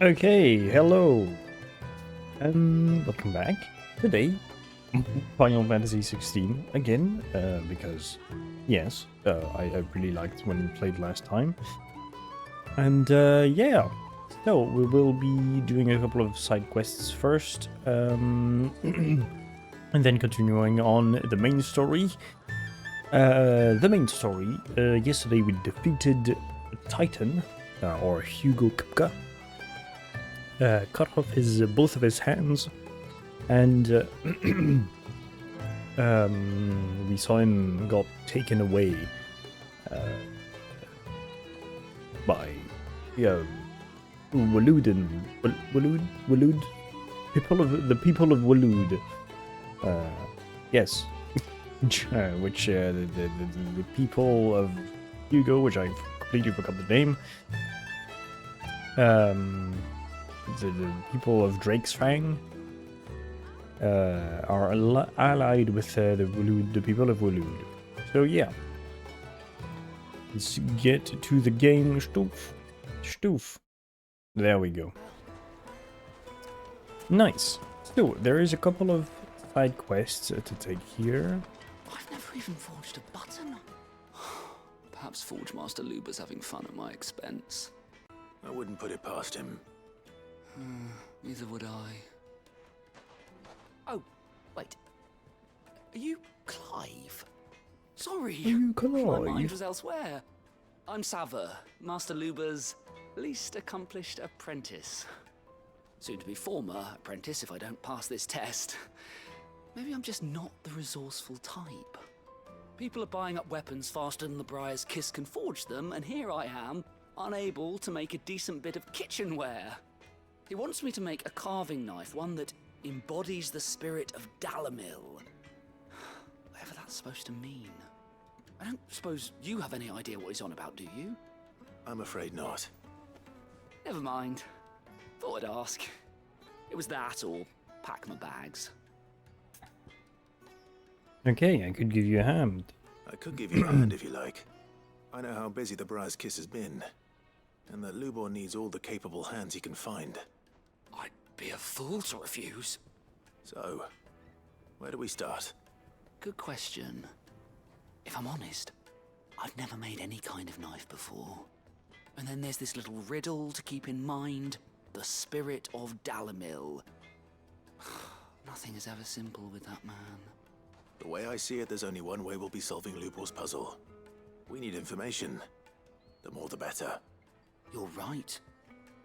Okay, hello, and welcome back. Today, Final Fantasy 16 again, because, yes, I really liked when we played last time. And, yeah, so we will be doing a couple of side quests first, and then continuing on the main story. Yesterday we defeated Titan, or Hugo Kupka. Cut off both of his hands, and we saw him got taken away by Walood people of Walood. Yes, which the people of Hugo, which I completely forgot the name. The people of Drake's Fang are allied with the people of Walood. So yeah, let's get to the game. Stoof. There we go. Nice. So there is a couple of side quests to take here. I've never even forged a button. Perhaps Forge Master Luber's having fun at my expense. I wouldn't put it past him. Neither would I. Oh, wait. Are you Clive? Sorry. Are you My mind Clive? was elsewhere. I'm Sava, Master Luber's least accomplished apprentice. Soon to be former apprentice if I don't pass this test. Maybe I'm just not the resourceful type. People are buying up weapons faster than the Briar's Kiss can forge them, and here I am, unable to make a decent bit of kitchenware. He wants me to make a carving knife, one that embodies the spirit of Dalamil. Whatever that's supposed to mean. I don't suppose you have any idea what he's on about, do you? I'm afraid not. Never mind. Thought I'd ask. It was that or pack my bags. Okay, I could give you a hand. I could give you a hand if you like. I know how busy the Briar's Kiss has been, and that Lubor needs all the capable hands he can find. I'd be a fool to refuse. So, where do we start? Good question. If I'm honest, I've never made any kind of knife before. And then there's this little riddle to keep in mind. The spirit of Dalamil. Nothing is ever simple with that man. The way I see it, there's only one way we'll be solving Lubor's puzzle. We need information. The more the better. You're right.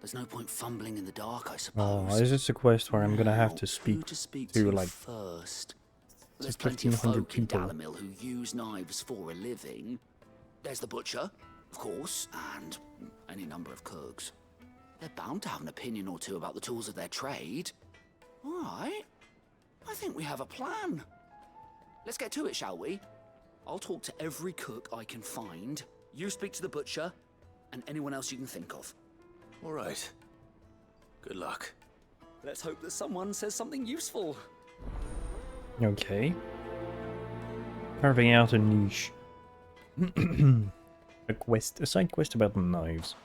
There's no point fumbling in the dark, I Oh, suppose. is this a quest where I'm gonna have Now, to who speak to speak to to like first? There's plenty of 1,500 folk in people? Dalamil who use knives for a living. There's the butcher, of course, and any number of cooks. They're bound to have an opinion or two about the tools of their trade. All right. I think we have a plan. Let's get to it, shall we? I'll talk to every cook I can find. You speak to the butcher, and anyone else you can think of. All right. Good luck. Let's hope that someone says something useful. Okay. Carving out a niche. A side quest about knives.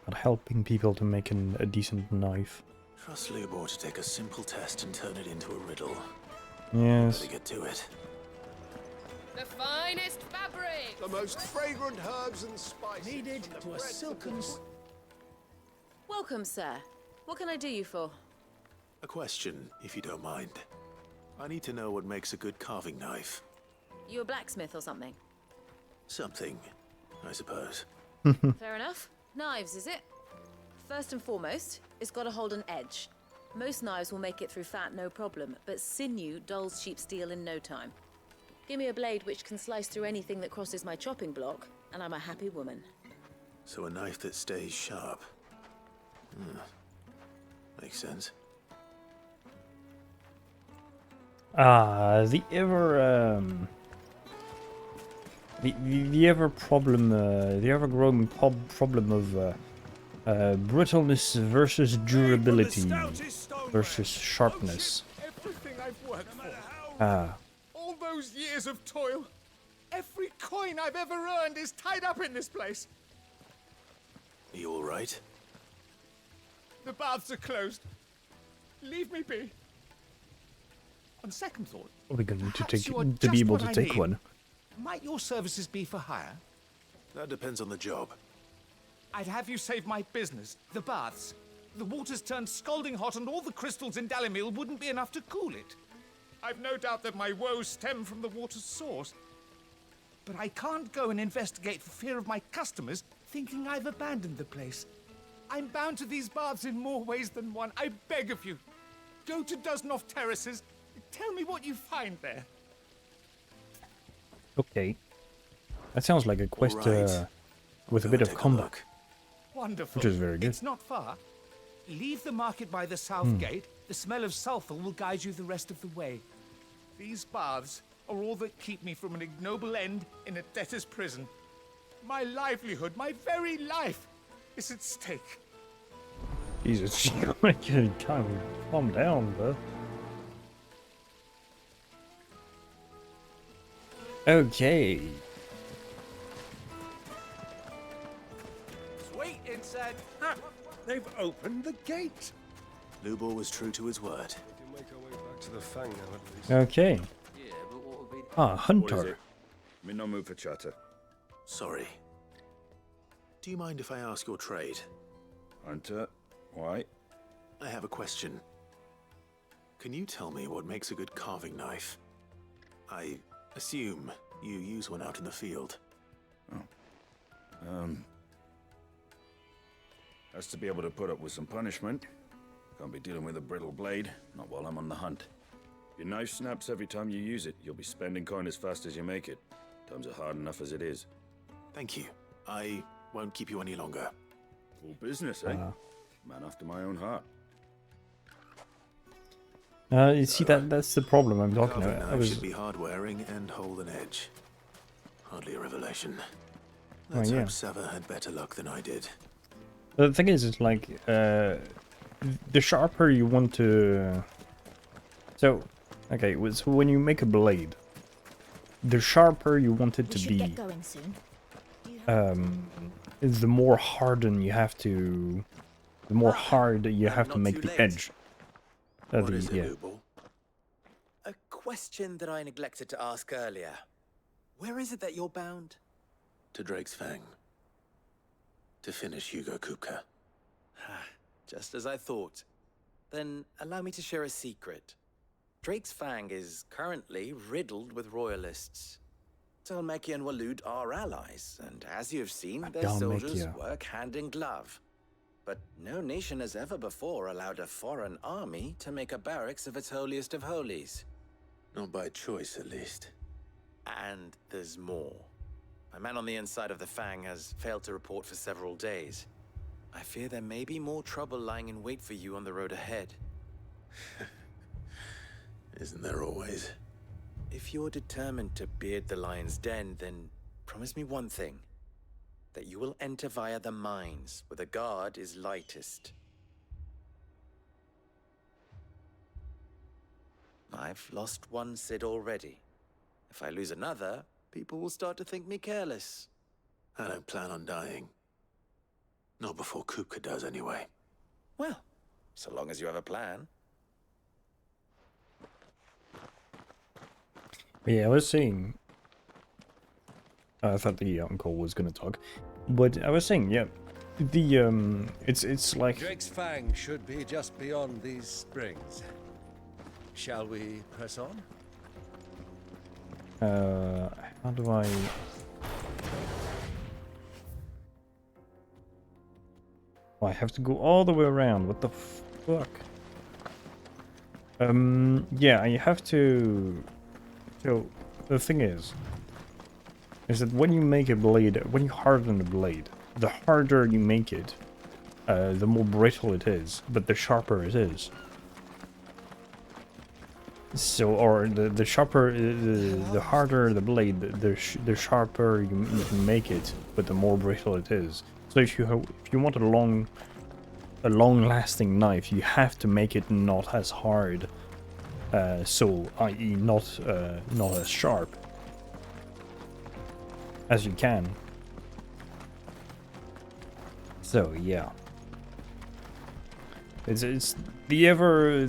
About helping people to make a decent knife. Trust Lubor to take a simple test and turn it into a riddle. Yes. Better get to it. The finest fabric! The most fragrant herbs and spices. Needed from the to a breadth of silken... the- Welcome, sir. What can I do you for? A question, if you don't mind. I need to know what makes a good carving knife. You a blacksmith or something? Something, I suppose. Fair enough. Knives, is it? First and foremost, it's got to hold an edge. Most knives will make it through fat, no problem, but sinew dulls cheap steel in no time. Give me a blade which can slice through anything that crosses my chopping block, and I'm a happy woman. So a knife that stays sharp. Makes sense. The ever growing problem of brittleness versus durability versus sharpness. Everything I've worked for. All those years of toil. Every coin I've ever earned is tied up in this place. Are you all right? The baths are closed. Leave me be. On second thought, Are we going to perhaps take you are to be just able what to I take need. one? Might your services be for hire? That depends on the job. I'd have you save my business, the baths. The water's turned scalding hot and all the crystals in Dalimil wouldn't be enough to cool it. I've no doubt that my woes stem from the water's source. But I can't go and investigate for fear of my customers thinking I've abandoned the place. I'm bound to these baths in more ways than one. I beg of you. Go to Dusnoff Terraces. Tell me what you find there. Okay. That sounds like a quest right. with a Go bit and of take a combat. look. Wonderful. Which is very good. It's not far. Leave the market by the south gate. The smell of sulfur will guide you the rest of the way. These baths are all that keep me from an ignoble end in a debtor's prison. My livelihood, my very life, is at stake. Jesus, calm down, bro. Okay. Wait inside. Ha! They've opened the gate. Lubor was true to his word. We can make our way back to the Fang now, at least. Okay. Yeah, but what would be... Ah, What is Hunter. it? I'm in no mood for chatter. Sorry. Do you mind if I ask your trade? Hunter, why? I have a question. Can you tell me what makes a good carving knife? I assume you use one out in the field. Has to be able to put up with some punishment. Can't be dealing with a brittle blade, not while I'm on the hunt. If your knife snaps every time you use it, you'll be spending coin as fast as you make it. Times are hard enough as it is. Thank you. I won't keep you any longer. Full business, eh? Man after my own heart. You see, that's the problem I'm talking Carving about. I knife was... should be hard-wearing and hold an edge. Hardly a revelation. Let's yeah. hope Sava had better luck than I did. The thing is, it's like, the sharper you want to... So, okay, so when you make a blade, the sharper you want it We to should be, get going soon. Do you have is the more hardened you have to... The more hard you have to not make too the late. edge. What is it, yeah. Lubor? A question that I neglected to ask earlier. Where is it that you're bound? To Drake's Fang. To finish Hugo Kupka. Just as I thought. Then allow me to share a secret. Drake's Fang is currently riddled with royalists. Dalmeki and Walud are allies, and as you have seen, their soldiers Dalmekia. work hand in glove. But no nation has ever before allowed a foreign army to make a barracks of its holiest of holies. Not by choice, at least. And there's more. My man on the inside of the Fang has failed to report for several days. I fear there may be more trouble lying in wait for you on the road ahead. Isn't there always? If you're determined to beard the lion's den, then promise me one thing. That you will enter via the mines, where the guard is lightest. I've lost one Cid already. If I lose another, people will start to think me careless. I don't plan on dying. Not before Kupka does, anyway. Well, so long as you have a plan. Yeah, I was saying... I thought the uncle was gonna talk. But I was saying, yeah, the, it's like... Drake's Fang should be just beyond these springs. Shall we press on? How do I... Oh, I have to go all the way around, what the fuck? Yeah, I have to... So, the thing is that when you make a blade, when you harden a blade, the harder you make it, the more brittle it is, but the sharper it is. So, or the sharper, the harder the blade, the sharper you can make it, but the more brittle it is. So if you want a long-lasting knife, you have to make it not as hard. So, i.e., not as sharp as you can. So yeah. It's the ever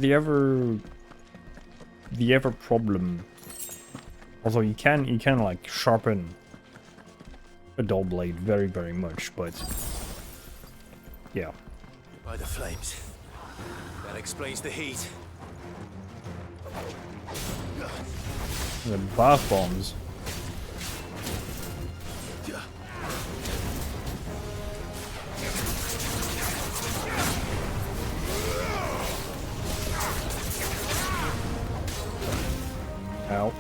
problem. Although you can like sharpen a dull blade very much, but yeah. By the flames. That explains the heat. The bath bombs. Ow.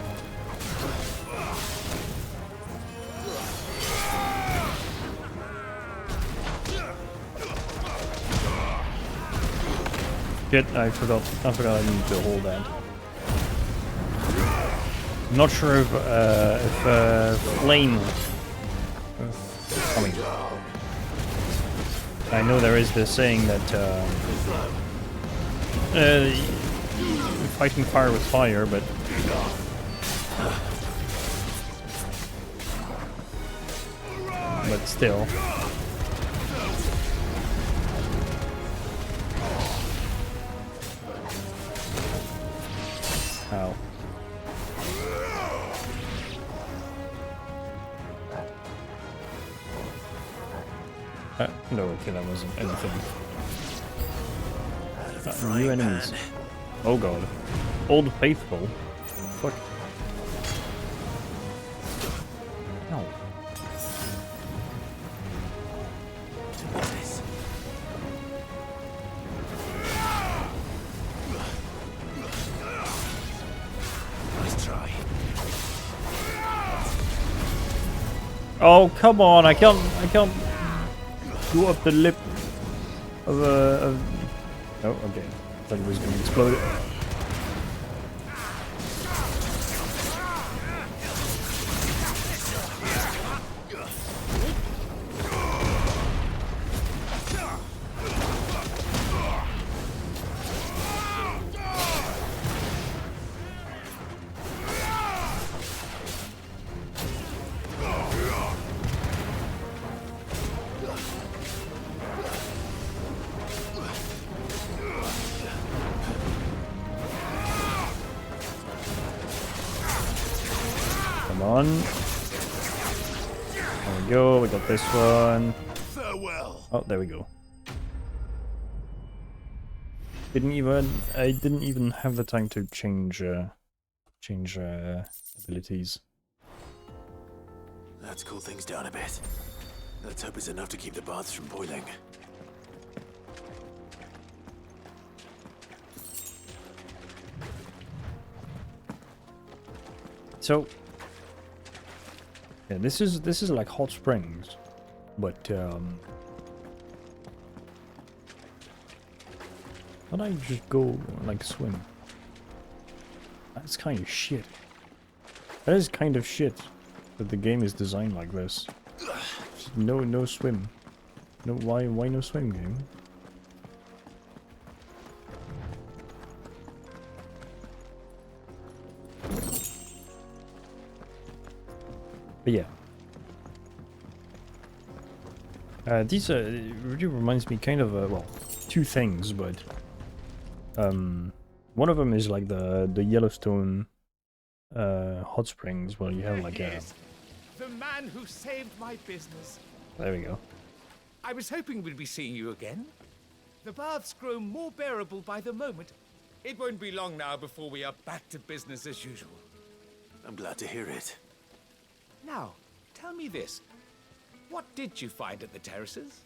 Shit, I forgot I need to hold that. Not sure if flame coming. I know there is this saying that fighting fire with fire, but still. Ow. No, okay, that wasn't anything. New enemies. Oh god. Old Faithful. Fuck. No. Nice try. Oh come on! I can't go up the lip of a. Oh, okay. I thought it was gonna explode. Come on. There we go, we got this one. Farewell. Oh, there we go. I didn't even have the time to change abilities. Let's cool things down a bit. Let's hope it's enough to keep the baths from boiling. So yeah, this is like hot springs, but why don't I just go like swim? That's kind of shit. That is kind of shit that the game is designed like this. No swim. No, why no swim, game? But yeah. These it really reminds me kind of well, two things, but one of them is like the Yellowstone hot springs where you have like a. The man who saved my business. There we go. I was hoping we'd be seeing you again. The baths grow more bearable by the moment. It won't be long now before we are back to business as usual. I'm glad to hear it. Now, tell me this. What did you find at the terraces?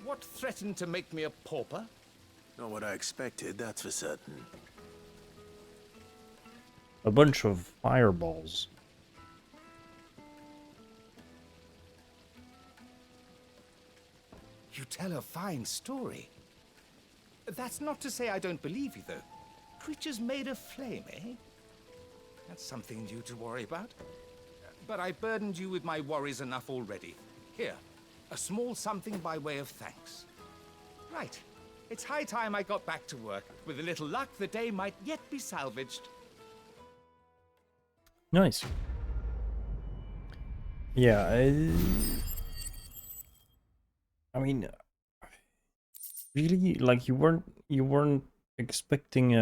What threatened to make me a pauper? Not what I expected, that's for certain. A bunch of fireballs. You tell a fine story. That's not to say I don't believe you, though. Creatures made of flame, eh? That's something new to worry about. But I burdened you with my worries enough already. Here, a small something by way of thanks. Right. It's high time I got back to work. With a little luck, the day might yet be salvaged. Nice. Yeah, I mean, Really? Like you weren't expecting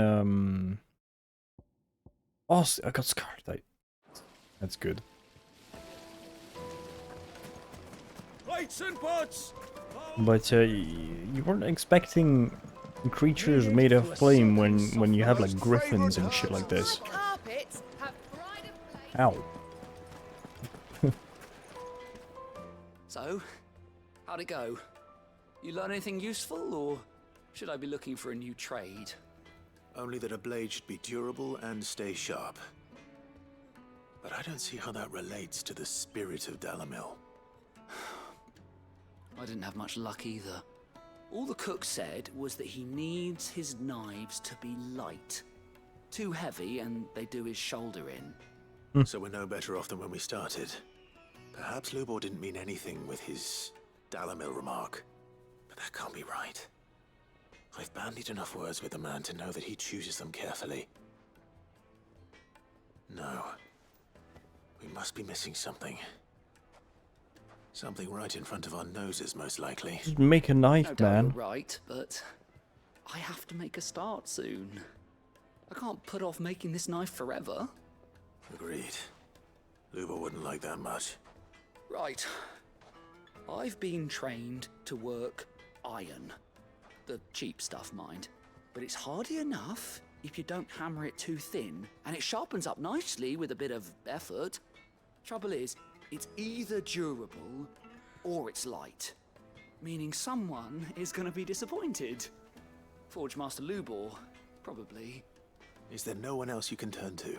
Oh, I got scarred. That's good. Plates and pots! But you weren't expecting creatures made of flame when you have like griffins and shit like this. Carpets have pride of place. Ow. So, how'd it go? You learn anything useful, or should I be looking for a new trade? Only that a blade should be durable and stay sharp. But I don't see how that relates to the spirit of Dalamil. I didn't have much luck either. All the cook said was that he needs his knives to be light. Too heavy and they do his shoulder in. So we're no better off than when we started. Perhaps Lubor didn't mean anything with his Dalamil remark. But that can't be right. I've bandied enough words with the man to know that he chooses them carefully. No. We must be missing something. Something right in front of our noses, most likely. Just make a knife, No doubt man. you're right, but I have to make a start soon. I can't put off making this knife forever. Agreed. Lubor wouldn't like that much. Right. I've been trained to work iron. The cheap stuff, mind. But it's hardy enough if you don't hammer it too thin, and it sharpens up nicely with a bit of effort. Trouble is, it's either durable or it's light. Meaning someone is gonna be disappointed. Forge Master Lubor, probably. Is there no one else you can turn to?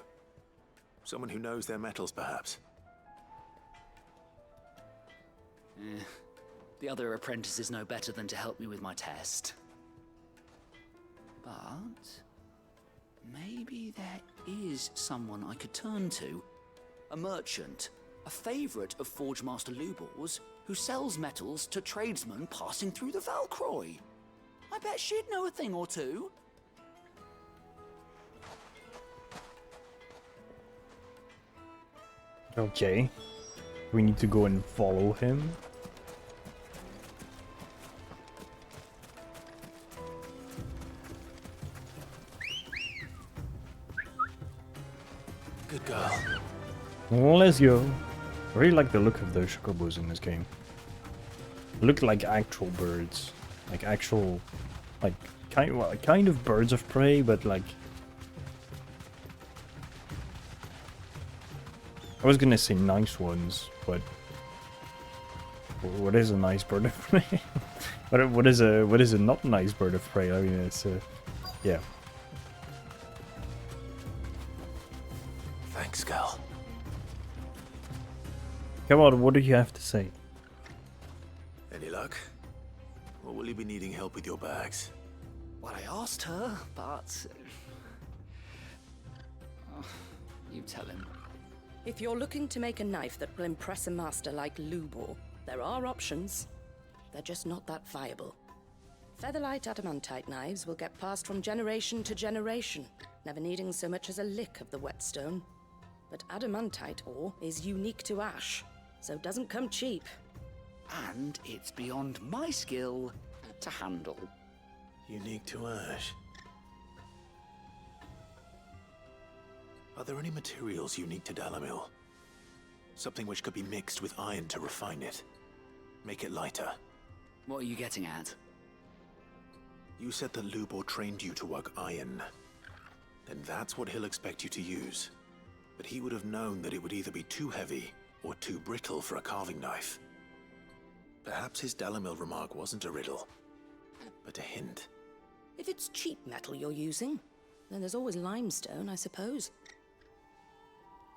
Someone who knows their metals, perhaps? The other apprentices know better than to help me with my test. But maybe there is someone I could turn to. A merchant, a favorite of Forge Master Lubor's, who sells metals to tradesmen passing through the Valcroy. I bet she'd know a thing or two. Okay. We need to go and follow him. Good girl. Let's go. I really like the look of the chocobos in this game. They look like actual birds. Like actual, like kind of birds of prey, but like I was gonna say nice ones, but what is a nice bird of prey? what is a not nice bird of prey? I mean, it's yeah. Thanks, girl. Come on, what do you have to say? Any luck? Or will you be needing help with your bags? Well, I asked her, but... Oh, you tell him. If you're looking to make a knife that will impress a master like Lubor, there are options. They're just not that viable. Featherlight adamantite knives will get passed from generation to generation, never needing so much as a lick of the whetstone. But adamantite ore is unique to ash, so it doesn't come cheap. And it's beyond my skill to handle. Unique to ash. Are there any materials unique to Dalamil? Something which could be mixed with iron to refine it. Make it lighter. What are you getting at? You said that Lubor trained you to work iron. Then that's what he'll expect you to use. But he would have known that it would either be too heavy or too brittle for a carving knife. Perhaps his Dalamil remark wasn't a riddle, but a hint. If it's cheap metal you're using, then there's always limestone, I suppose.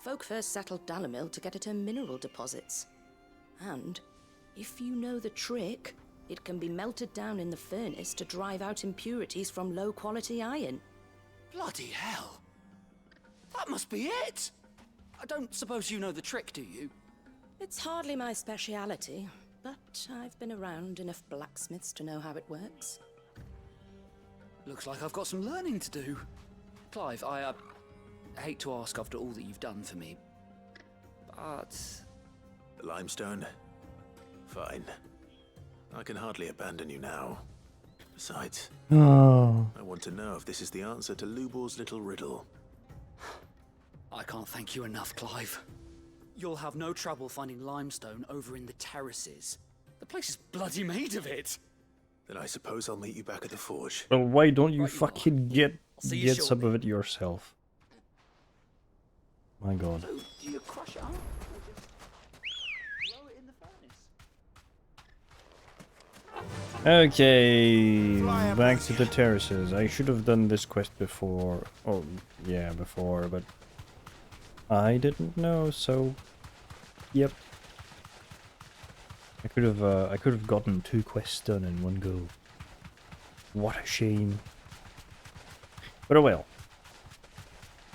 Folk first settled Dalamil to get at her mineral deposits. And, if you know the trick, it can be melted down in the furnace to drive out impurities from low-quality iron. Bloody hell! That must be it! I don't suppose you know the trick, do you? It's hardly my speciality, but I've been around enough blacksmiths to know how it works. Looks like I've got some learning to do. Clive, I hate to ask after all that you've done for me, but... The limestone? Fine. I can hardly abandon you now. Besides, Oh. I want to know if this is the answer to Lubor's little riddle. I can't thank you enough, Clive. You'll have no trouble finding limestone over in the terraces. The place is bloody made of it. Then I suppose I'll meet you back at the forge. Well, why don't you Right you fucking get see you some shortly. of it yourself? My god. So, do you crush it up or just throw it in the furnace? Okay, back to the terraces. I should have done this quest before. Oh, yeah, before, but I didn't know, so yep. I could have gotten 2 quests done in one go. What a shame. But oh well.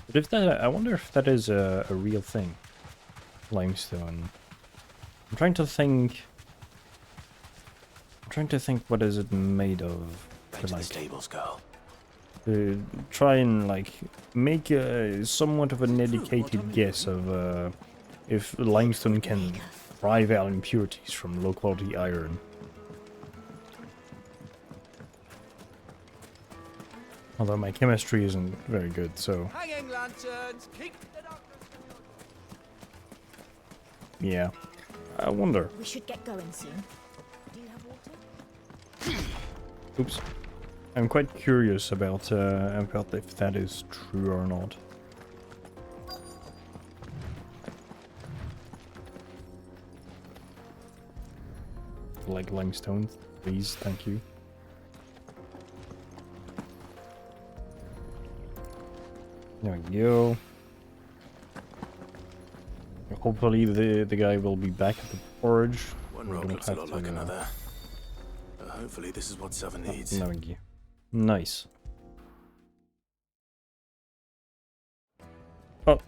But if that, I wonder if that is a real thing. Limestone. I'm trying to think what is it made of. Back to the like stables, girl. try and like make a somewhat of an educated guess of if limestone can drive out impurities from low quality iron. Although my chemistry isn't very good, so Hanging lanterns, keep the darkness. yeah. I wonder. We should get going soon. Do you have water? Oops. I'm quite curious about if that is true or not. Like limestone, please, thank you. There we go. Hopefully the guy will be back at the forge. One We rock don't looks a have lot to, like another. But hopefully this is what Sava needs. There we go. Nice. Oh,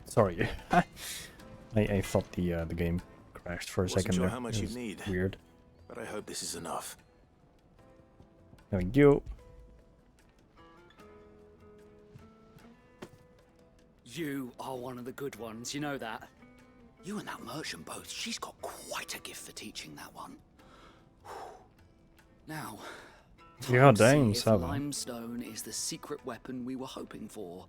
sorry. I thought the game crashed for a Wasn't second sure there. how much It you'd was need. Weird. But I hope this is enough. There we go. You are one of the good ones, you know that. You and that merchant both, she's got quite a gift for teaching that one. Now, Yeah, time to dang, see if Sava. limestone is the secret weapon we were hoping for.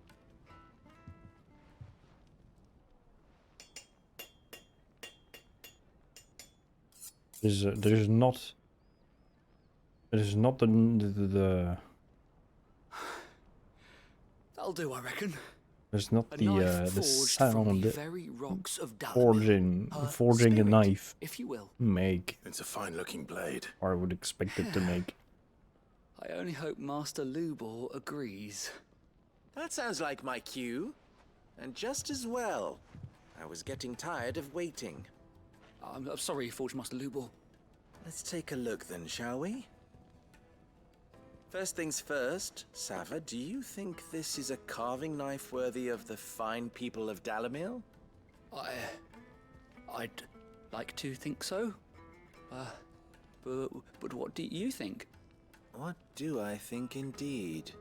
There's not. There's not the That'll do, I reckon. there's not A the knife the forged from sound the very rocks of Dalamir. forging Her forging a spirit, knife if you will. make, It's a fine-looking blade. or I would expect it to make. I only hope Master Lubor agrees. That sounds like my cue. And just as well. I was getting tired of waiting. I'm sorry, Forge Master Lubor. Let's take a look then, shall we? First things first, Sava, do you think this is a carving knife worthy of the fine people of Dalamir? I'd like to think so. But what do you think? What do I think indeed?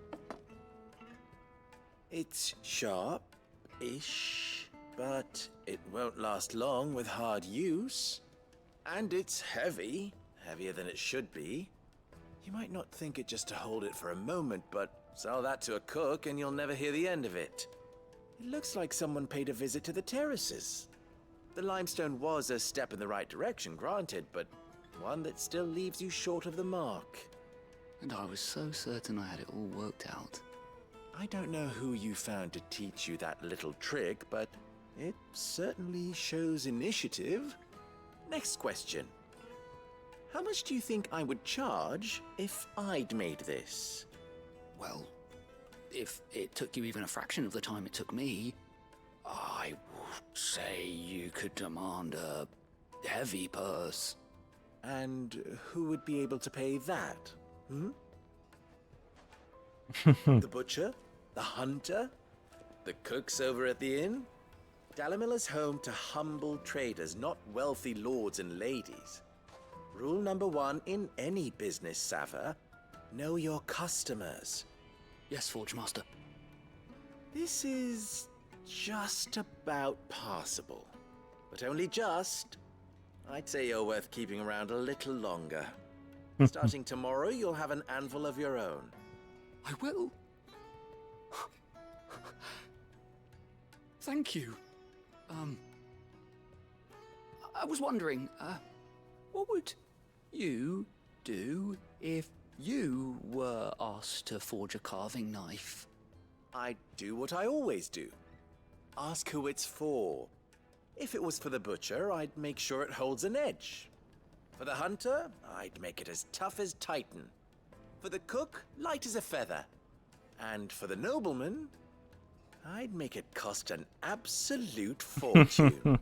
It's sharp-ish, but it won't last long with hard use. And it's heavy, heavier than it should be. You might not think it just to hold it for a moment, but sell that to a cook and you'll never hear the end of it. It looks like someone paid a visit to the terraces. The limestone was a step in the right direction, granted, but one that still leaves you short of the mark. And I was so certain I had it all worked out. I don't know who you found to teach you that little trick, but it certainly shows initiative. Next question. How much do you think I would charge if I'd made this? Well, if it took you even a fraction of the time it took me, I would say you could demand a heavy purse. And who would be able to pay that? The butcher? The hunter? The cooks over at the inn? Dalamir is home to humble traders, not wealthy lords and ladies. Rule number 1 in any business, Sava: know your customers. Yes, Forge Master. This is just about passable. But only just. I'd say you're worth keeping around a little longer. Starting tomorrow, you'll have an anvil of your own. I will. Thank you. I was wondering, what would you do if you were asked to forge a carving knife? I'd do what I always do. Ask who it's for. If it was for the butcher, I'd make sure it holds an edge. For the hunter, I'd make it as tough as Titan. For the cook, light as a feather. And for the nobleman, I'd make it cost an absolute fortune.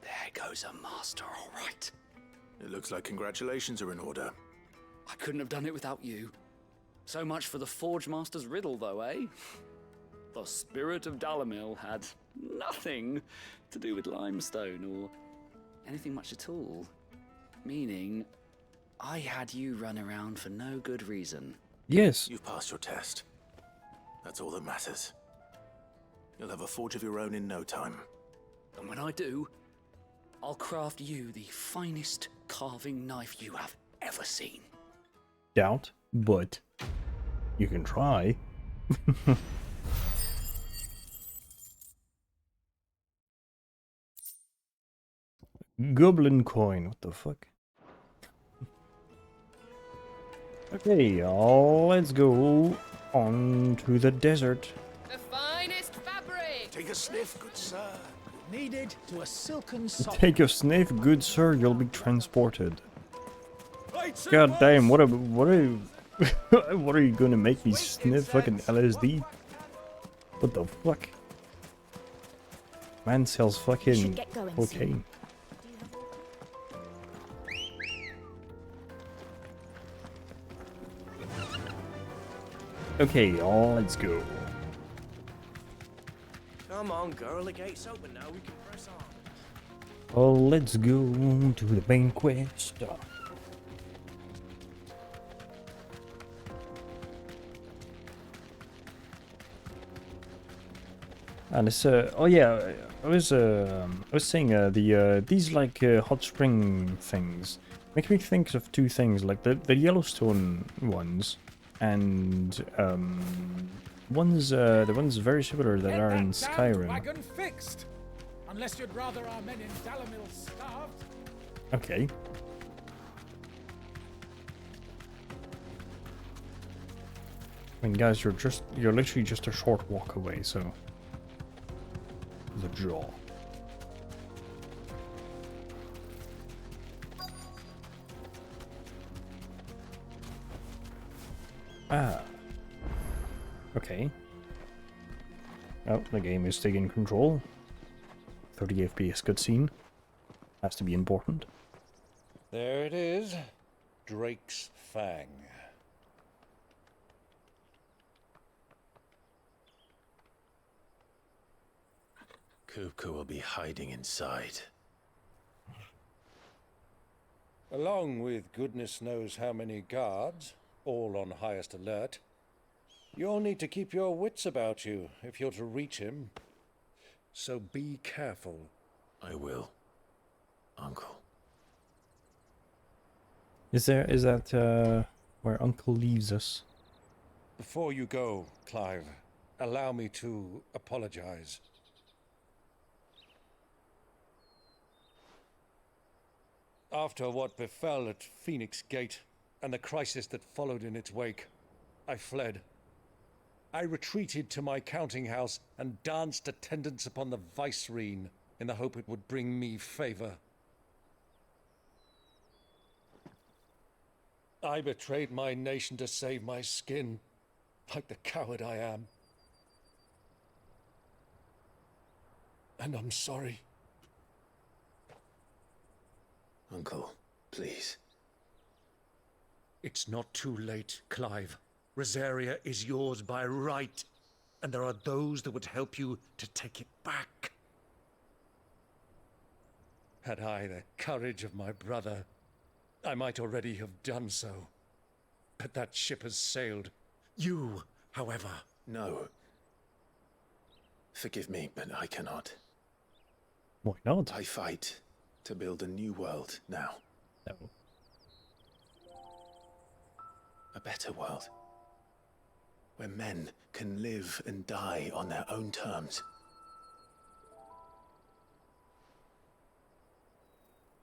There goes a master, all right. It looks like congratulations are in order. I couldn't have done it without you. So much for the Forge Master's riddle, though, eh? The spirit of Dalimil had nothing to do with limestone or anything much at all. Meaning, I had you run around for no good reason. Yes. You've passed your test. That's all that matters. You'll have a forge of your own in no time. And when I do, I'll craft you the finest carving knife you have ever seen. Doubt, but you can try. Goblin coin, what the fuck? Okay, y'all, let's go on to the desert. The finest fabric! Take a sniff, good sir. Needed to a silken soft. Take a sniff, good sir, you'll be transported. God damn, what are you what are you gonna make me sniff? Fucking LSD? What the fuck? Man sells fucking cocaine. Okay, y'all, let's go. Come on, girl, the gate's open now, we can press on. Oh, let's go to the main quest. And it's oh yeah, I was saying these like hot spring things make me think of two things, like the Yellowstone ones and the ones very similar that are in Skyrim. Wagon fixed. Unless you'd rather our men in Dalimil starved. Okay. I mean, guys, you're literally just a short walk away, so the jaw. Ah. Okay. Oh, the game is taking control. 30 FPS cutscene. Has to be important. There it is. Drake's Fang. Kupka will be hiding inside. Along with goodness knows how many guards, all on highest alert. You'll need to keep your wits about you if you're to reach him. So be careful. I will, Uncle. Is that where Uncle leaves us? Before you go, Clive, allow me to apologize. After what befell at Phoenix Gate and the crisis that followed in its wake, I fled. I retreated to my counting house and danced attendance upon the vicereine in the hope it would bring me favor. I betrayed my nation to save my skin, like the coward I am. And I'm sorry. Uncle, please. It's not too late, Clive. Rosaria is yours by right, and there are those that would help you to take it back. Had I the courage of my brother, I might already have done so. But that ship has sailed. You, however... No. Forgive me, but I cannot. Why not? I fight to build a new world now. No. A better world. Where men can live and die on their own terms.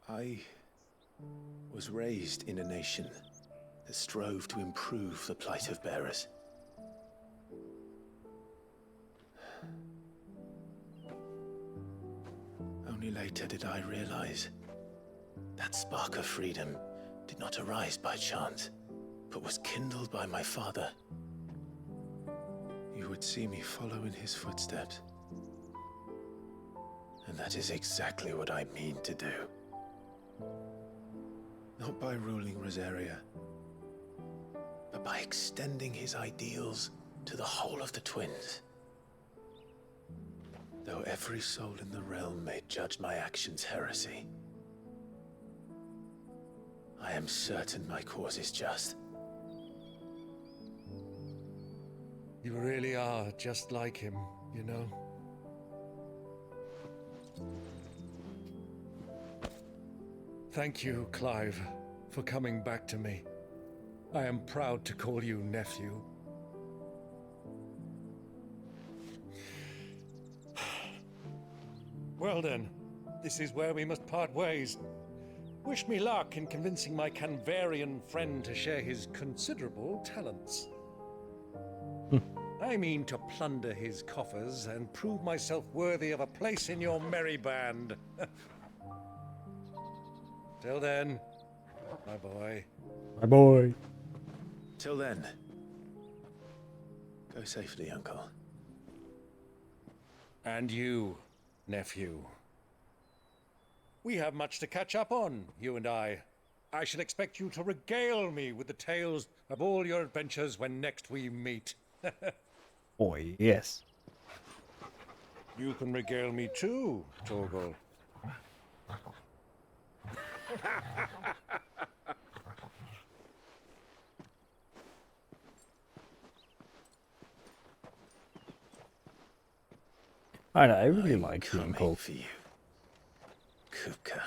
I was raised in a nation that strove to improve the plight of bearers. Only later did I realize that spark of freedom did not arise by chance, but was kindled by my father. You would see me follow in his footsteps. And that is exactly what I mean to do. Not by ruling Rosaria, but by extending his ideals to the whole of the twins. Though every soul in the realm may judge my actions heresy, I am certain my cause is just. You really are just like him, you know? Thank you, Clive, for coming back to me. I am proud to call you nephew. Well then, this is where we must part ways. Wish me luck in convincing my Canvarian friend to share his considerable talents. I mean to plunder his coffers and prove myself worthy of a place in your merry band. Till then, my boy. My boy. Till then, go safely, Uncle. And you, nephew. We have much to catch up on, you and I. I shall expect you to regale me with the tales of all your adventures when next we meet. Oh, yes. You can regale me too, Torgal. I really like the Coming uncle. for you, Kupka.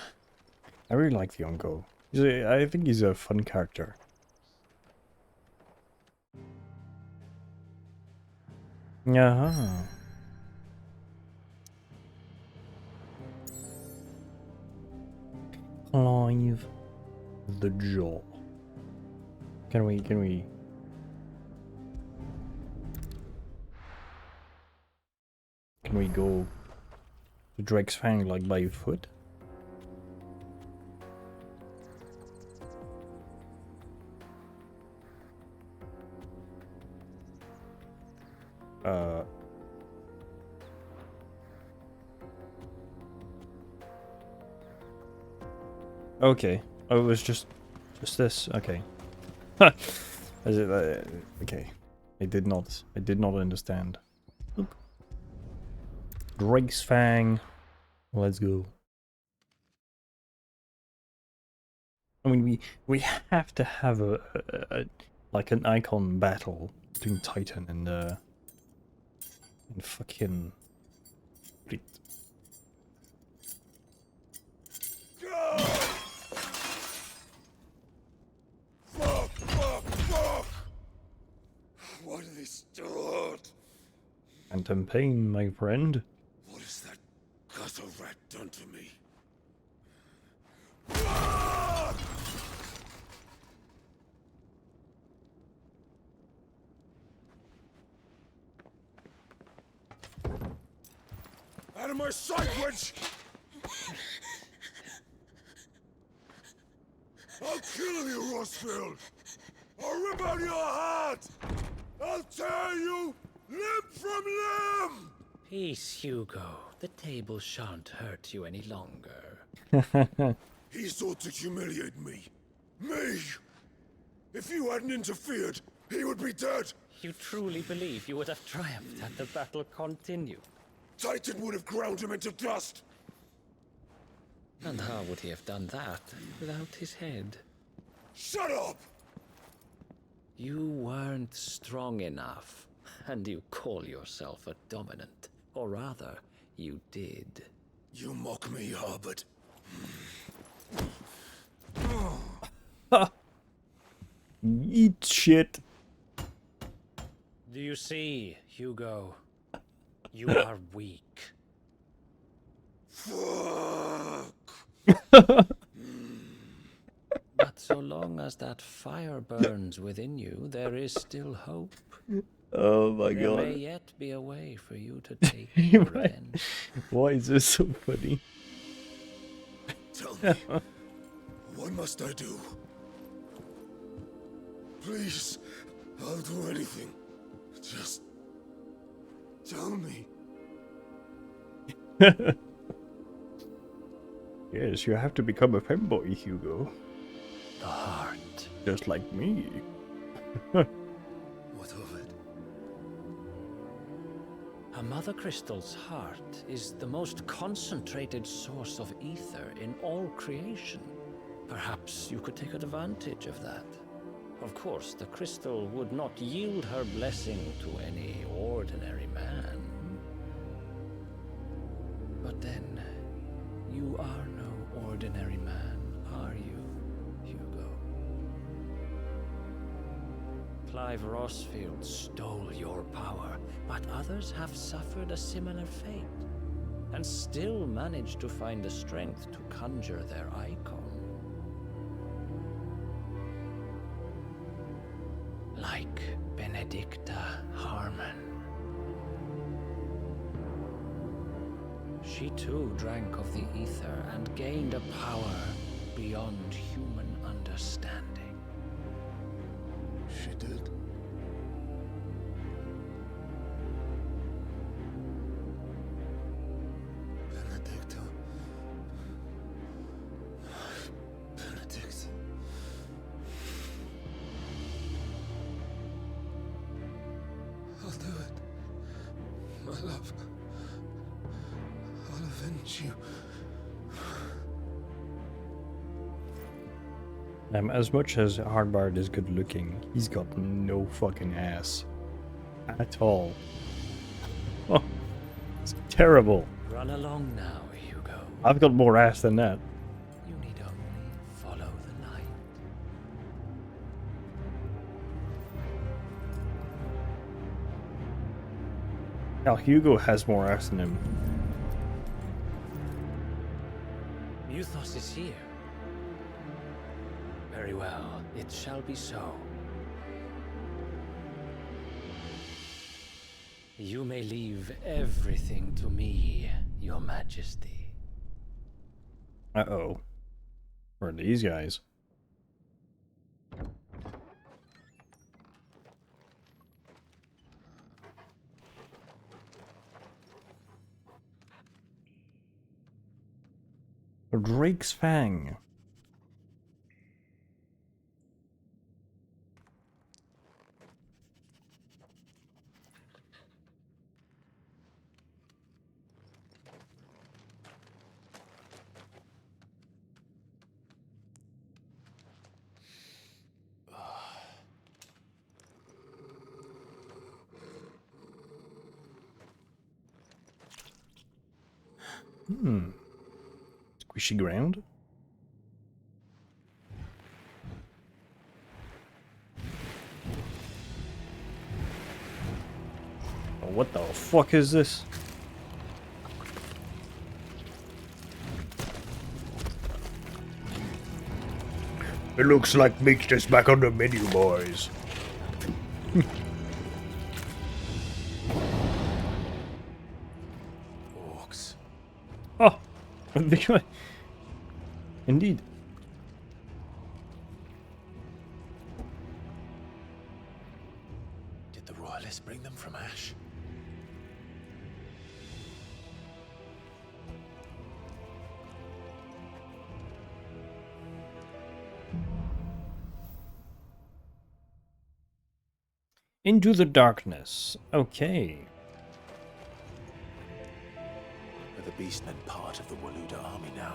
I really like the uncle. I think he's a fun character. Uh-huh. Clive the Jaw. Can we go to Drake's Fang like by foot? Okay. Oh, it was just this. Okay. Is it? Okay. I did not understand. Look. Drake's Fang. Let's go. I mean, we have to have a like an icon battle between Titan and fucking. What is stored? Phantom pain, my friend. What has that gutter rat done to me? Out of my sight, witch! I'll kill you, Rossfield! I'll rip out your heart! I'll tear you limb from limb! Peace, Hugo. The table shan't hurt you any longer. He sought to humiliate me. Me! If you hadn't interfered, he would be dead! You truly believe you would have triumphed had the battle continued? Titan would have ground him into dust! And how would he have done that without his head? Shut up! You weren't strong enough, and you call yourself a dominant. Or rather, you did. You mock me, Harbert. Eat shit. Do you see, Hugo? You are weak. But so long as that fire burns within you, there is still hope. Oh my There god. may yet be a way for you to take your revenge. Why is this so funny? Tell me, what must I do? Please, I'll do anything. Just tell me. Yes, you have to become a femboy, Hugo. The heart. Just like me. What of it? A Mother Crystal's heart is the most concentrated source of ether in all creation. Perhaps you could take advantage of that. Of course, the crystal would not yield her blessing to any ordinary man. But then, you are no ordinary man, are you, Hugo? Clive Rossfield stole your power, but others have suffered a similar fate, and still managed to find the strength to conjure their icon. Like Benedicta Harmon. She too drank of the ether and gained a power beyond human understanding. She did. Benedicta. Benedict. I'll do it. My love. I'll avenge you. As much as Hardbard is good looking, he's got no fucking ass. At all. Oh, it's terrible. Run along now, Hugo. I've got more ass than that. You need only follow the light. Now Hugo has more ass than him. Muthos is here. Very well, it shall be so. You may leave everything to me, Your Majesty. Uh-oh. Who are these guys? Drake's Fang. Squishy ground? Oh, what the fuck is this? It looks like meat is back on the menu, boys. Orcs. Oh, indeed. Did the royalists bring them from Ash? Into the darkness. Okay. Are the beastmen part of the Waluda army now?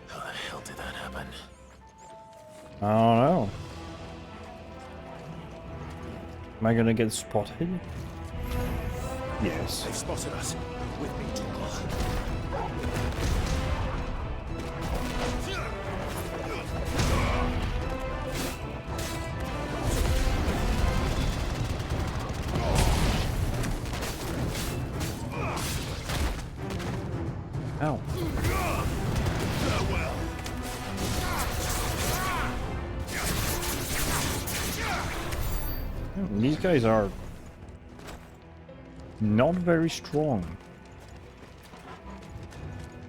How the hell did that happen? I don't know. Am I gonna get spotted? Yes. They've spotted us. With me, Tingle. These guys are not very strong.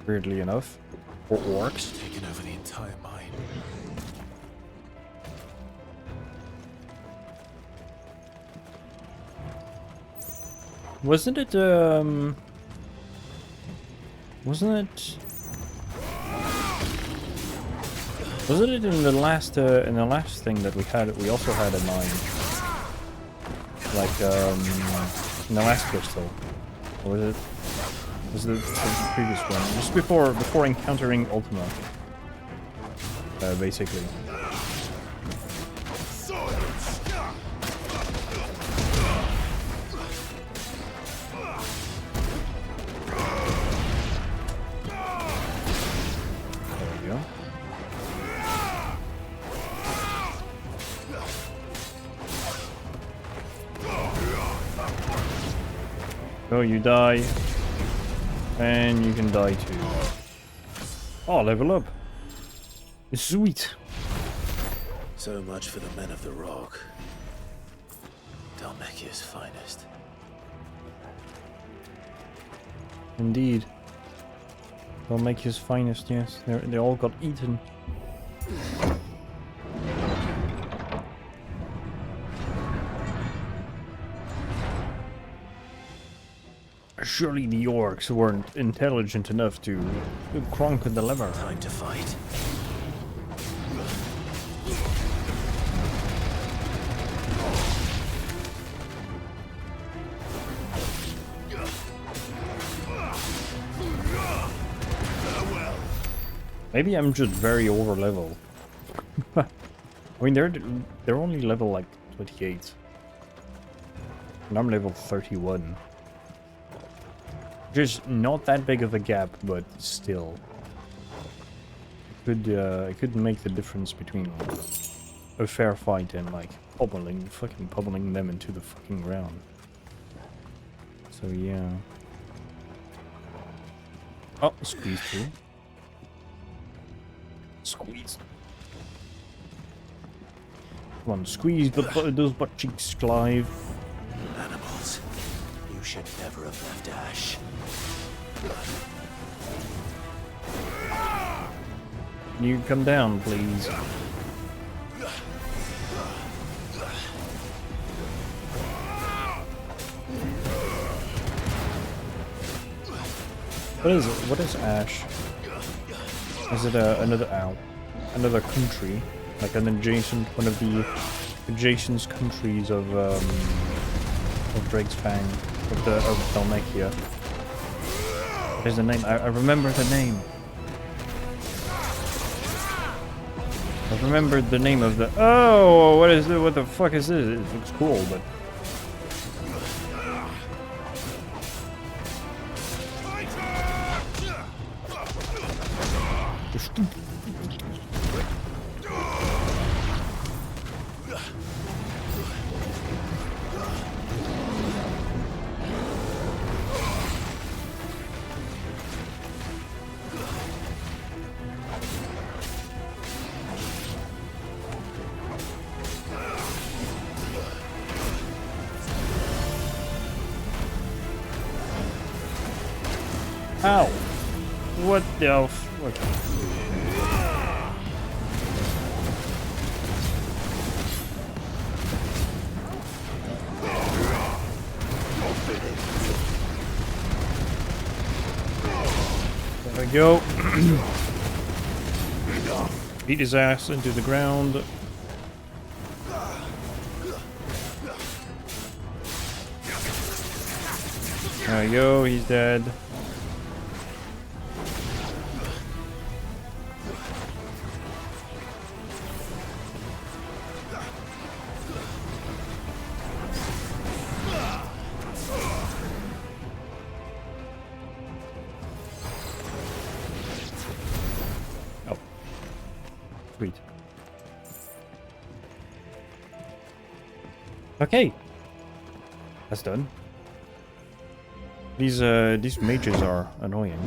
Weirdly enough. For orcs. Taking over the entire mine. Wasn't it wasn't it in the last thing that we had? We also had a mine, like in the last crystal, or was it? Was it the previous one? Just before encountering Ultima, basically. Oh, you die. And you can die too. Oh, level up. Sweet. So much for the men of the rock. Dalmekia's finest. Indeed. They'll make his finest, yes. They all got eaten. Surely the orcs weren't intelligent enough to conquer the lever. Time to fight. Maybe I'm just very over level. I mean, they're only level like 28, and I'm level 31. Just not that big of a gap, but still, it could make the difference between a fair fight and like fucking pummeling them into the fucking ground. So yeah. Oh, squeeze through. Squeeze. Come on, squeeze those butt cheeks, Clive. Animals. You should never have left Ash. Can you come down, please? What is it? What is Ash? Is it another country, like an adjacent, one of the adjacent countries of Drake's Fang, of Dalmekia? What is the name? I remember the name. I remembered the name of the. Oh, what is it? What the fuck is this? It looks cool, but. Ow! What the fuck? There we go. Beat his ass into the ground. There we go, he's dead. Sweet. Okay, that's done. These mages are annoying.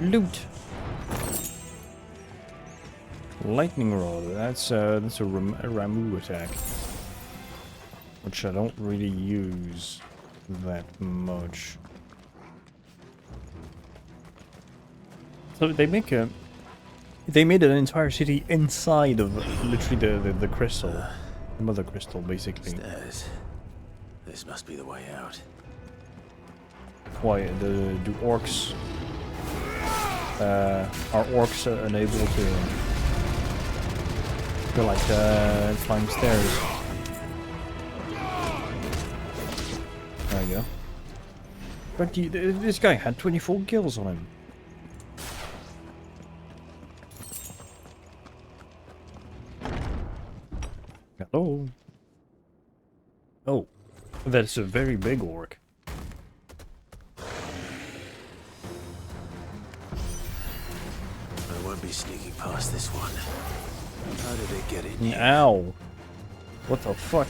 Loot. Lightning rod. That's a Ramu attack, which I don't really use that much. So they made an entire city inside of literally the crystal, the mother crystal, basically. Stairs. This must be the way out. Why do orcs? Are orcs unable to go like climb stairs? There you go. But this guy had 24 kills on him. Hello. Oh, that's a very big orc. I won't be sneaking past this one. How did it get in here? Ow! What the fuck?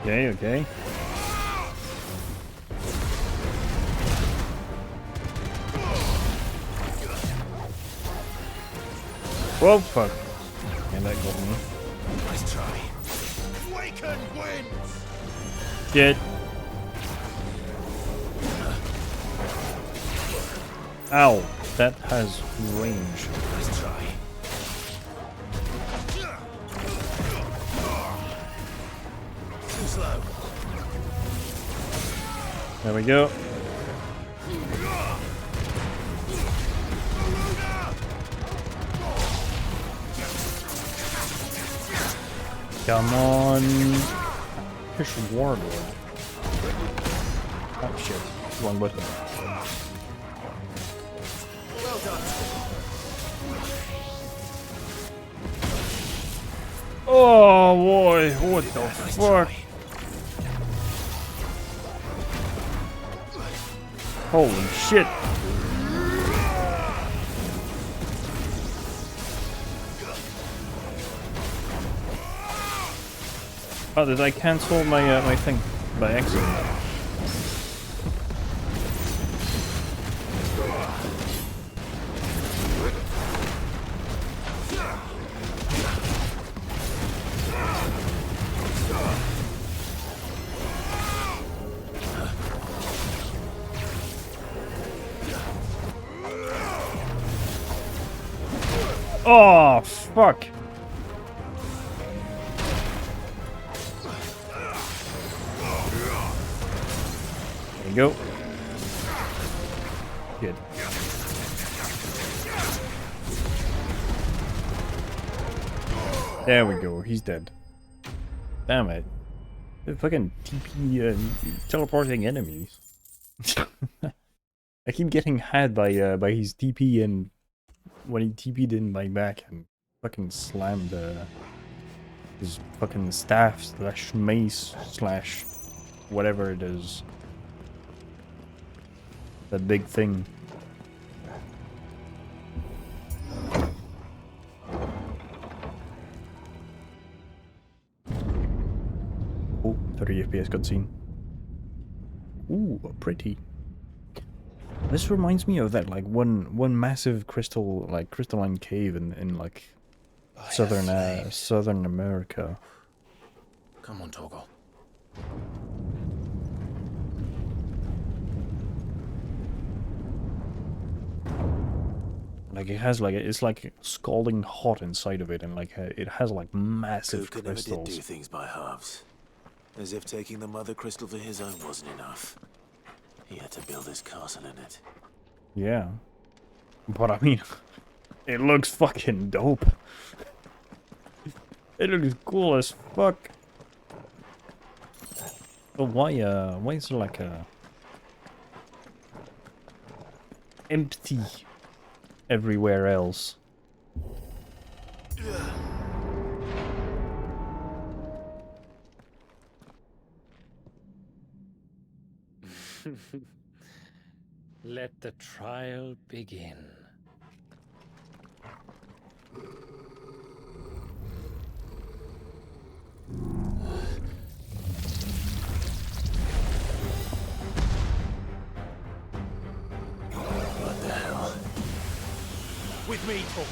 Okay, okay. Whoa, fuck. And that got me. Nice try. Waken wins! Shit. Ow. That has range. Nice try. Too slow. There we go. Come on. Fish Warlord. Oh shit. Wrong button. Well done. Oh boy, what the fuck? Holy shit. Oh, did I cancel my my thing by accident? Oh, fuck. There you go. Good. There we go. He's dead. Damn it. The fucking TP teleporting enemies. I keep getting had by his TP, and when he TP'd in my back and fucking slammed his fucking staff slash mace slash whatever it is. That big thing. Oh, 30 FPS cutscene. Ooh, pretty. This reminds me of that, like one massive crystalline cave in like southern America. Come on, Toggle. Like it has like it's like scalding hot inside of it, and like it has like massive Kuka never did crystals. do things by halves. As if taking the mother crystal for his own wasn't enough. He had to build his castle in it. Yeah, but I mean, it looks fucking dope. It looks cool as fuck. But why is it like a empty everywhere else? Let the trial begin. What the hell? With me, Tor.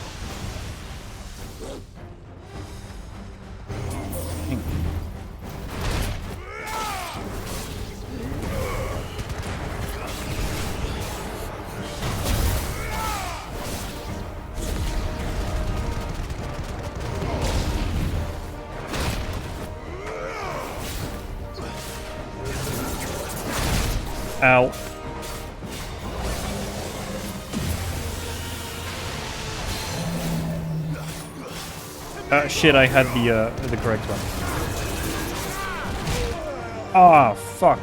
Ow. Shit, I had the correct one. Ah, fuck.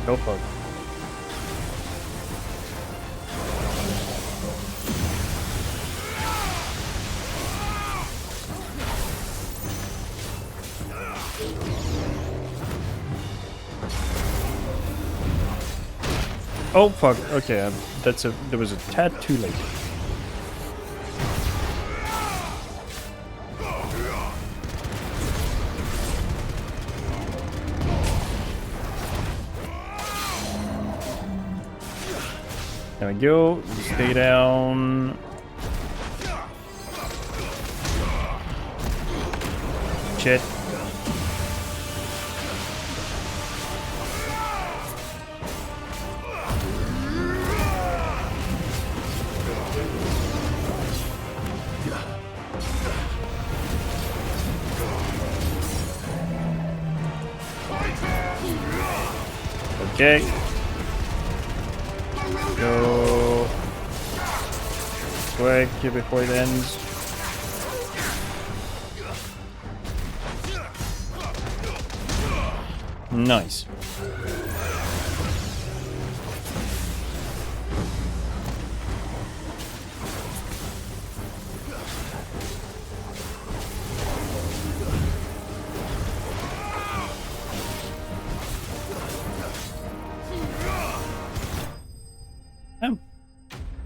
Go for it. Oh fuck, okay, there was a tad too late. There we go, stay down. Shit. Okay. Go. Quick, before it ends. Nice.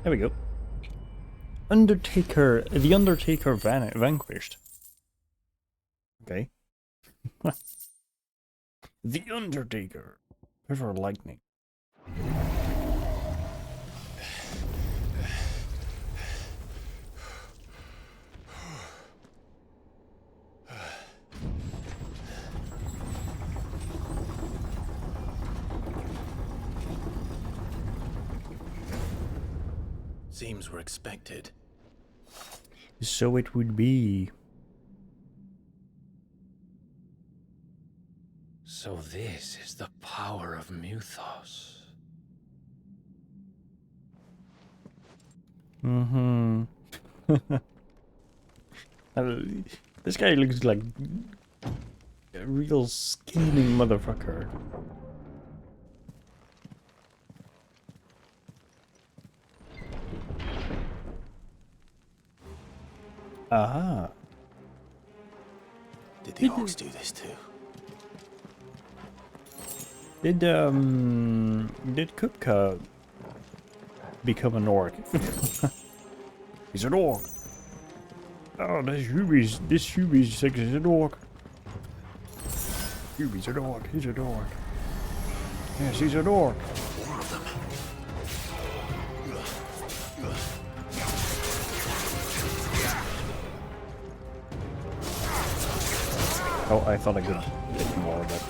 There we go. Undertaker, the Undertaker vanquished. Okay. The Undertaker. River Lightning. Seems we're expected. So it would be. So this is the power of Muthos. Mm-hmm. This guy looks like a real scheming motherfucker. Aha. Did the Hawks do this too? Did Kupka become an orc? He's an orc. Oh, this Hubi's like he's an orc. Hubi's an orc, he's an orc. Yes, he's an orc. More of them. Oh, I thought I could get more, but...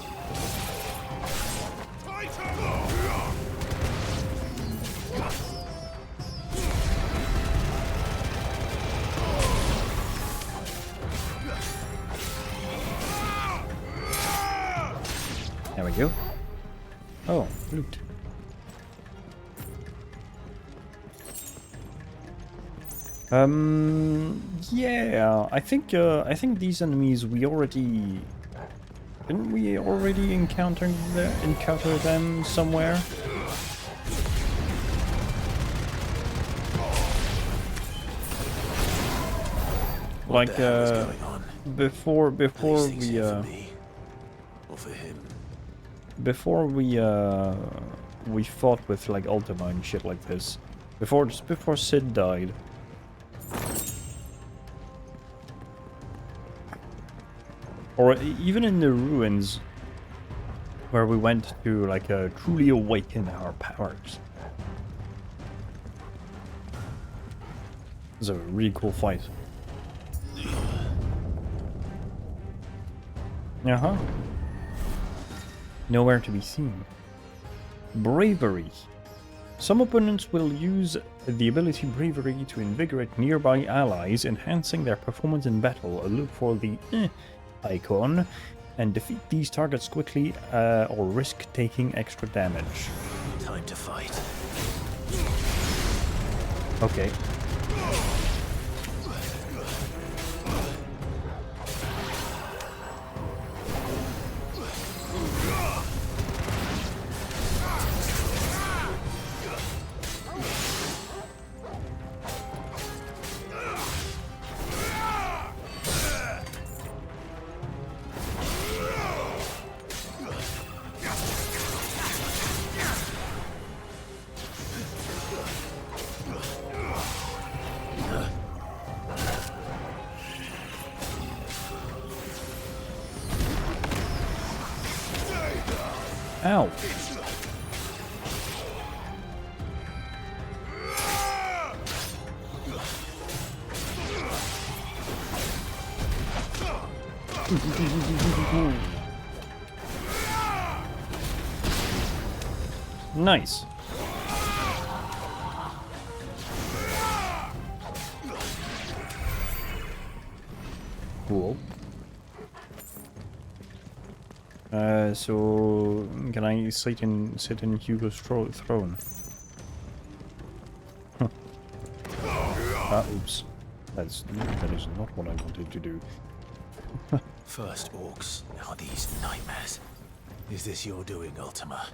There we go. Oh, loot. Yeah, I think these enemies we already didn't we already encounter them somewhere? What Like the hell is going on? before Are these we things here for me? Or for him? before we fought with like Ultima and shit like this. Just before Sid died. Or even in the ruins where we went to like truly awaken our powers. It was a really cool fight. Uh-huh. Nowhere to be seen. Bravery. Some opponents will use the ability Bravery to invigorate nearby allies, enhancing their performance in battle. Look for the icon and defeat these targets quickly or risk taking extra damage. Time to fight. Okay. Ow. Nice. Cool. So can I sit in Hugo's throne? Oops. That is not what I wanted to do. First orcs, now these nightmares. Is this your doing, Ultima?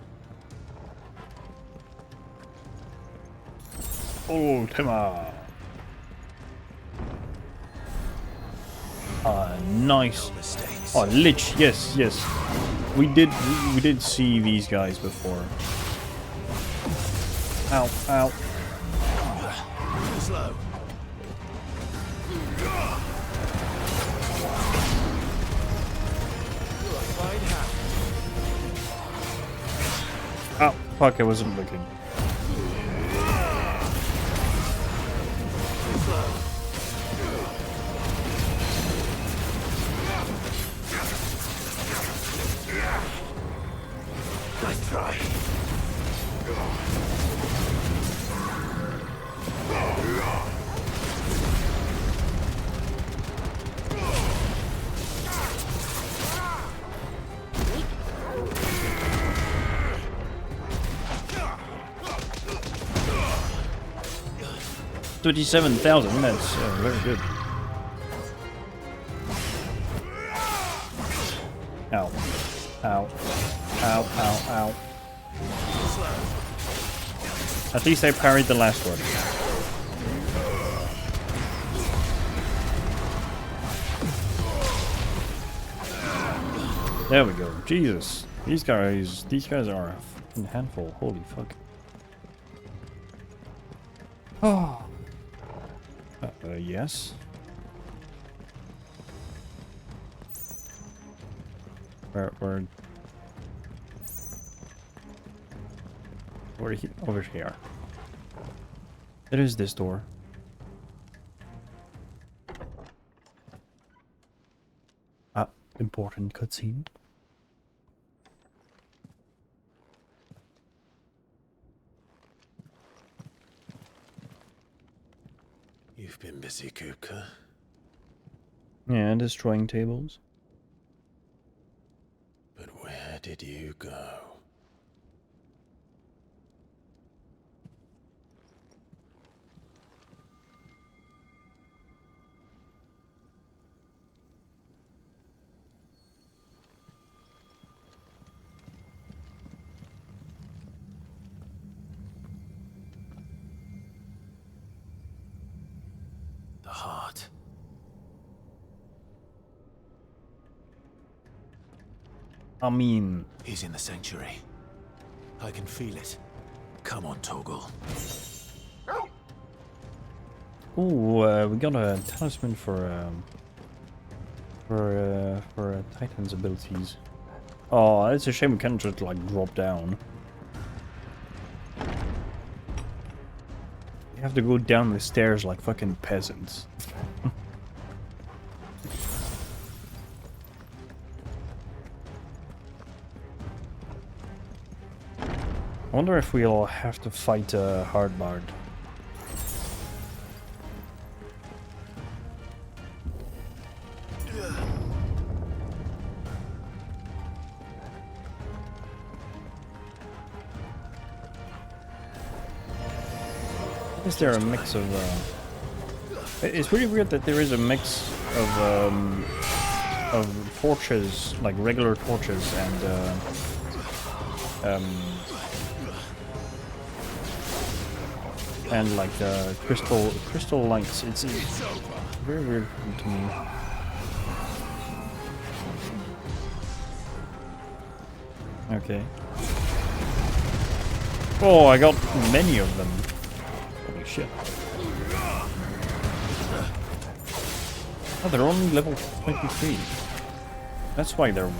Ultima. Nice. No mistakes. Oh, Lich. Yes, yes. We did see these guys before. Ow, ow. Slow. Oh, fuck, I wasn't looking. Nice try. 37,000, that's very good. Ow. Ow. Ow, ow, ow. At least I parried the last one. There we go. Jesus. These guys are a fucking handful. Holy fuck. Oh. Yes. Where over here. It is this door. Important cutscene. You've been busy, Kupka. Yeah, destroying tables. But where did you go? The heart. I mean, He's in the sanctuary. I can feel it. Come on, Torgal. ooh, we got a talisman for Titan's abilities. Oh, it's a shame we can't just like drop down. You have to go down the stairs like fucking peasants. I wonder if we'll have to fight Hardbard. Is there a mix of? It's really weird that there is a mix of torches, like regular torches, and like crystal lights. It's very weird to me. Okay. Oh, I got many of them. Holy shit. Oh, they're only level 23. That's why they're weak.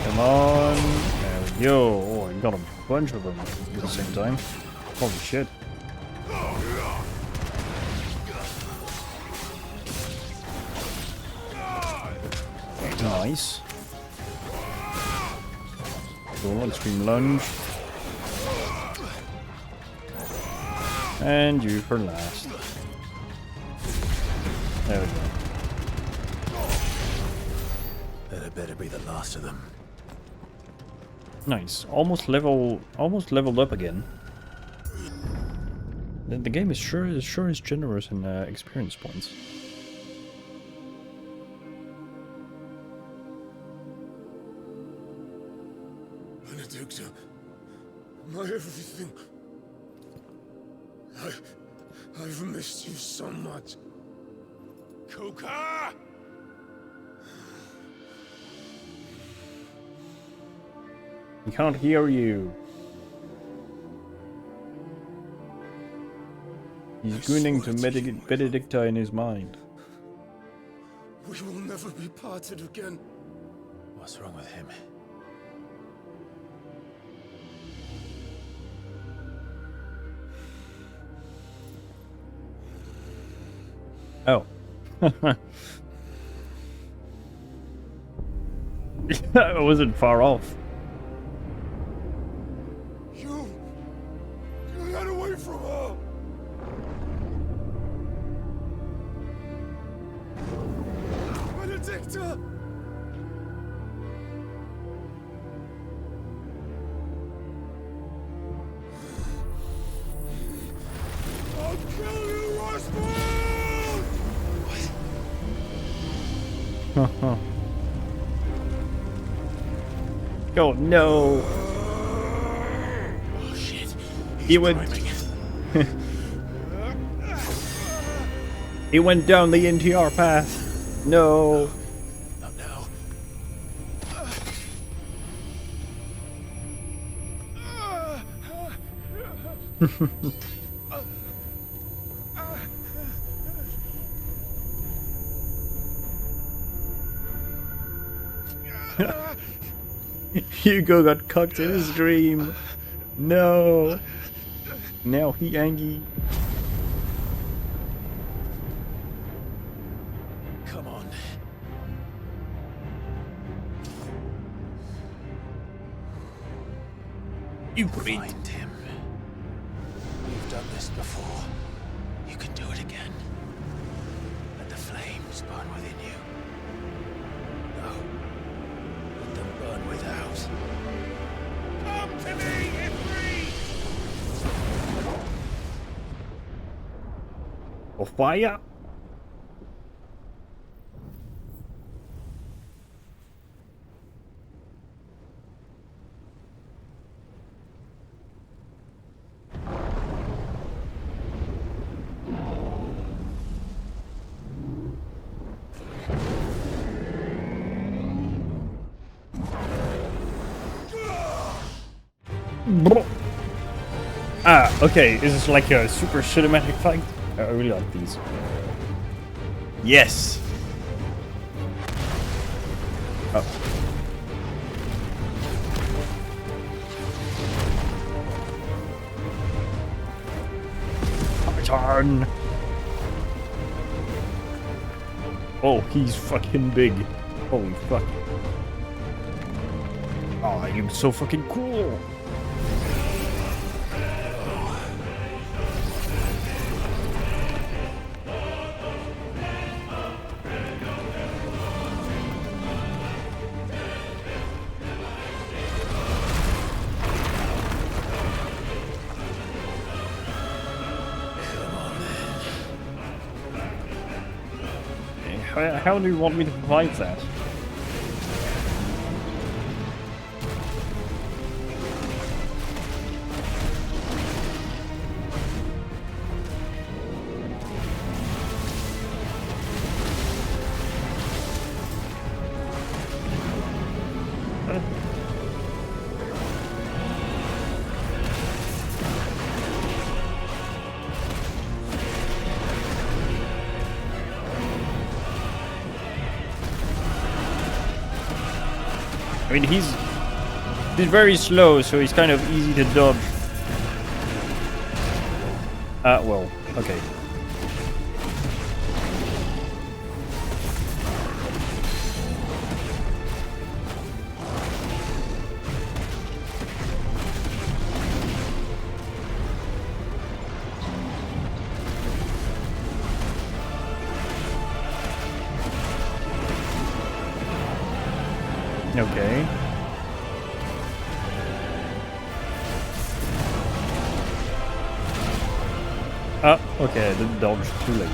Come on. There we go. Oh, I got a bunch of them at the same time. Holy shit. Nice. Cool, extreme lunge. And you for last. There we go. That better be the last of them. Nice. Almost leveled up again. The game is sure is generous in experience points. Benedicta, my everything. I've missed you so much. Kuka! He can't hear you. He's gooning to Benedicta in his mind. We will never be parted again. What's wrong with him? Oh. I wasn't far off. You got away from her. Benedicta! I'll kill you, Roswell! Oh no! Oh shit. He went. He went down the NTR path. No. Not now. Hugo got cocked in his dream. No. Now he angry. Come on. You Find him. You've done this before. You can do it again. Let the flames burn within you. No. Let them burn without. Come to me, Ifrit! For fire. Ah, okay. Is this like a super cinematic fight? I really like these. Yes. Oh. Turn. Oh, he's fucking big. Holy fuck. Oh, he looks so fucking cool. How do you want me to provide that? I mean, he's very slow, so he's kind of easy to dodge. Well, okay. Okay. Okay, I did dodge too late.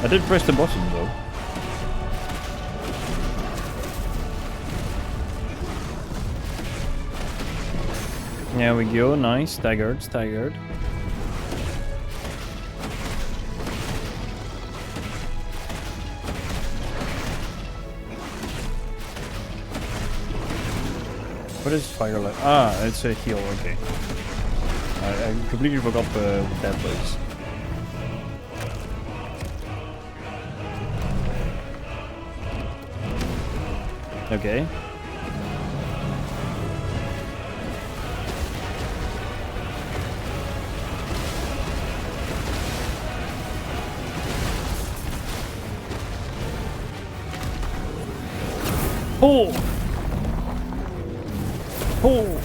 I did press the button though. There we go, nice, staggered, staggered. What is firelight? Ah, it's a heal, okay. I completely forgot what that was. Okay. Oh! Oh!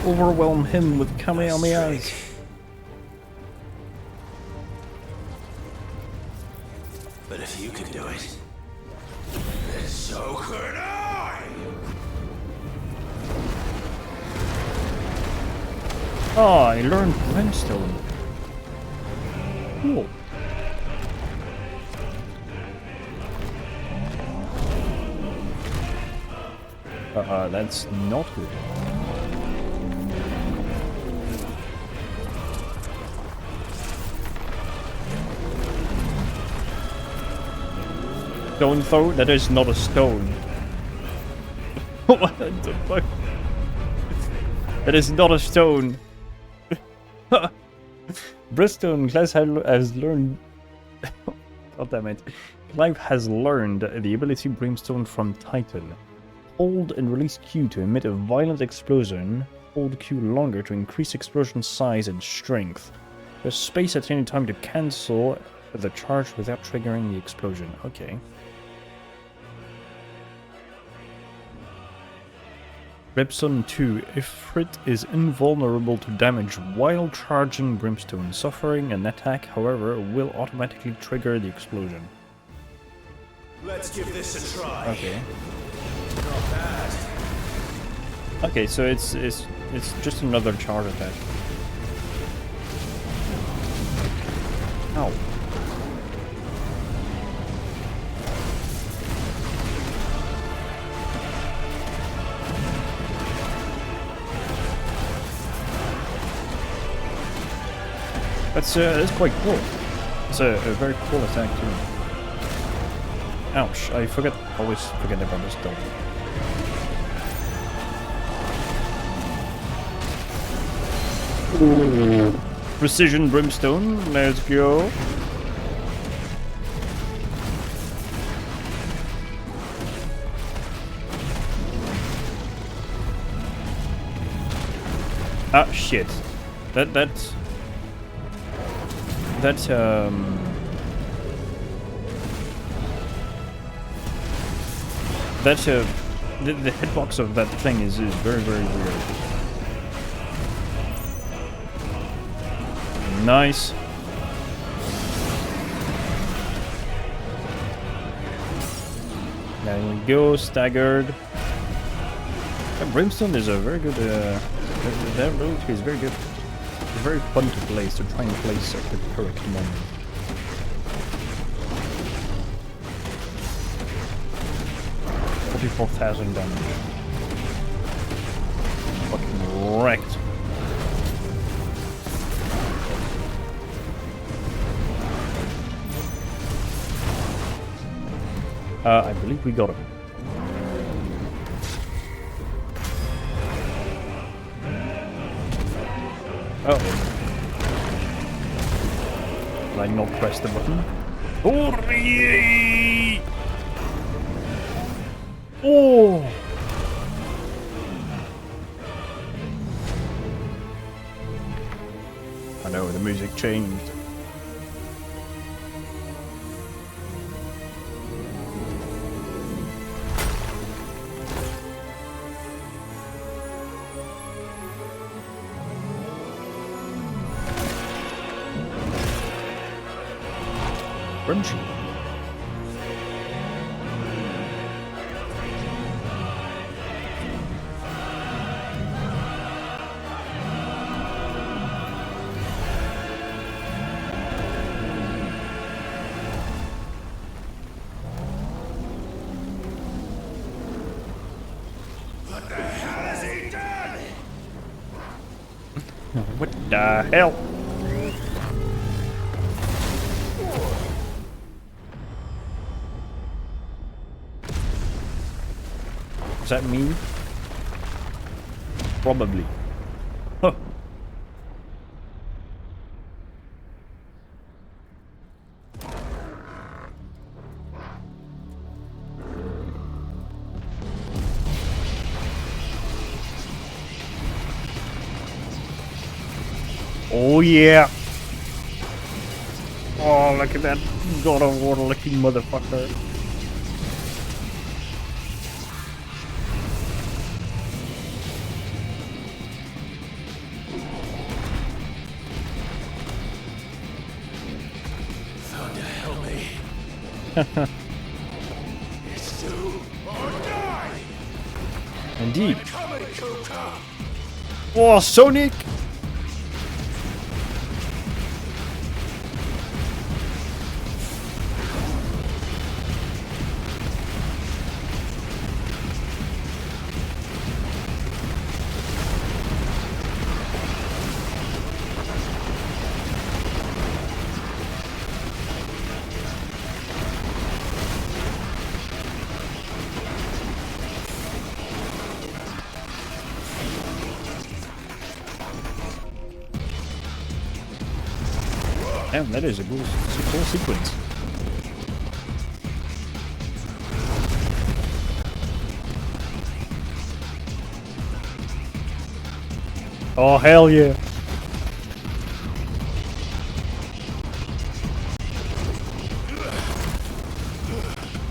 Overwhelm him with Kamehamehas. But if you can do it, then so could I! Oh, I learned Brimstone. Cool. That's not good. Stone throw? That is not a stone. What the fuck? That is not a stone. Brimstone class has learned. God damn it. Clive has learned the ability Brimstone from Titan. Hold and release Q to emit a violent explosion. Hold Q longer to increase explosion size and strength. There's space at any time to cancel the charge without triggering the explosion. Okay. Brimstone 2. Ifrit is invulnerable to damage while charging Brimstone. Suffering an attack, however, will automatically trigger the explosion. Let's give this a try. Okay. Not bad. Okay, so it's just another charge attack. Ow. That's quite cool. It's a very cool attack too. Ouch, I always forget about this dog. Ooh. Precision brimstone, let's go. Ah, shit. That's the hitbox of that thing is very, very weird. Nice. There we go, staggered. That Brimstone is a very good, that ability is very good. It's very fun to place, to try and place at the correct moment. $44,000 damage. Fucking wrecked. I believe we got him. Oh. Did I not press the button? Hooray! Oh! I know, the music changed. Crunchy. What the hell has he done? What the hell? Does that mean? Probably. Huh. Oh yeah. Oh, look at that God of War looking motherfucker. It's do or die. Indeed. Coming, Kuka. Oh, Sonic! Damn, that is a cool sequence. Oh, hell yeah.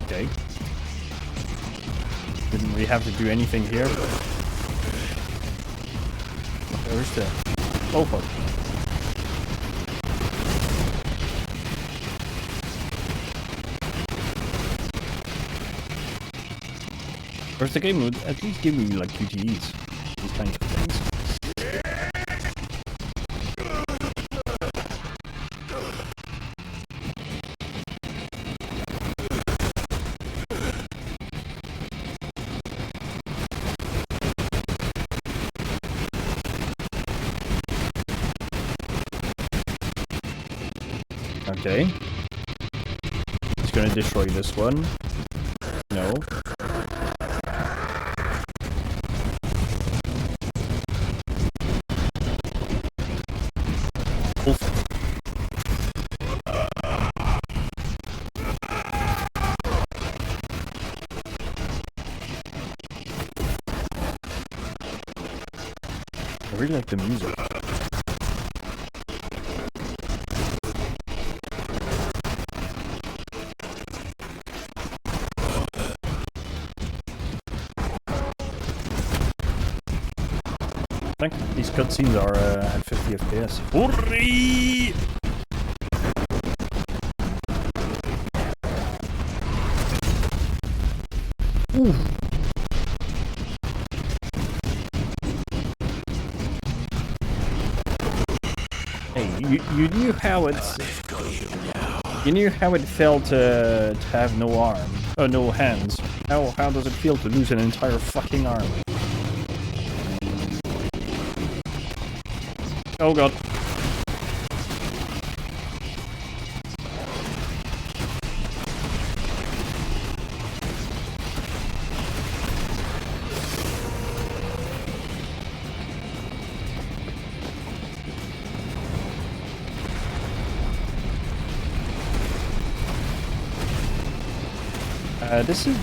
Okay. Didn't we have to do anything here? Where's the... Oh, fuck. First, the game would at least give me like QTEs, these kinds of things. Okay. he's gonna destroy this one. No. Oof. I really like the music. I think these cutscenes are at 50 FPS. Hurry! Ooh. Hey, you knew how it's... You knew how it felt to have no arm. Oh, no hands. How does it feel to lose an entire fucking arm? Oh god.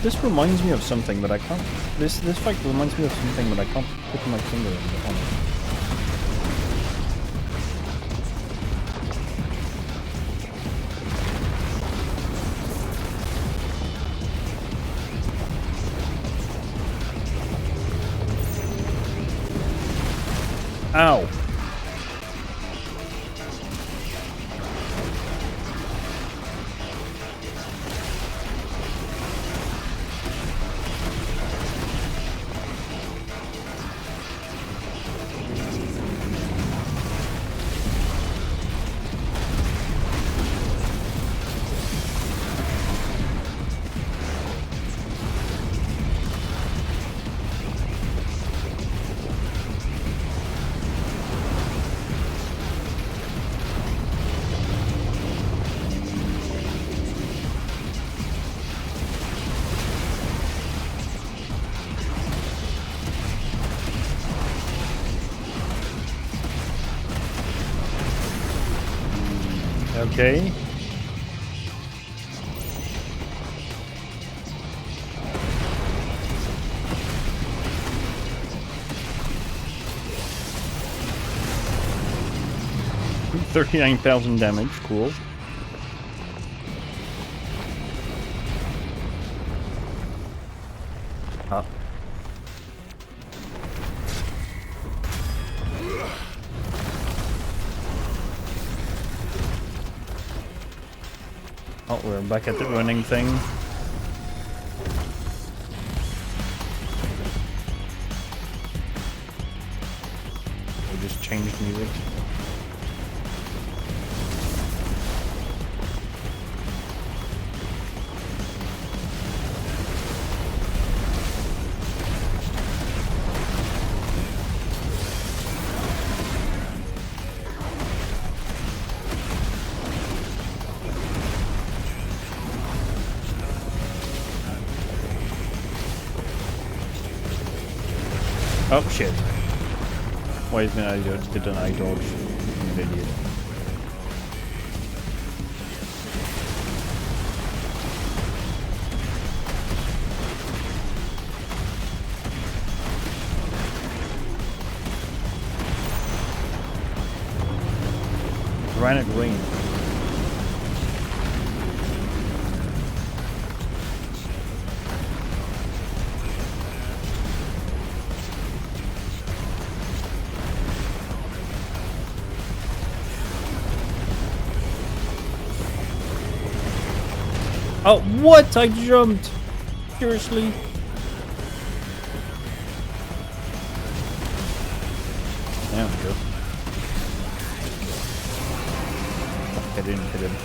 This reminds me of something, but I can't. This fight reminds me of something, but I can't put my finger on it. Ow. Okay. $39,000 damage, cool. Oh, we're back at the running thing. We just changed music. Oh shit. Wait a minute, I did an eye dodge. I'm an idiot. Granite rain. Oh, what? I jumped! Seriously? There we go. I didn't hit him.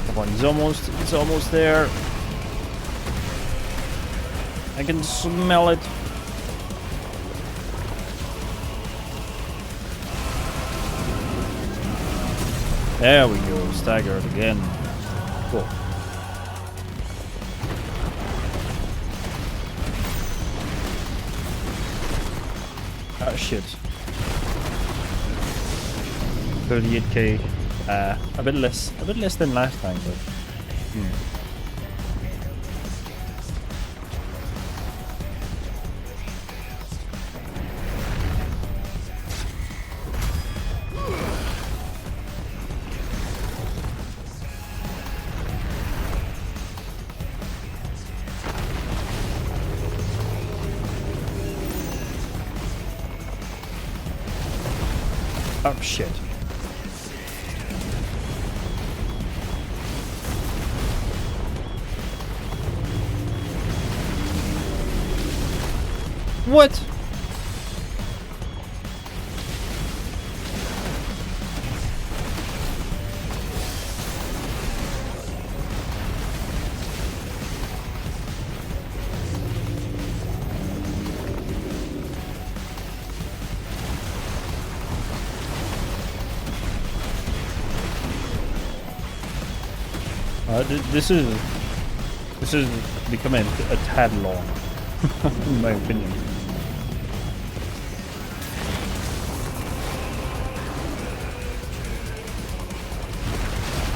Come on, he's almost there. I can smell it. There we go, staggered again. Cool. Ah, shit. 38k. A bit less than last time, but. Oh shit. What? This is becoming a tad long, in my opinion.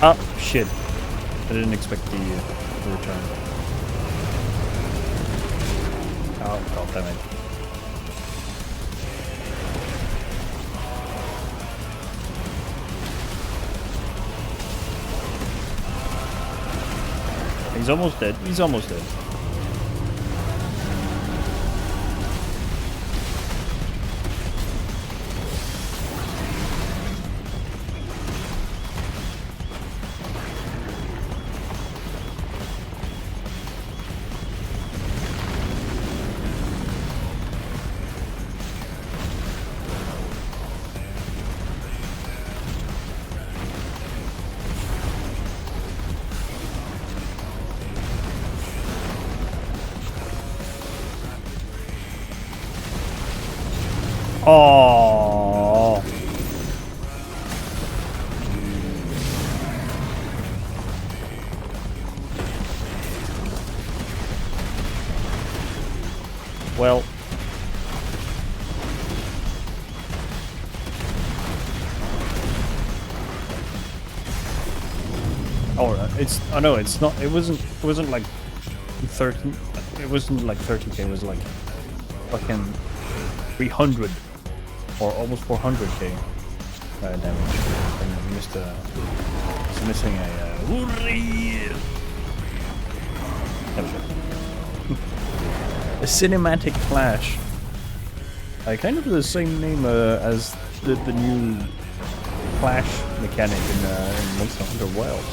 Ah, shit! I didn't expect the return. Oh, god damn it! He's almost dead. He's almost dead. Oh. Well. Oh, it's. Oh no, it's not. It wasn't like 30. It wasn't like 30k. It was like fucking 300. Or almost 400k damage. And missed missing a a cinematic flash. Kind of the same name as the new flash mechanic in Monster Hunter Wilds.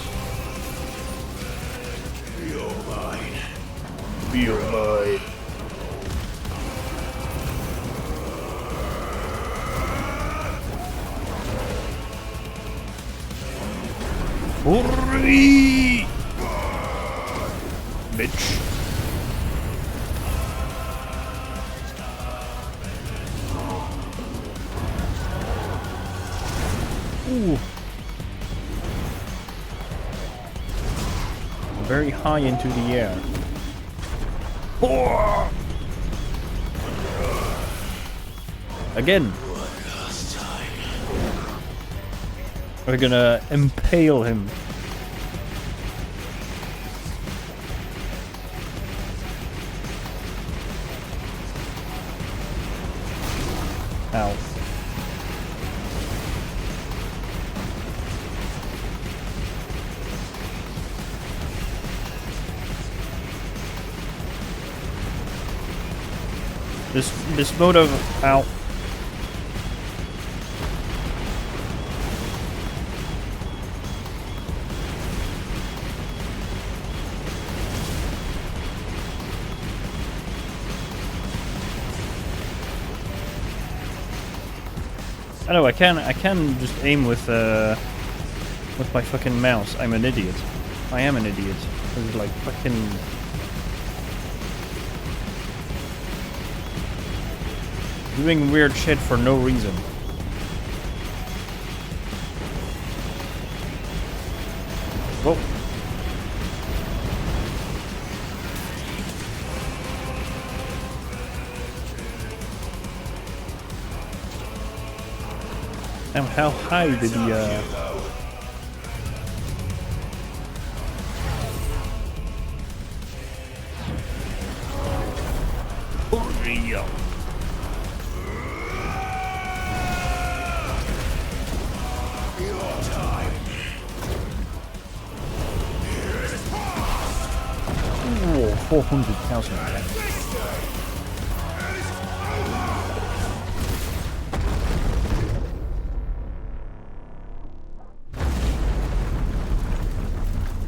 Be mine. Hurry! Bitch. Ooh. Very high into the air. Oh! Again. We're gonna impale him. Ow. This mode of ow. I know I can just aim with my fucking mouse. I'm an idiot. I am an idiot. This is like fucking doing weird shit for no reason. How high did he? Hurry up. Oh, 400,000.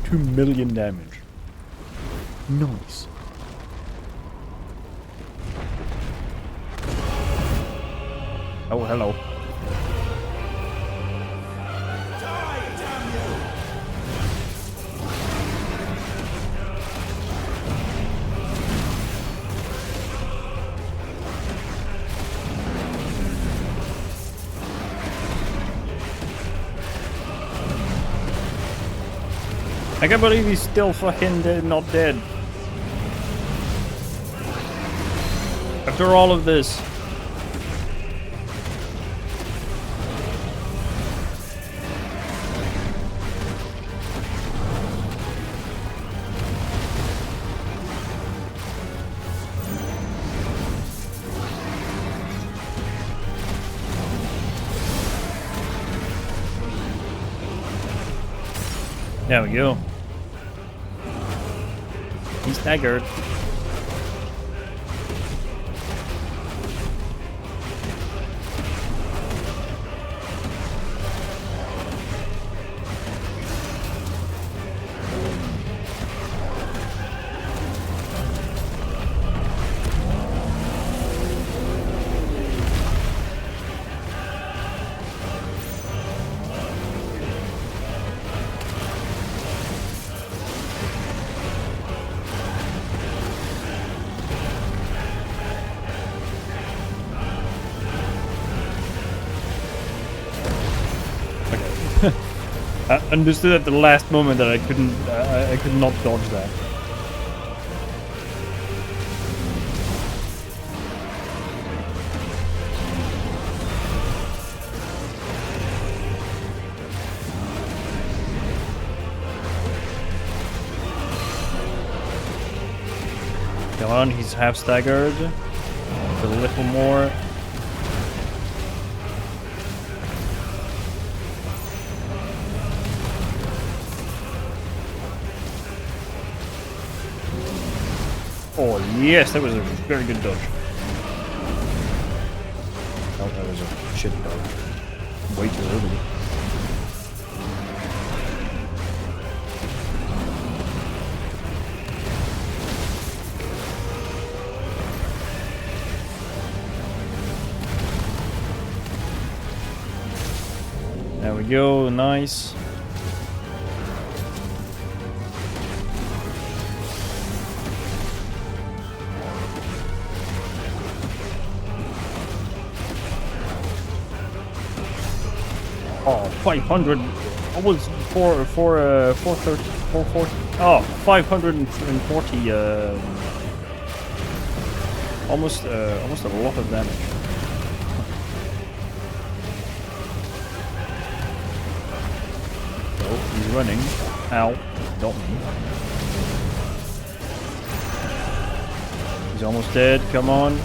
$2 million damage. Nice. Oh, hello. I can't believe he's still fucking not dead. After all of this. There we go. He's staggered. I understood at the last moment that I could not dodge that. Come on, he's half staggered. A little more. Oh yes, that was a very good dodge. Oh, that was a shit dodge. Way too early. There we go, nice. Oh, 500. Almost 430. Oh, 540. Almost a lot of damage. Oh, he's running. Ow, got me. He's almost dead. Come on.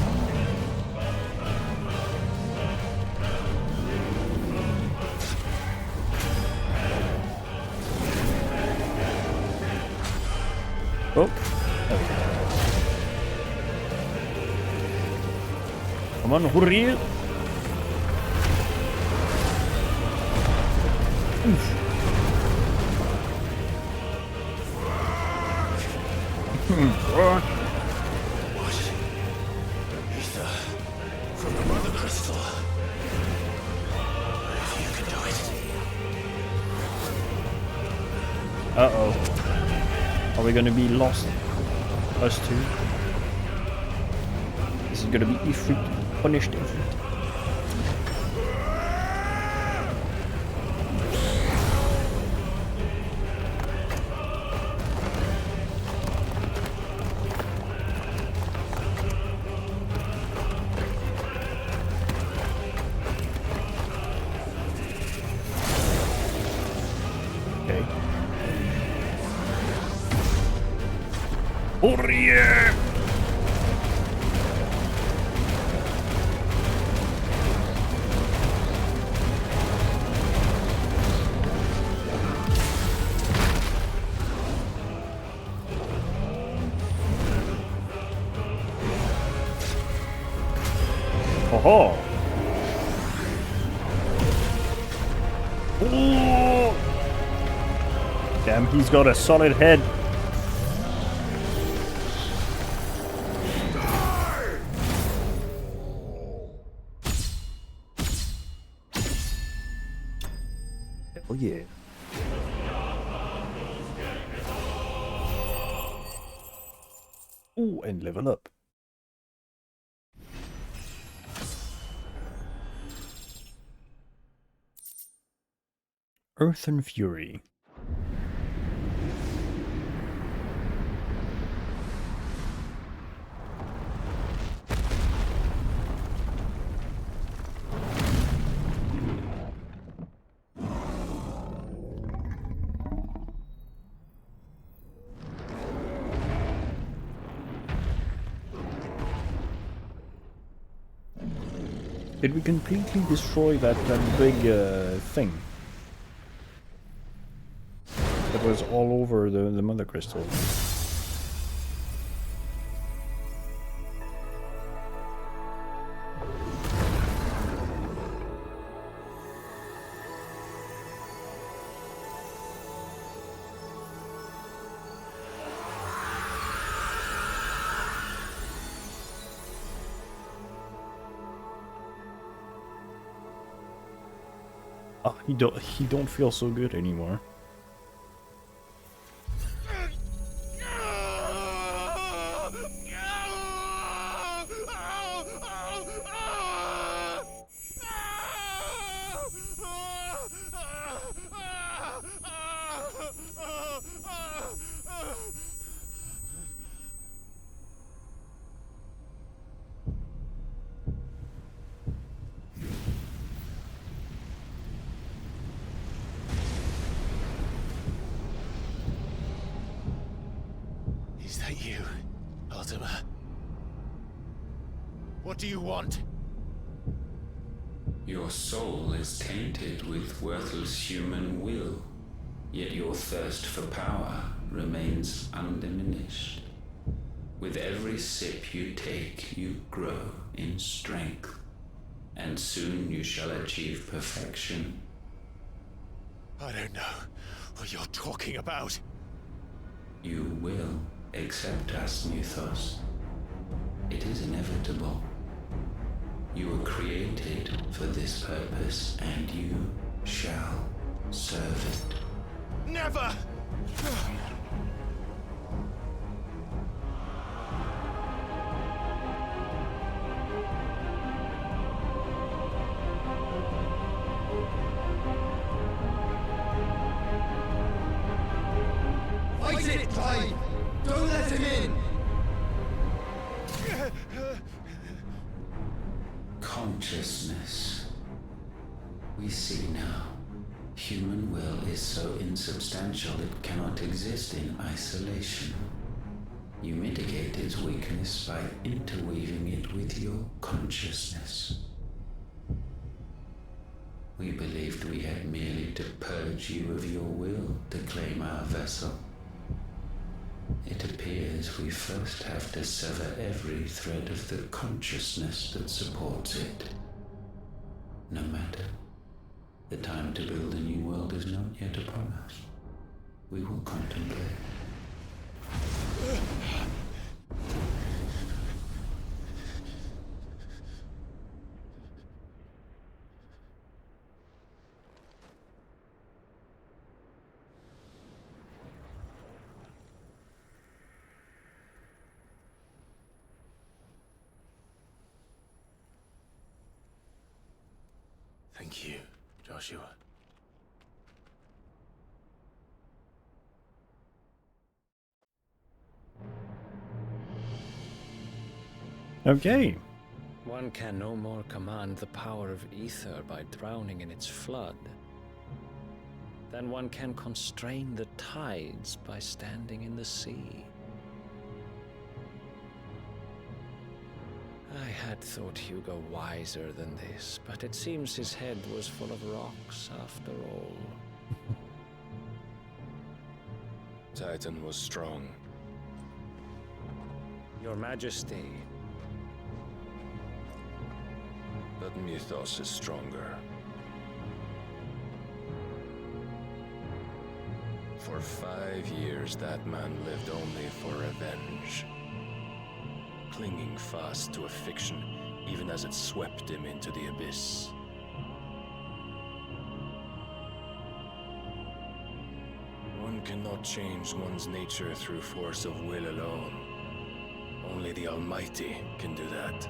Oh, okay. Come on, hurry! Oof. What? Ether from the Mother Crystal. If you can do it. Uh-oh. Are we gonna be lost? Us two? This is gonna be Ifrit. Punished Ifrit. Oh yeah! Oh! Ooh! Damn, he's got a solid head. Oh yeah. Ooh, and level up. Earth and Fury. Did we completely destroy that big thing? That was all over the mother crystal. Oh, he don't feel so good anymore. Is that you, Ultima? What do you want? Your soul is tainted with worthless human will, yet your thirst for power remains undiminished. With every sip you take, you grow in strength, and soon you shall achieve perfection. I don't know what you're talking about. You will accept us, Mythos. It is inevitable. You were created for this purpose, and you shall serve it. Never! Fight it, Clive! Don't let him in! Consciousness. We see now. Human will is so insubstantial it cannot exist in isolation. You mitigate its weakness by interweaving it with your consciousness. We believed we had merely to purge you of your will to claim our vessel. It appears we first have to sever every thread of the consciousness that supports it. No matter. The time to build a new world is not yet upon us. We will contemplate. Thank you, Joshua. Okay. One can no more command the power of ether by drowning in its flood than one can constrain the tides by standing in the sea. had thought Hugo wiser than this, but it seems his head was full of rocks after all. Titan was strong. Your Majesty. But Mythos is stronger. For 5 years, that man lived only for revenge. Clinging fast to a fiction, even as it swept him into the abyss. One cannot change one's nature through force of will alone. Only the Almighty can do that.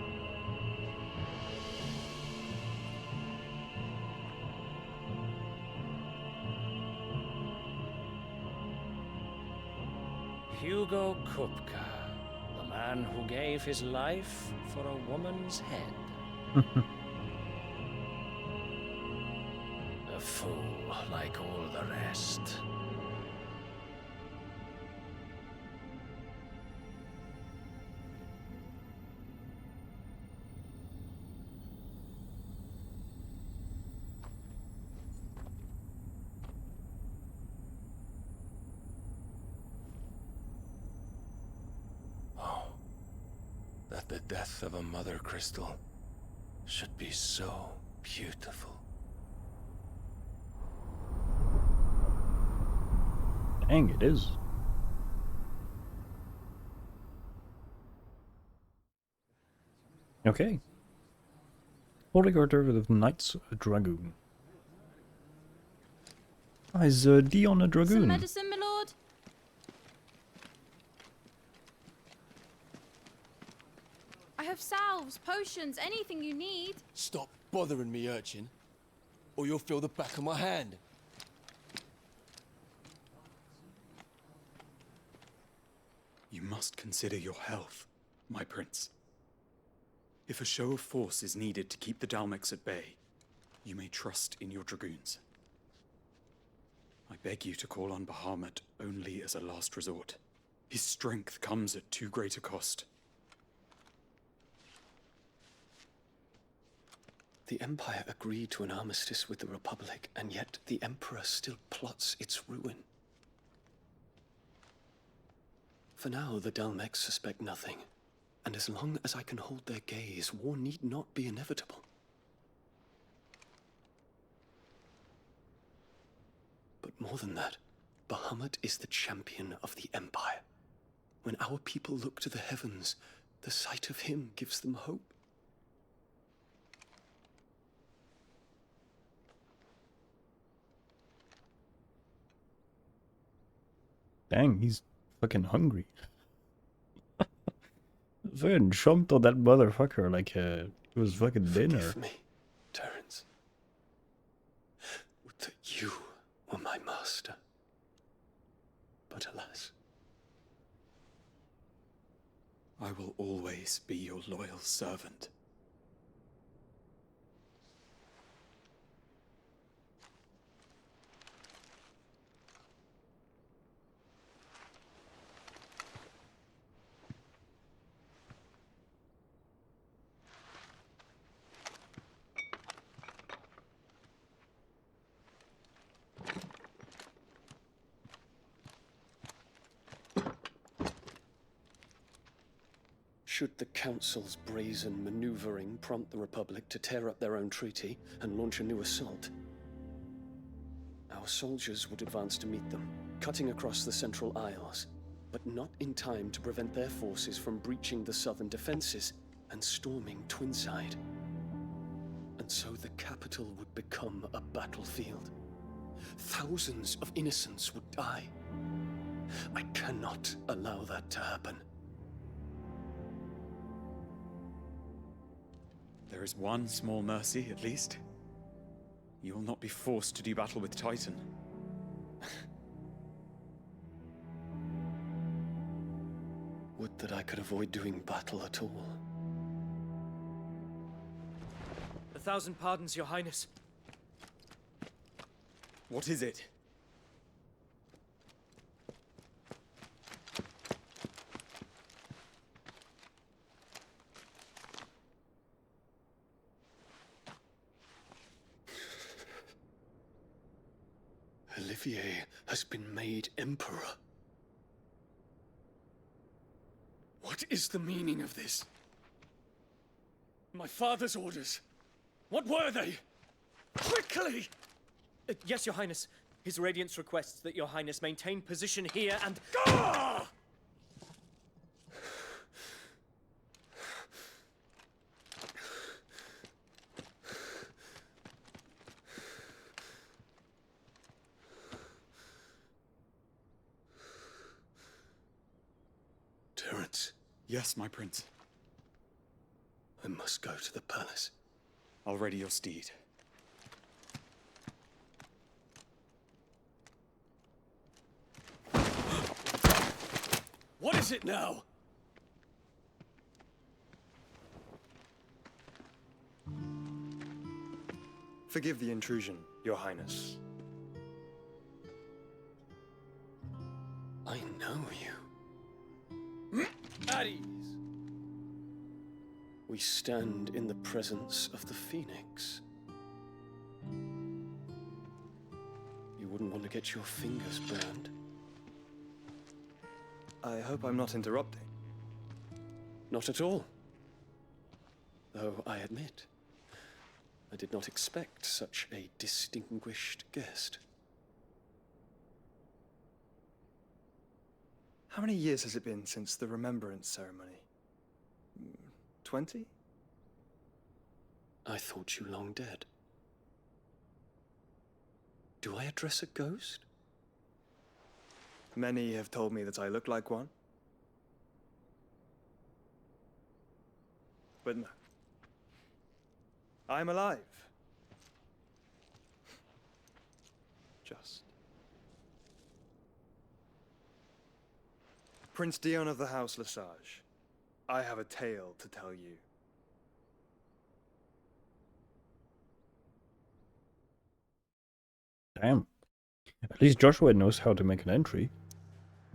Hugo Kupka, the man who gave his life for a woman's head. A fool like all the rest. That the death of a mother crystal should be so beautiful. Dang, it is. Okay. Holy Order of the Knights Dragoon. Ah, is Dion a dragoon? Some medicine, my lord? I have salves, potions, anything you need. Stop bothering me, urchin, or you'll feel the back of my hand. You must consider your health, my prince. If a show of force is needed to keep the Dalmex at bay, you may trust in your dragoons. I beg you to call on Bahamut only as a last resort. His strength comes at too great a cost. The Empire agreed to an armistice with the Republic, and yet the Emperor still plots its ruin. For now, the Dalmex suspect nothing, and as long as I can hold their gaze, war need not be inevitable. But more than that, Bahamut is the champion of the Empire. When our people look to the heavens, the sight of him gives them hope. Dang, he's fucking hungry. Fucking chomped on that motherfucker like it was fucking dinner. Forgive me, Terence. Would that you were my master. But alas. I will always be your loyal servant. Should the Council's brazen maneuvering prompt the Republic to tear up their own treaty and launch a new assault, our soldiers would advance to meet them, cutting across the Central Isles, but not in time to prevent their forces from breaching the southern defenses and storming Twinside. And so the capital would become a battlefield. Thousands of innocents would die. I cannot allow that to happen. There is one small mercy, at least. You will not be forced to do battle with Titan. Would that I could avoid doing battle at all. 1,000 pardons, Your Highness. What is it? Olivier has been made emperor. What is the meaning of this? My father's orders. What were they? Quickly! Yes, Your Highness. His Radiance requests that Your Highness maintain position here and... Ah! Terence. Yes, my prince. I must go to the palace. I'll ready your steed. What is it now? Forgive the intrusion, Your Highness. I know you. At ease. We stand in the presence of the Phoenix. You wouldn't want to get your fingers burned. I hope I'm not interrupting. Not at all. Though I admit, I did not expect such a distinguished guest. How many years has it been since the Remembrance ceremony? 20? I thought you long dead. Do I address a ghost? Many have told me that I look like one. But no. I'm alive. Just. Prince Dion of the House Lesage, I have a tale to tell you. Damn. At least Joshua knows how to make an entry.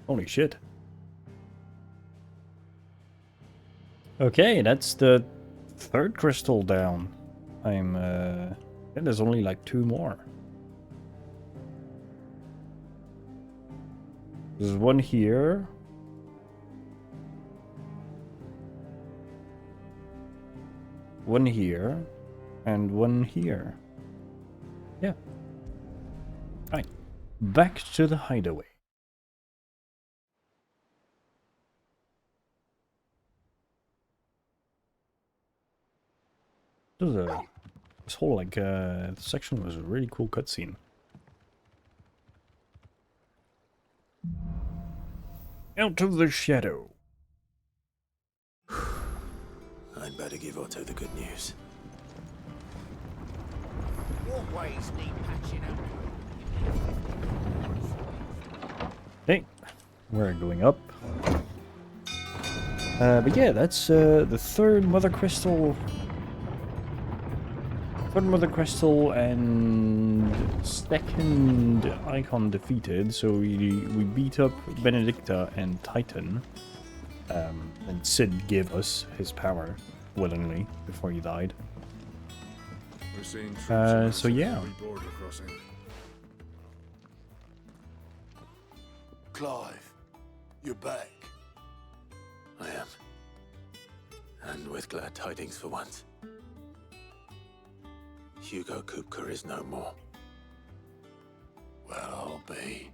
Holy shit. Okay, that's the third crystal down. Yeah, there's only like 2 more. There's one here. One here. And one here. Yeah. Right. Back to the hideaway. This whole section was a really cool cutscene. Out of the shadow. I'd better give Otto the good news. Walkways need patching up. Hey, we're going up. But yeah, that's the third Mother Crystal. Third Mother Crystal and second icon defeated. So we beat up Benedicta and Titan. And Sid gave us his power willingly before he died. We're seeing so yeah. border crossing. Clive, you're back. I am. And with glad tidings for once. Hugo Kupka is no more. Well, I'll be.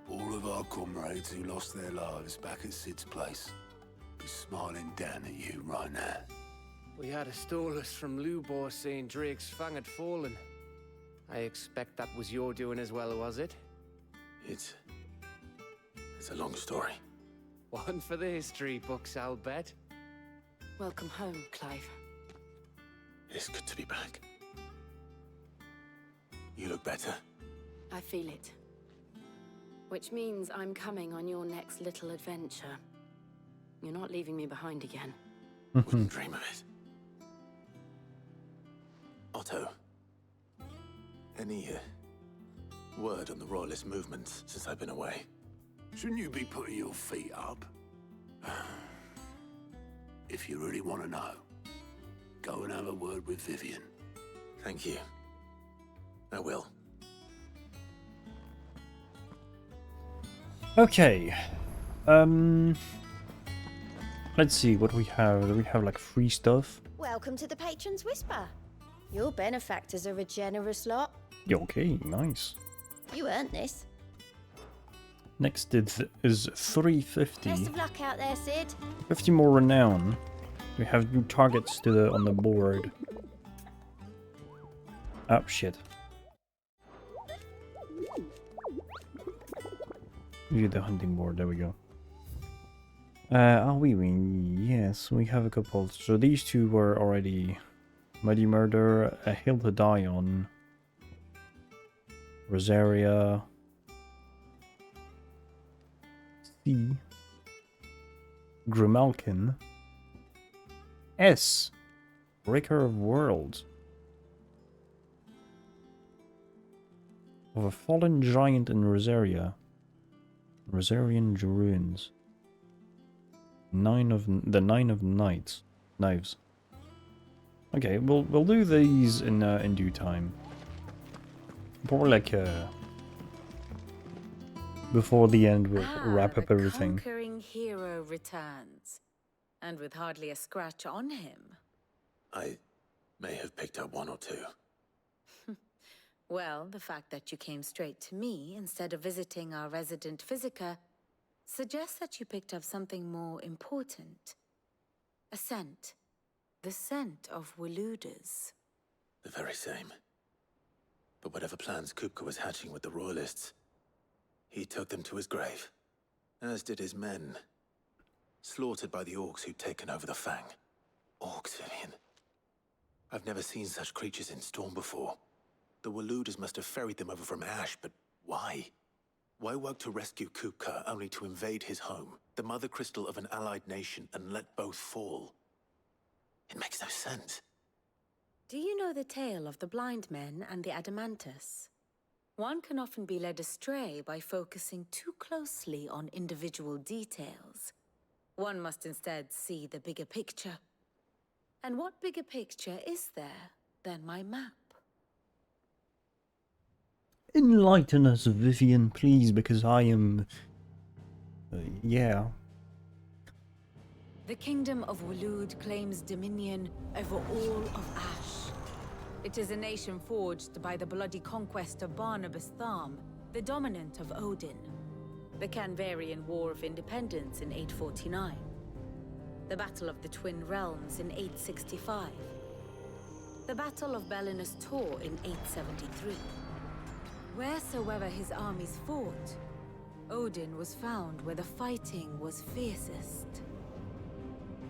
All of our comrades who lost their lives back at Sid's place be smiling down at you right now. We had a stolus from Lubor saying Drake's fang had fallen. I expect that was your doing as well, was it? It's a long story. One for the history books, I'll bet. Welcome home, Clive. It's good to be back. You look better. I feel it. Which means I'm coming on your next little adventure. You're not leaving me behind again. Wouldn't dream of it. Otto, any word on the Royalist movement since I've been away? Shouldn't you be putting your feet up? If you really want to know, go and have a word with Vivian. Thank you. I will. Okay. Let's see what we have. Do we have like free stuff? Welcome to the Patron's Whisper. Your benefactors are a generous lot. Yeah, okay, nice. You earned this. Next is 350. Best of luck out there, Sid. 50 more renown. We have new targets on the board. Oh shit. View the hunting board. There we go. Are we? Yes, we have a couple. So these two were already Muddy Murder, A Hill to Die On, Rosaria, C, Grimalkin, S, Breaker of Worlds, of a Fallen Giant in Rosaria, Rosarian Druids. Nine of Knives. Okay, we'll do these in due time. Probably like before the end we'll wrap up everything. Conquering hero returns, and with hardly a scratch on him. I may have picked up one or two. Well, the fact that you came straight to me instead of visiting our resident physiker suggests that you picked up something more important. A scent. The scent of Waludas. The very same. But whatever plans Kupka was hatching with the Royalists, he took them to his grave. As did his men. Slaughtered by the orcs who'd taken over the Fang. Orcs, Vivian. I've never seen such creatures in Storm before. The Waludas must have ferried them over from Ash, but why? Why work to rescue Kupka only to invade his home, the mother crystal of an allied nation, and let both fall? It makes no sense. Do you know the tale of the blind men and the Adamantus? One can often be led astray by focusing too closely on individual details. One must instead see the bigger picture. And what bigger picture is there than my map? Enlighten us, Vivian, please, because I am... yeah. The kingdom of Waloed claims dominion over all of Ash. It is a nation forged by the bloody conquest of Barnabas Tharm, the dominant of Odin. The Canvarian War of Independence in 849. The Battle of the Twin Realms in 865. The Battle of Belinus Tor in 873. Wheresoever his armies fought, Odin was found where the fighting was fiercest.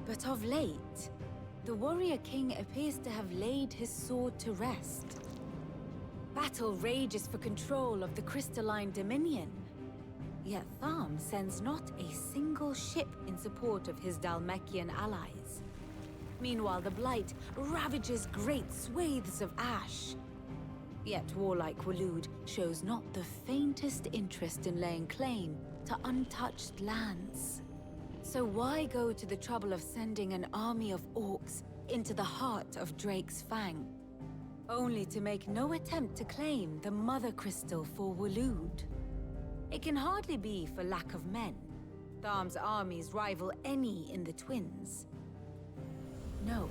But of late, the warrior king appears to have laid his sword to rest. Battle rages for control of the crystalline dominion. Yet Tharm sends not a single ship in support of his Dhalmekian allies. Meanwhile, the Blight ravages great swathes of Ash. Yet warlike Waloed shows not the faintest interest in laying claim to untouched lands. So why go to the trouble of sending an army of orcs into the heart of Drake's Fang, only to make no attempt to claim the Mother Crystal for Waloed? It can hardly be for lack of men. Tharm's armies rival any in the Twins. No.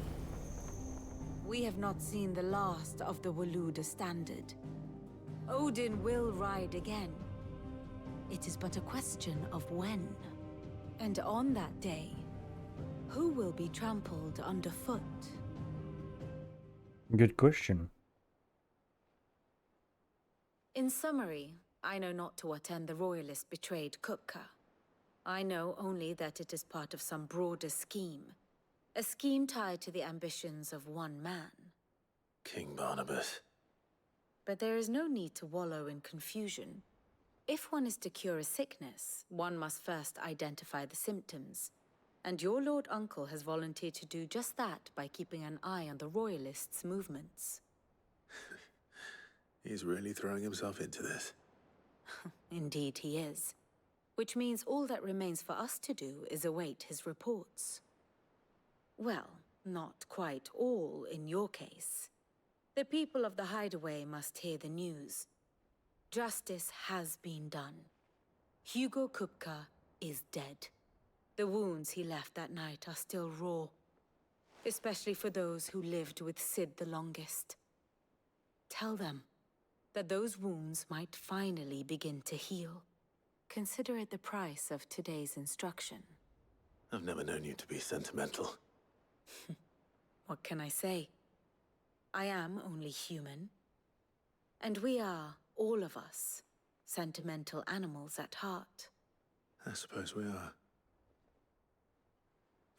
We have not seen the last of the Waluda standard. Odin will ride again. It is but a question of when. And on that day, who will be trampled underfoot? Good question. In summary, I know not to what end the Royalists betrayed Kupka. I know only that it is part of some broader scheme. A scheme tied to the ambitions of one man. King Barnabas. But there is no need to wallow in confusion. If one is to cure a sickness, one must first identify the symptoms. And your Lord Uncle has volunteered to do just that by keeping an eye on the Royalists' movements. He's really throwing himself into this. Indeed he is. Which means all that remains for us to do is await his reports. Well, not quite all in your case. The people of the Hideaway must hear the news. Justice has been done. Hugo Kupka is dead. The wounds he left that night are still raw, especially for those who lived with Sid the longest. Tell them that those wounds might finally begin to heal. Consider it the price of today's instruction. I've never known you to be sentimental. What can I say? I am only human. And we are, all of us, sentimental animals at heart. I suppose we are.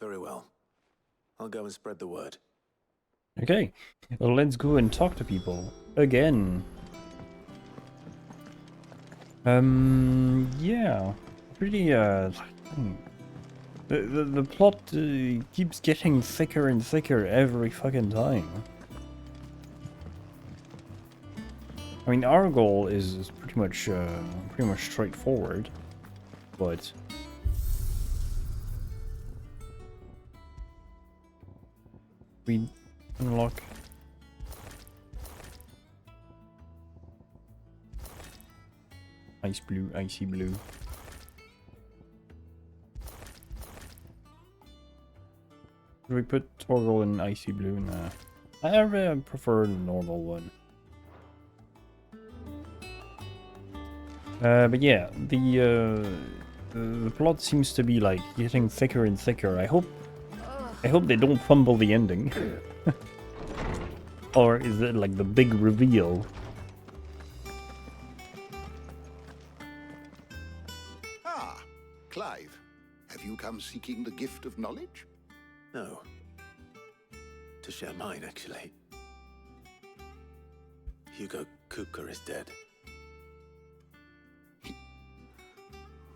Very well. I'll go and spread the word. Okay, well, let's go and talk to people again. Yeah, pretty, the plot keeps getting thicker and thicker every fucking time. I mean, our goal is pretty much straightforward, but we unlock ice blue, icy blue. Should we put Torgal in icy blue? Nah. I prefer the normal one. But yeah, the plot seems to be like getting thicker and thicker. I hope they don't fumble the ending. Or is it like the big reveal? Ah, Clive. Have you come seeking the gift of knowledge? No. To share mine, actually. Hugo Kupka is dead.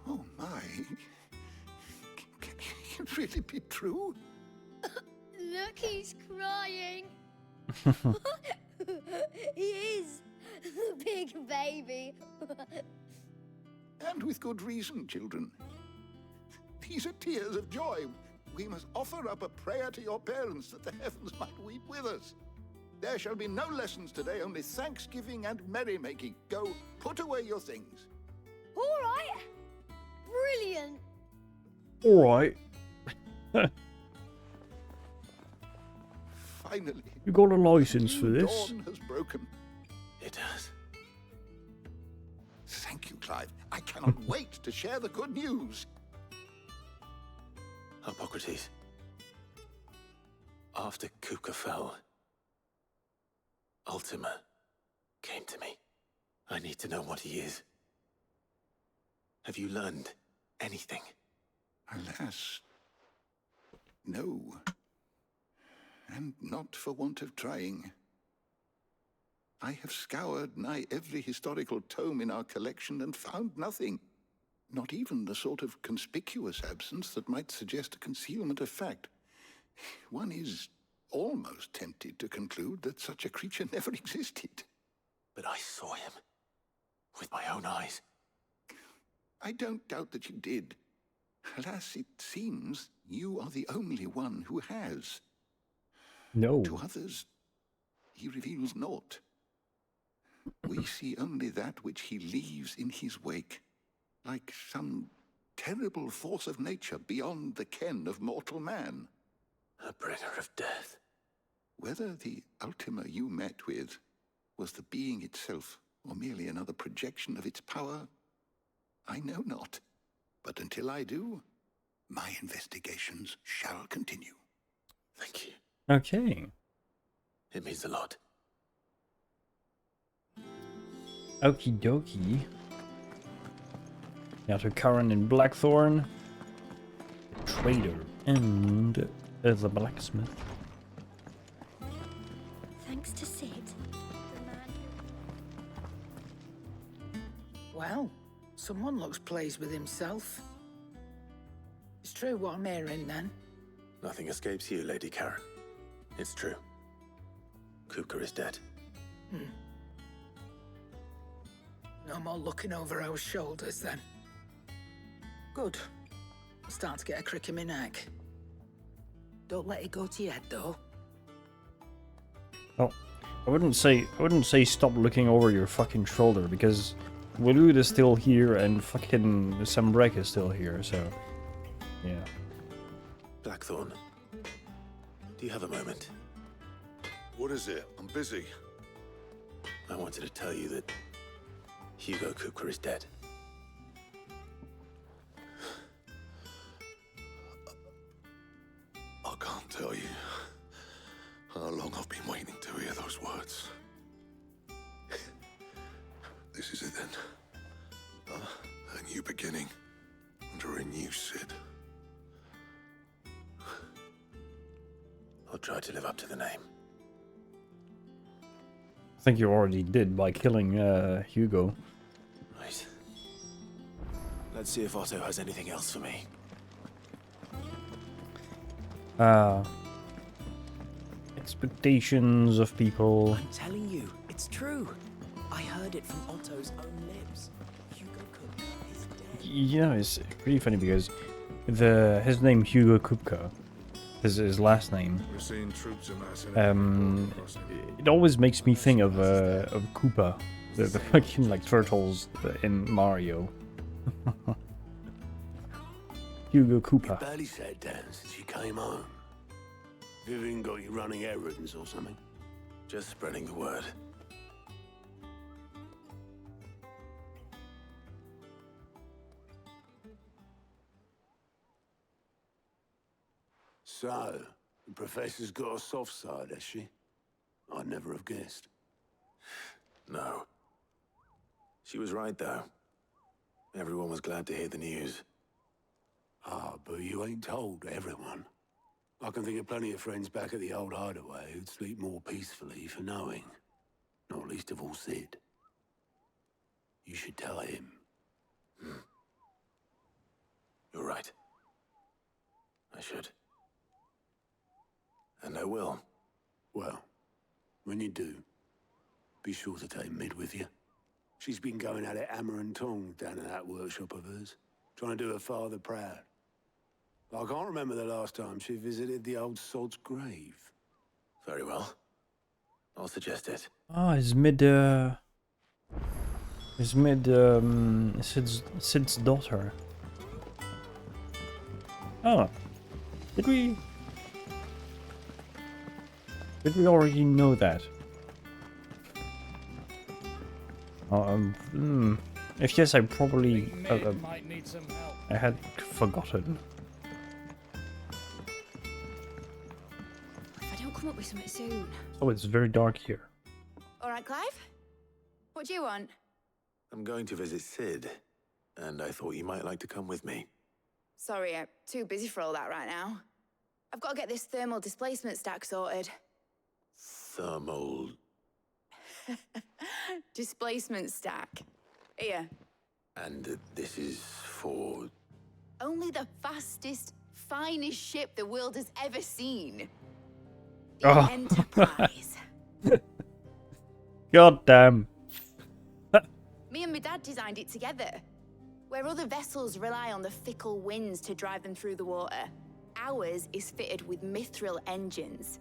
Oh my. Can it really be true? Look, he's crying. He is. The big baby. And with good reason, children. These are tears of joy. We must offer up a prayer to your parents that the heavens might weep with us. There shall be no lessons today, only thanksgiving and merrymaking. Go, put away your things. All right. Brilliant. Alright. Finally. You got a license for this? Dawn has broken. It has. Thank you, Clive. I cannot wait to share the good news. Hippocrates. After Kupka fell, Ultima came to me. I need to know what he is. Have you learned anything? Alas, no. And not for want of trying. I have scoured nigh every historical tome in our collection and found nothing. Not even the sort of conspicuous absence that might suggest a concealment of fact. One is almost tempted to conclude that such a creature never existed. But I saw him. With my own eyes. I don't doubt that you did. Alas, it seems you are the only one who has. No. To others, he reveals naught. We see only that which he leaves in his wake, like some terrible force of nature beyond the ken of mortal man. A bringer of death. Whether the Ultima you met with was the being itself, or merely another projection of its power, I know not. But until I do, my investigations shall continue. Thank you. Okay. It means a lot. Okie dokie. Now to Karen and Blackthorn, Traitor, and the blacksmith. Thanks to Sid. Well, someone looks pleased with himself. It's true what I'm hearing, then. Nothing escapes you, Lady Karen. It's true. Kupka is dead. No more looking over our shoulders, then. Good. I'm starting to get a crick in my neck. Don't let it go to your head, though. Oh, I wouldn't say stop looking over your fucking shoulder, because Waloed is still here and fucking Sambrek is still here, so yeah. Blackthorn, do you have a moment? What is it? I'm busy. I wanted to tell you that Hugo Kupka is dead. I can't tell you how long I've been waiting to hear those words. This is it then. A new beginning under a new Sid. I'll try to live up to the name. I think you already did by killing Hugo. Right. Let's see if Otto has anything else for me. Expectations of people. I'm telling you, it's true. I heard it from Otto's own lips. Hugo Kupka is dead. Yeah, it's pretty funny because his name Hugo Kupka, his last name. We're seeing troops amassing. It always makes me think of Koopa, the fucking like turtles in Mario. Hugo Koopa. Barely sat down since you came home. Vivian got you running errands or something? Just spreading the word. So, the Professor's got a soft side, has she? I'd never have guessed. No. She was right, though. Everyone was glad to hear the news. Ah, but you ain't told everyone. I can think of plenty of friends back at the old hideaway who'd sleep more peacefully for knowing. Not least of all Sid. You should tell him. You're right. I should. And I will. Well, when you do, be sure to take Mid with you. She's been going at it hammer and tongs down in that workshop of hers, trying to do her father proud. I can't remember the last time she visited the old sod's grave. Very well. I'll suggest it. Ah, is Sid's daughter. Oh, did we already know that? If yes, I probably might need some help. I had forgotten. If I don't come up with something soon. Oh, it's very dark here. All right, Clive. What do you want? I'm going to visit Sid, and I thought you might like to come with me. Sorry, I'm too busy for all that right now. I've got to get this thermal displacement stack sorted. Thermal... Displacement stack. Here. And this is for... Only the fastest, finest ship the world has ever seen. Oh. Enterprise. God damn. Me and my dad designed it together. Where other vessels rely on the fickle winds to drive them through the water, ours is fitted with mithril engines.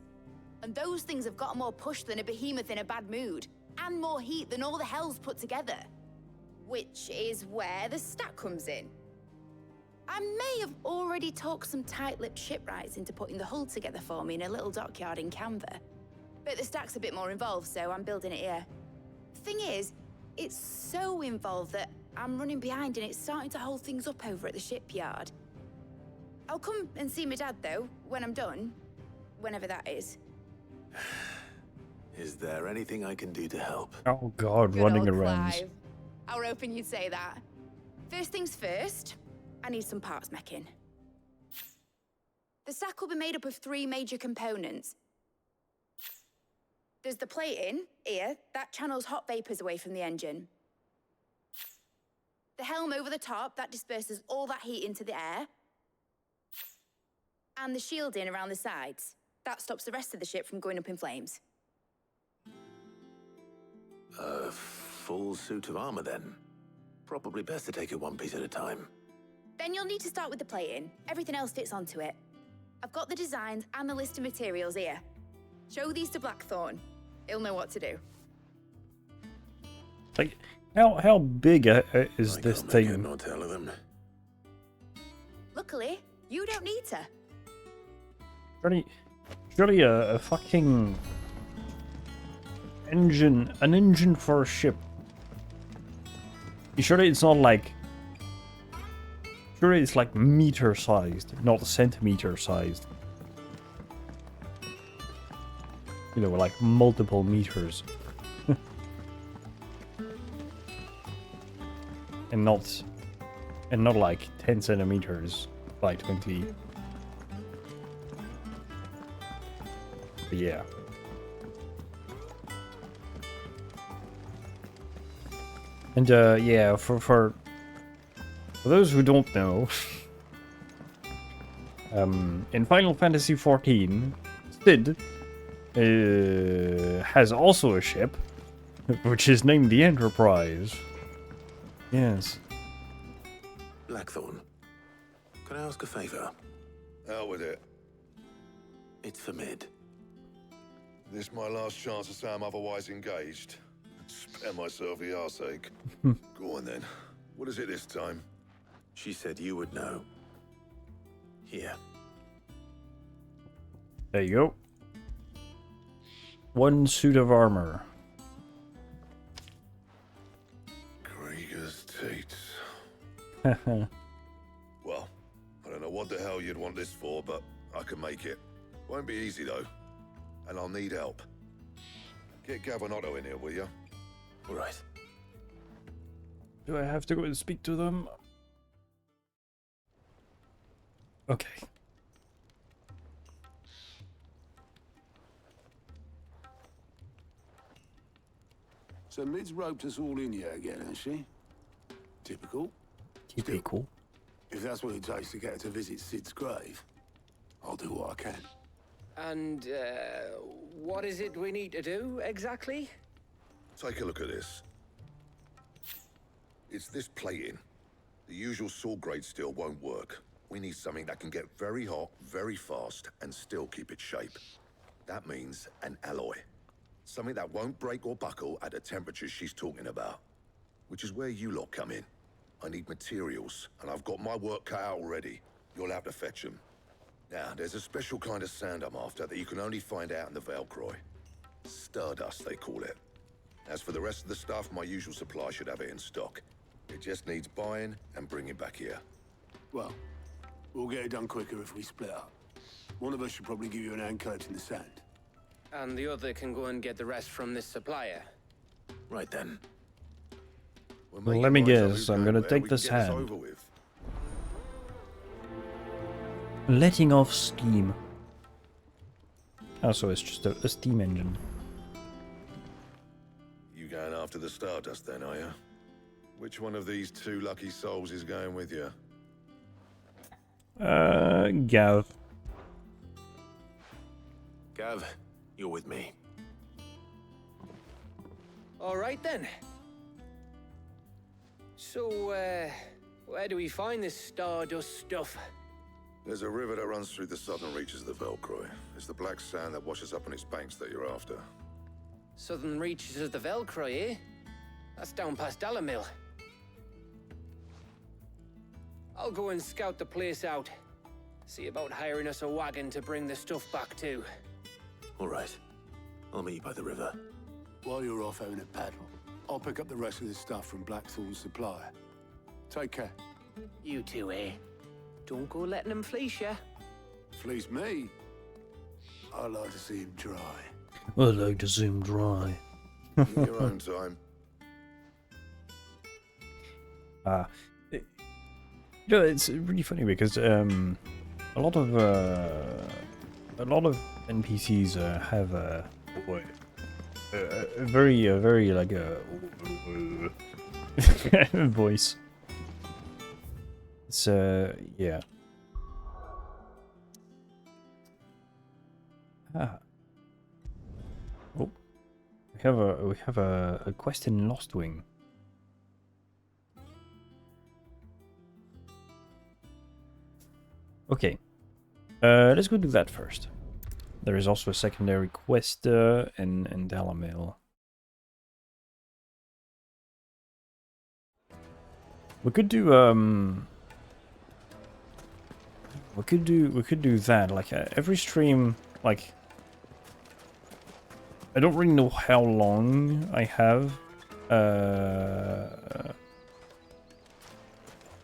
And those things have got more push than a behemoth in a bad mood, and more heat than all the hells put together. Which is where the stack comes in. I may have already talked some tight-lipped shipwrights into putting the hull together for me in a little dockyard in Canva. But the stack's a bit more involved, so I'm building it here. Thing is, it's so involved that I'm running behind and it's starting to hold things up over at the shipyard. I'll come and see my dad, though, when I'm done. Whenever that is. Is there anything I can do to help? Oh god, Good running old around. Clive. I were hoping you'd say that. First things first, I need some parts meching. The stack will be made up of 3 major components. There's the plating, here, that channels hot vapors away from the engine. The helm over the top, that disperses all that heat into the air. And the shielding around the sides. That stops the rest of the ship from going up in flames. A full suit of armor, then. Probably best to take it one piece at a time. Then you'll need to start with the plating. Everything else fits onto it. I've got the designs and the list of materials here. Show these to Blackthorn. He'll know what to do. Like, How big is this thing? Not tell of them. Luckily, you don't need to. Surely a fucking engine, an engine for a ship. You sure it's not like? Sure, it's like meter sized, not centimeter sized. You know, like multiple meters. and not like 10 centimeters by 20. But yeah. And yeah, for those who don't know, in Final Fantasy XIV, Sid has also a ship, which is named the Enterprise. Yes. Blackthorn, can I ask a favor? Out with it. It's for Mid. This my last chance to say I'm otherwise engaged. Spare myself the arseache. Go on then. What is it this time? She said you would know. Here. There you go. One suit of armor. Krieger's teats. Well, I don't know what the hell you'd want this for, but I can make it. Won't be easy though. And I'll need help. Get Gav and Otto in here, will you? All right. Do I have to go and speak to them? Okay. So Mid's roped us all in here again, has she? Typical. Typical. If that's what it takes to get her to visit Sid's grave, I'll do what I can. And, what is it we need to do, exactly? Take a look at this. It's this plating. The usual sword grade steel won't work. We need something that can get very hot, very fast, and still keep its shape. That means an alloy. Something that won't break or buckle at the temperatures she's talking about. Which is where you lot come in. I need materials, and I've got my work cut out already. You'll have to fetch them. Now, there's a special kind of sand I'm after that you can only find out in the Velcroy. Stardust, they call it. As for the rest of the stuff, my usual supply should have it in stock. It just needs buying and bringing back here. Well, we'll get it done quicker if we split up. One of us should probably give you an hand collecting the sand. And the other can go and get the rest from this supplier. Right then. Well, let me guess, I'm gonna take this hand. Letting off steam. Oh, so it's just a steam engine. You going after the Stardust then, are you? Which one of these two lucky souls is going with you? Gav. Gav, you're with me. All right then. So, where do we find this Stardust stuff? There's a river that runs through the southern reaches of the Velcroy. It's the black sand that washes up on its banks that you're after. Southern reaches of the Velcroy, eh? That's down past Alamil. I'll go and scout the place out. See about hiring us a wagon to bring the stuff back to. All right. I'll meet you by the river. While you're off having a paddle, I'll pick up the rest of the stuff from Blackthorn's supplier. Take care. You two, eh? Don't go letting him fleece ya. Fleece me? I like to see him dry. I like to see him dry. In your own time. You know, it's really funny because a lot of NPCs have a very like a voice. It's yeah. Oh, we have a quest in Lost Wing. Okay, let's go do that first. There is also a secondary quest in Dalamil. We could do we could do that. Like every stream, like I don't really know how long I have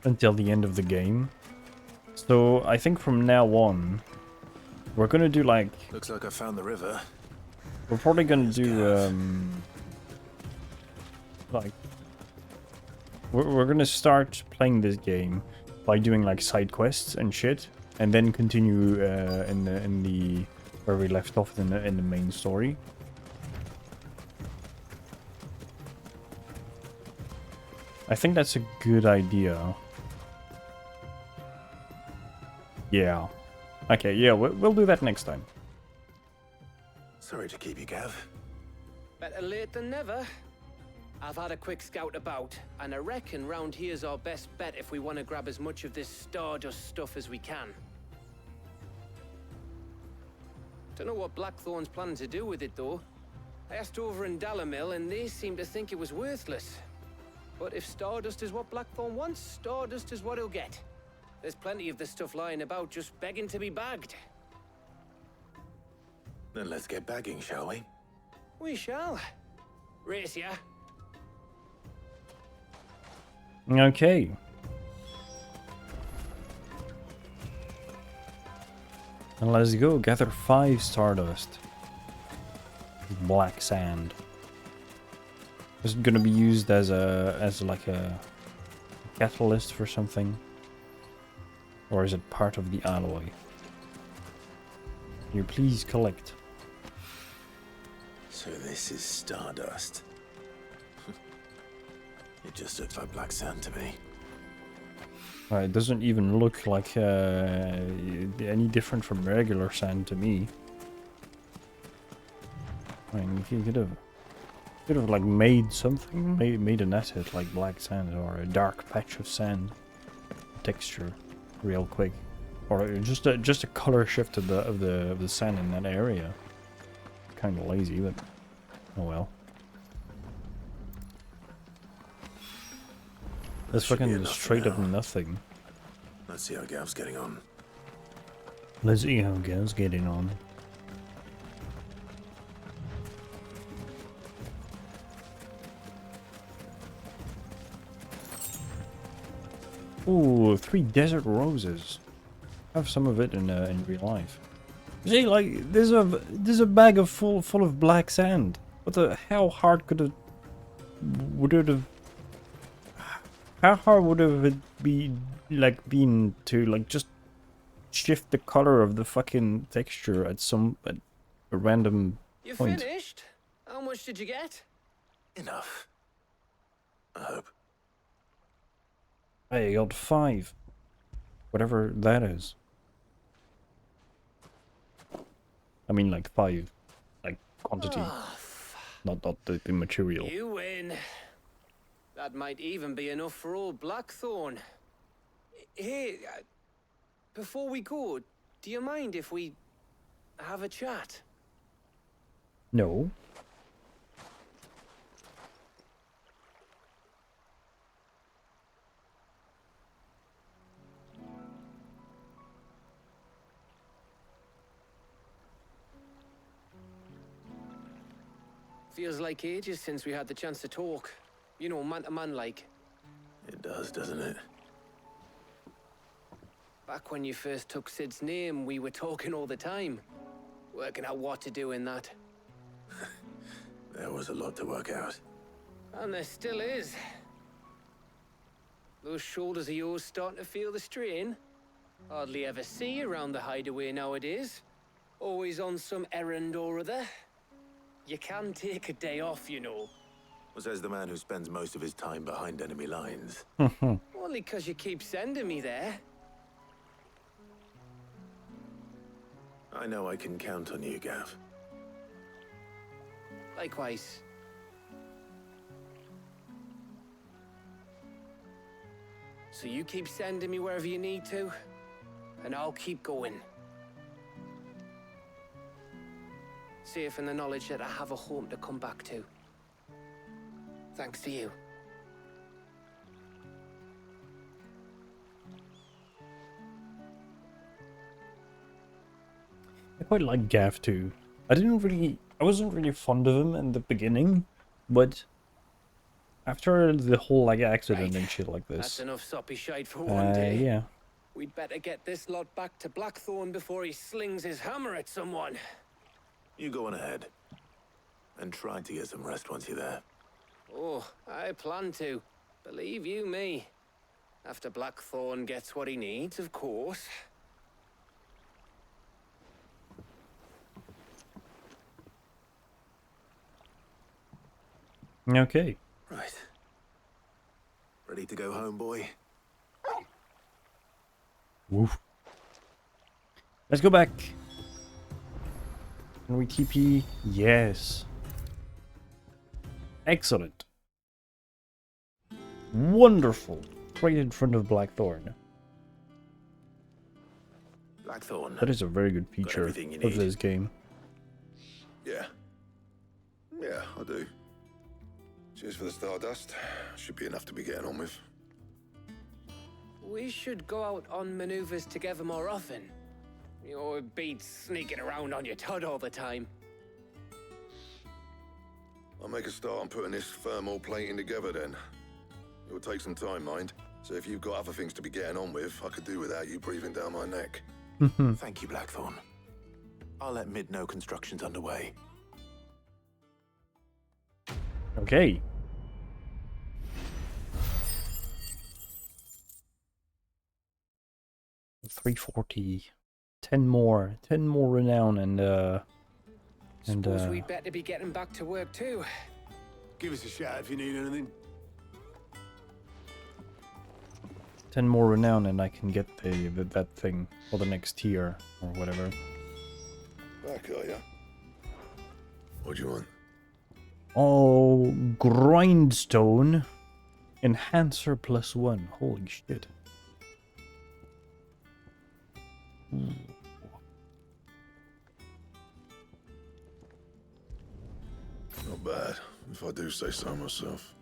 until the end of the game. So I think from now on, we're gonna do like. Looks like I found the river. We're probably gonna do like we're gonna start playing this game by doing like side quests and shit, and then continue in the where we left off in the main story. I think that's a good idea. Yeah. Okay, yeah, we'll do that next time. Sorry to keep you, Gav. Better late than never. I've had a quick scout about, and I reckon round here's our best bet if we want to grab as much of this Stardust stuff as we can. Don't know what Blackthorn's planning to do with it, though. I asked over in Dalamil, and they seem to think it was worthless. But if Stardust is what Blackthorn wants, Stardust is what he'll get. There's plenty of this stuff lying about, just begging to be bagged. Then let's get bagging, shall we? We shall. Race ya. Okay. And let's go gather 5 Stardust. Black sand. Is it gonna be used as like a catalyst for something? Or is it part of the alloy? Can you please collect? So this is Stardust. It just looks like black sand to me. It doesn't even look like any different from regular sand to me. I mean, you could have like made something, made an asset like black sand or a dark patch of sand texture, real quick, or just a color shift of the sand in that area. Kind of lazy, but oh well. That's fucking straight up nothing. Let's see how Gav's getting on. Let's see how Gav's getting on. Ooh, 3 desert roses. Have some of it in real life. See, like there's a bag of full of black sand. What the? How hard would it have? How hard would it be been to like just shift the color of the fucking texture at a random You point? finished? How much did you get? Enough. I hope. I got 5. Whatever that is. I mean like 5. Like quantity. Not the material. You win. That might even be enough for old Blackthorn. Hey, before we go, do you mind if we have a chat? No. Feels like ages since we had the chance to talk. You know, man to man like. It does, doesn't it? Back when you first took Sid's name, we were talking all the time. Working out what to do in that. There was a lot to work out. And there still is. Those shoulders of yours starting to feel the strain. Hardly ever see you around the hideaway nowadays. Always on some errand or other. You can take a day off, you know. Says the man who spends most of his time behind enemy lines. Only 'cause you keep sending me there. I know I can count on you, Gav. Likewise. So you keep sending me wherever you need to, and I'll keep going. Safe in the knowledge that I have a home to come back to. Thanks to you. I quite like Gav too. I wasn't really fond of him in the beginning, but after the whole like accident and shit like That's this, enough soppy shite for one day. yeah. We'd better get this lot back to Blackthorn before he slings his hammer at someone. You go on ahead. And try to get some rest once you're there. Oh, I plan to. Believe you me. After Blackthorn gets what he needs, of course. Okay. Right. Ready to go home, boy? Woof. Let's go back. Can we TP? Yes. Excellent. Wonderful. Right in front of Blackthorn. Blackthorn. That is a very good feature everything you of need. this game. Yeah. Yeah, I do. Cheers for the Stardust. Should be enough to be getting on with. We should go out on maneuvers together more often. You're beat sneaking around on your Todd all the time. I'll make a start on putting this thermal plating together then. It'll take some time, mind. So if you've got other things to be getting on with, I could do without you breathing down my neck. Thank you, Blackthorn. I'll let Mid know construction's underway. Okay. $340. 10 more renown and Suppose we'd better be getting back to work too. Give us a shout if you need anything. 10 more renown and I can get that thing for the next tier or whatever. Back, are ya? What do you want? Oh, grindstone enhancer +1. Holy shit. Not bad, if I do say so myself.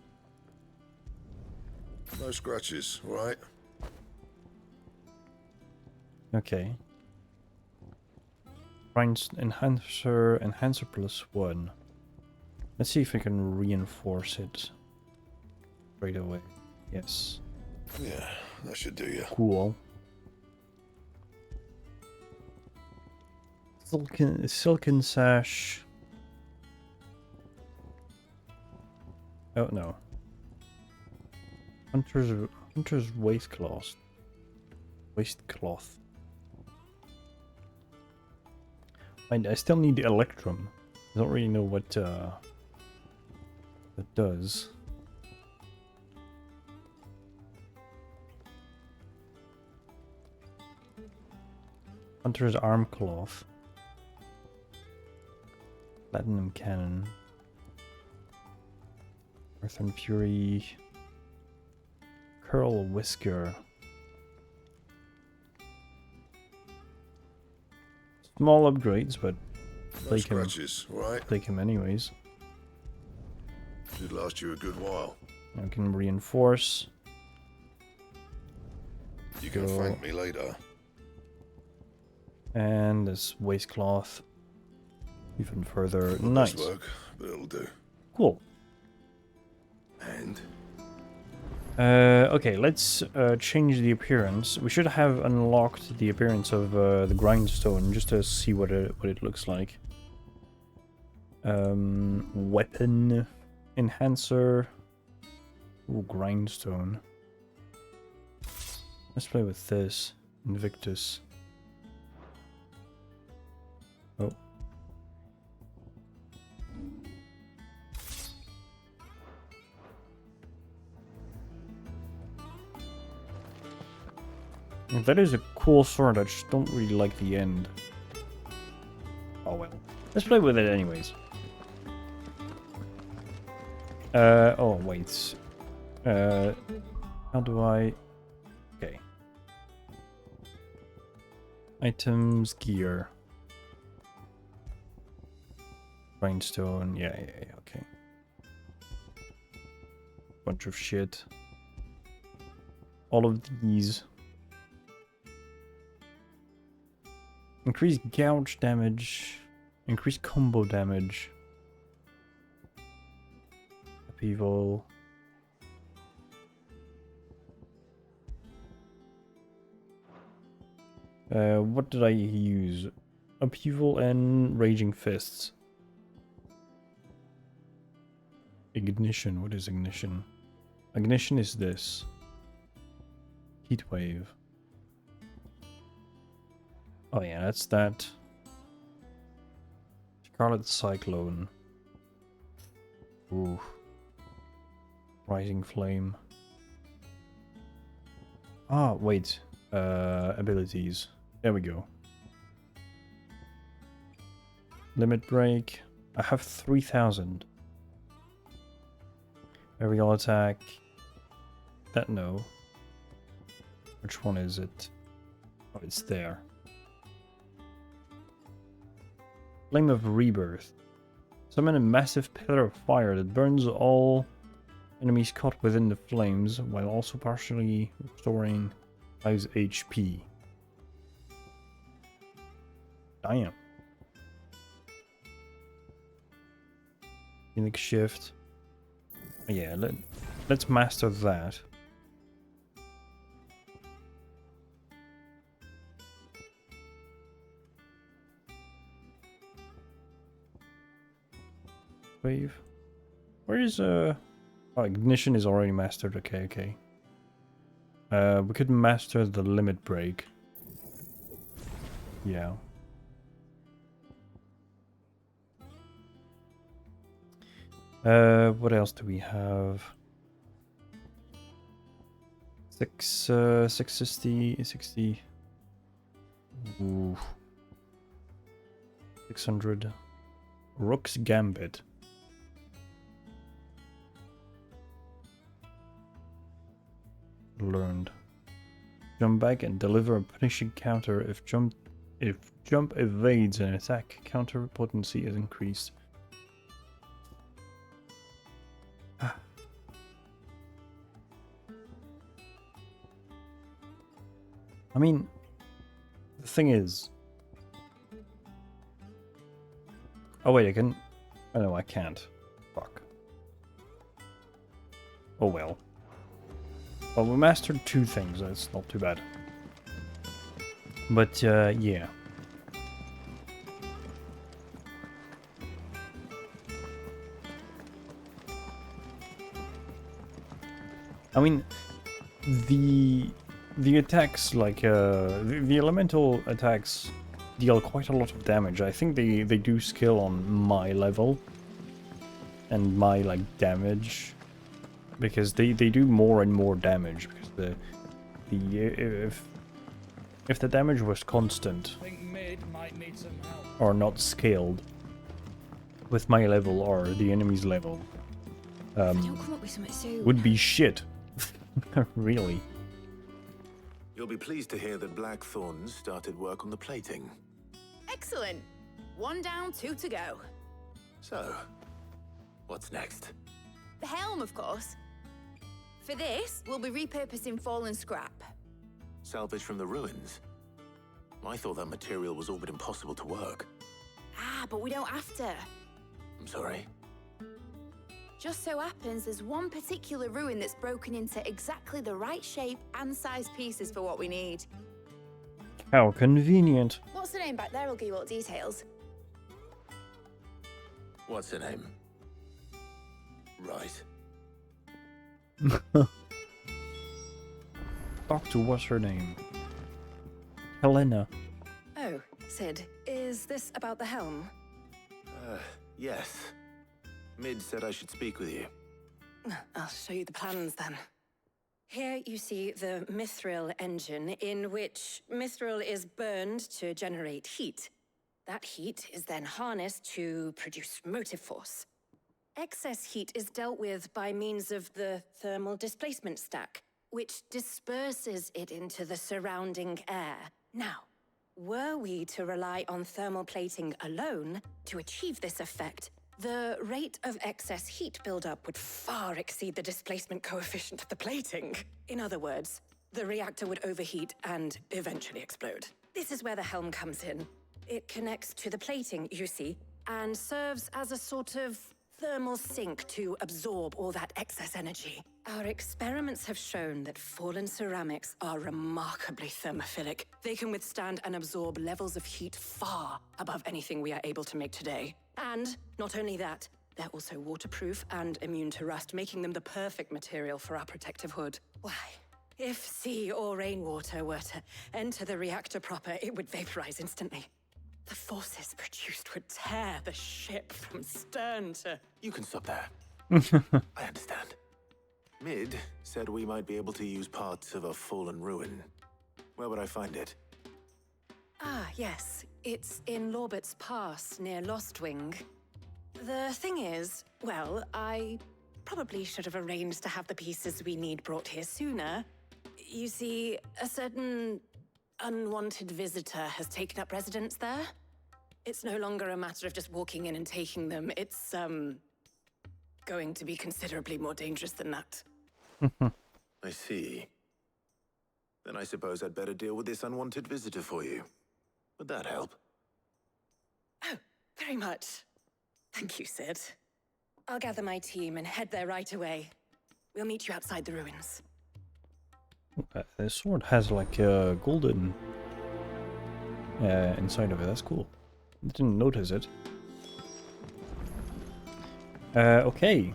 No scratches, right? Okay. Enhancer +1. Let's see if we can reinforce it right away. Yes. Yeah, that should do you. Cool. Silken sash. Oh no. Hunter's waistcloth. I still need the Electrum. I don't really know what that does. Hunter's arm cloth. Platinum cannon. Earthen Fury. Curl whisker. Small upgrades, but No scratches, right? take him anyways. Should last you a good while. I can reinforce. You can thank me later. And this waistcloth. Even further. Not Nice. much work, but it'll do. Cool. And? Okay, let's change the appearance. We should have unlocked the appearance of the grindstone just to see what it looks like. Weapon enhancer. Ooh, grindstone. Let's play with this. Invictus. Oh. That is a cool sword, I just don't really like the end. Oh well. Let's play with it anyways. Oh wait. How do I... Okay. Items, gear. Grindstone, yeah, okay. Bunch of shit. All of these. Increased gouge damage. Increased combo damage. Upheaval. What did I use? Upheaval and Raging Fists. Ignition. What is ignition? Ignition is this. Heat wave. Oh yeah, that's that. Scarlet Cyclone. Ooh. Rising Flame. Ah, wait. Abilities. There we go. Limit Break. I have 3000. Aerial attack. That no. Which one is it? Oh, it's there. Flame of Rebirth. Summon a massive pillar of fire that burns all enemies caught within the flames while also partially restoring 5 HP. Damn. Phoenix Shift. Yeah, let's master that. Wave. Where is oh, ignition is already mastered. Okay. We could master the limit break. Yeah. What else do we have? 660. Ooh. 600. Rook's Gambit. Learned. Jump back and deliver a punishing counter if jump evades an attack. Counter potency is increased. I mean, the thing is... Oh wait, I can... Oh no, I can't. Fuck. Oh well. Well, we mastered 2 things, that's not too bad. But, yeah. I mean, the attacks, like, the elemental attacks deal quite a lot of damage. I think they do skill on my level and my, like, damage. Because they do more and more damage, because if the damage was constant or not scaled with my level or the enemy's level, would be shit. Really. You'll be pleased to hear that Blackthorn's started work on the plating. Excellent. 1 down, 2 to go. So, what's next? The helm, of course. For this, we'll be repurposing fallen scrap. Salvage from the ruins? I thought that material was all but impossible to work. Ah, but we don't have to. I'm sorry. Just so happens there's one particular ruin that's broken into exactly the right shape and size pieces for what we need. How convenient. What's the name back there? I'll give you all the details. What's her name? Right. Doctor, what's her name? Helena. Oh, Sid, is this about the helm? Yes. Mid said I should speak with you. I'll show you the plans then. Here you see the Mithril engine, in which Mithril is burned to generate heat. That heat is then harnessed to produce motive force. Excess heat is dealt with by means of the thermal displacement stack, which disperses it into the surrounding air. Now, were we to rely on thermal plating alone to achieve this effect, the rate of excess heat buildup would far exceed the displacement coefficient of the plating. In other words, the reactor would overheat and eventually explode. This is where the helm comes in. It connects to the plating, you see, and serves as a sort of thermal sink to absorb all that excess energy. Our experiments have shown that fallen ceramics are remarkably thermophilic. They can withstand and absorb levels of heat far above anything we are able to make today. And not only that, they're also waterproof and immune to rust, making them the perfect material for our protective hood. Why, if sea or rainwater were to enter the reactor proper, it would vaporize instantly. The forces produced would tear the ship from stern to... You can stop there. I understand. Mid said we might be able to use parts of a fallen ruin. Where would I find it? Ah, yes. It's in Lorbert's Pass, near Lostwing. The thing is, well, I probably should have arranged to have the pieces we need brought here sooner. You see, a certain unwanted visitor has taken up residence there. It's no longer a matter of just walking in and taking them. It's, going to be considerably more dangerous than that. I see. Then I suppose I'd better deal with this unwanted visitor for you. Would that help? Oh, very much. Thank you, Sid. I'll gather my team and head there right away. We'll meet you outside the ruins. The sword has like a golden inside of it. That's cool. I didn't notice it. Okay.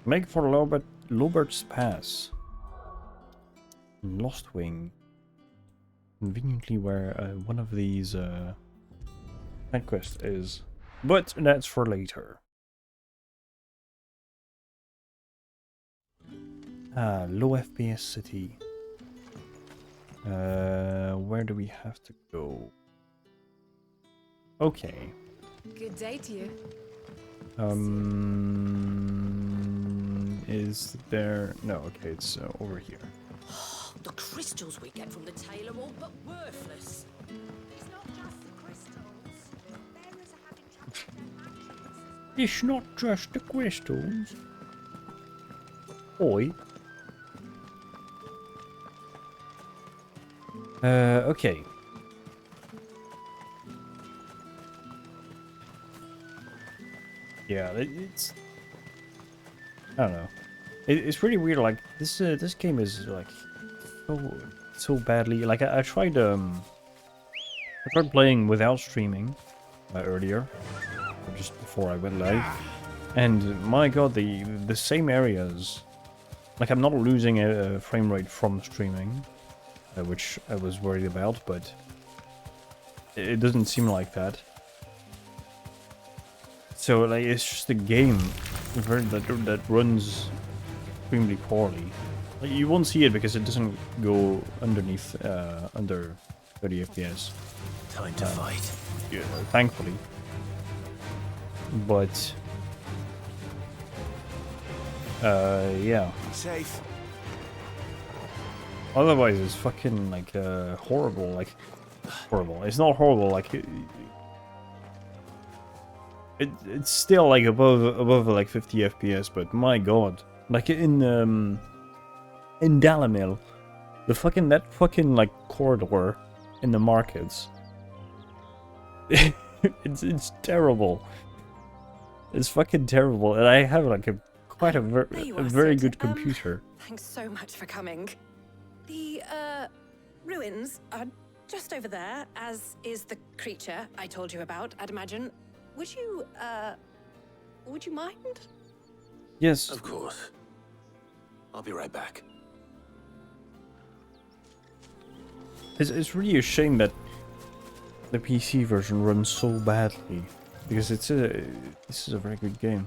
Make for Lorbert's Pass. Lostwing. Conveniently where one of these side quests is. But that's for later. Low FPS city. Where do we have to go? Okay. Good day to you. Is there... No, okay, it's over here. The crystals we get from the tail are all but worthless. It's not just the crystals. Bearers are having trouble. It's not just the crystals. Oi. Okay. Yeah, it's... I don't know. It's really weird, like, this game is, like, so badly... Like, I tried playing without streaming earlier, or just before I went live, and my god, the same areas... Like, I'm not losing a frame rate from streaming, which I was worried about, but it doesn't seem like that. So, like, it's just a game that runs extremely poorly. Like, you won't see it because it doesn't go underneath, under 30 FPS. Time to fight. Yeah, thankfully. But... yeah. Safe. Otherwise, it's fucking, like, horrible, like... Horrible. It's not horrible, like... It's still, like, above, like, 50 FPS, but my god. Like, in Dalamil, that fucking, like, corridor in the markets... it's terrible. It's fucking terrible, and I have, like, quite a very good computer. Thanks so much for coming. The, ruins are just over there, as is the creature I told you about, I'd imagine. Would you mind? Yes. Of course. I'll be right back. It's really a shame that the PC version runs so badly, because this is a very good game.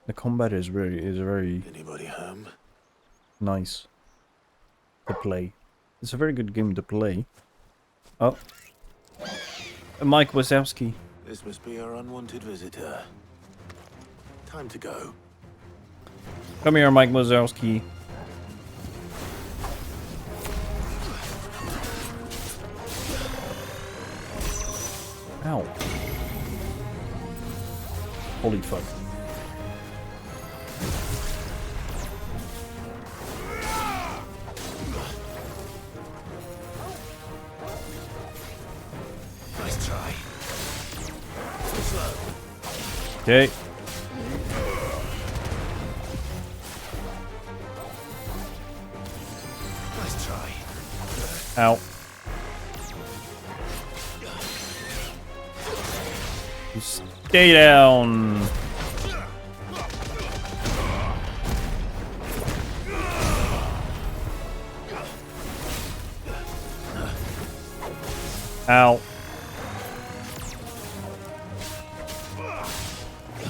The combat is very Anybody home? Nice to play. It's a very good game to play. Oh, Mike Wazowski. This must be our unwanted visitor. Time to go. Come here, Mike Wazowski. Ow. Holy fuck. Okay. Nice try. Ow. Stay down. Ow.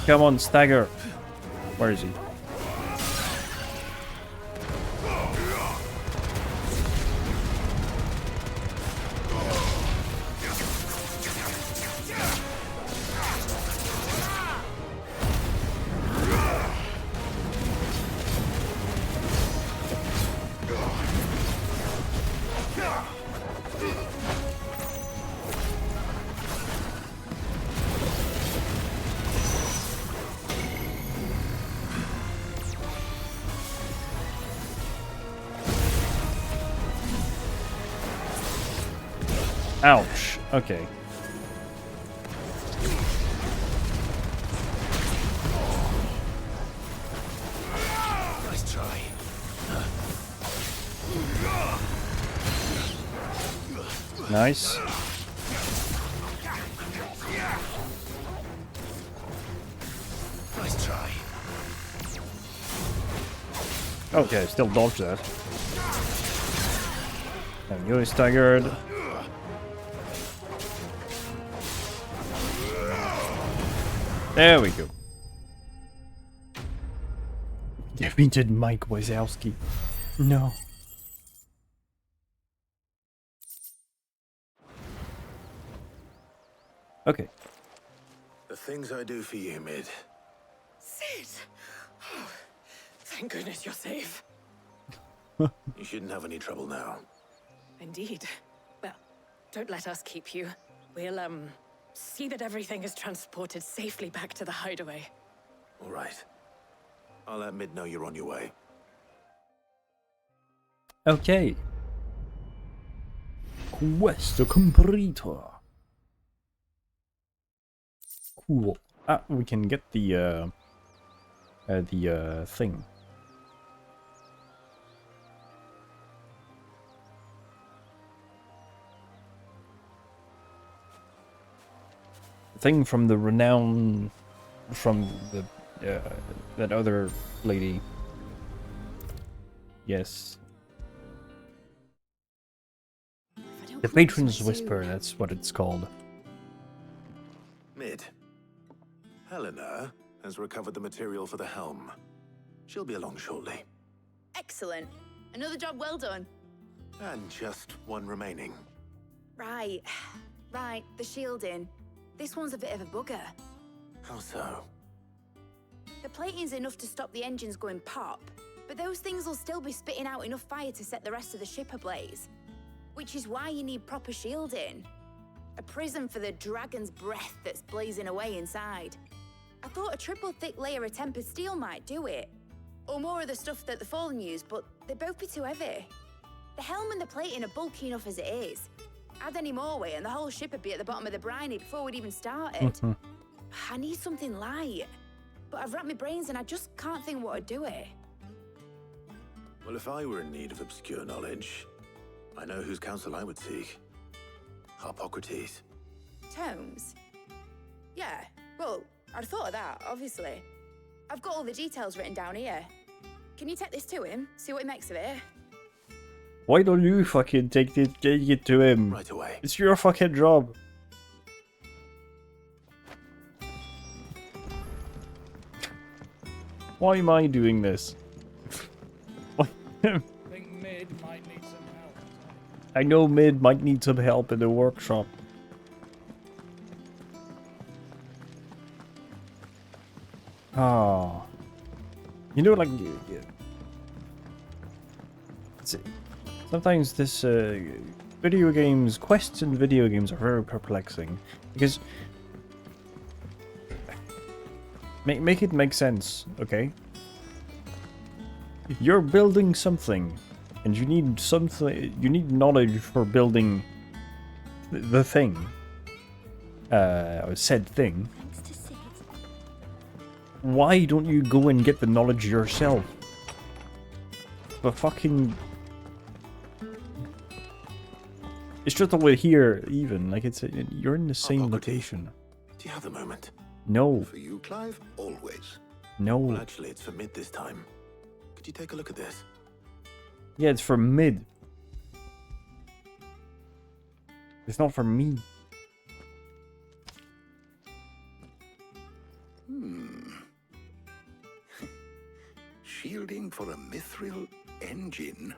Come on, stagger. Where is he? Ouch. Okay. Nice try. Nice. Nice try. Okay, still dodge that. And you're staggered. There we go. Defeated Mike Wazowski. No. Okay. The things I do for you, Mid. Sid! Oh, thank goodness you're safe. You shouldn't have any trouble now. Indeed. Well, don't let us keep you. We'll, see that everything is transported safely back to the hideaway. All right. I'll let Mid know you're on your way. Okay. Quest completed. Cool. Ah, we can get the thing. Thing from the renown from the that other lady. Yes. The Patron's Whisper, that's what it's called. Mid. Helena has recovered the material for the helm. She'll be along shortly. Excellent. Another job well done. And just one remaining. Right. Right, the shielding. This one's a bit of a bugger. How so? The plating's enough to stop the engines going pop, but those things will still be spitting out enough fire to set the rest of the ship ablaze. Which is why you need proper shielding. A prison for the dragon's breath that's blazing away inside. I thought a triple thick layer of tempered steel might do it. Or more of the stuff that the Fallen use, but they'd both be too heavy. The helm and the plating are bulky enough as it is. Add any more weight and the whole ship would be at the bottom of the briny before we'd even started. I need something light. But I've racked my brains and I just can't think what would do it. Well, if I were in need of obscure knowledge, I know whose counsel I would seek. Harpocrates. Tomes? Yeah, well, I'd thought of that, obviously. I've got all the details written down here. Can you take this to him? See what he makes of it? Why don't you fucking take it to him? Right away. It's your fucking job. Why am I doing this? I think Mid might need some help. I know Mid might need some help in the workshop. Ah. You know, like... Sometimes this video games, quests in video games are very perplexing. Because... Make it make sense, okay? You're building something, and you need something. You need knowledge for building the thing, or said thing. Why don't you go and get the knowledge yourself? But fucking... It's just over here, even. Like, you're in the same location. Do you have a moment? No. For you, Clive, always. No. Well, actually, it's for mid this time. Could you take a look at this? Yeah, it's for mid. It's not for me. Shielding for a mithril engine.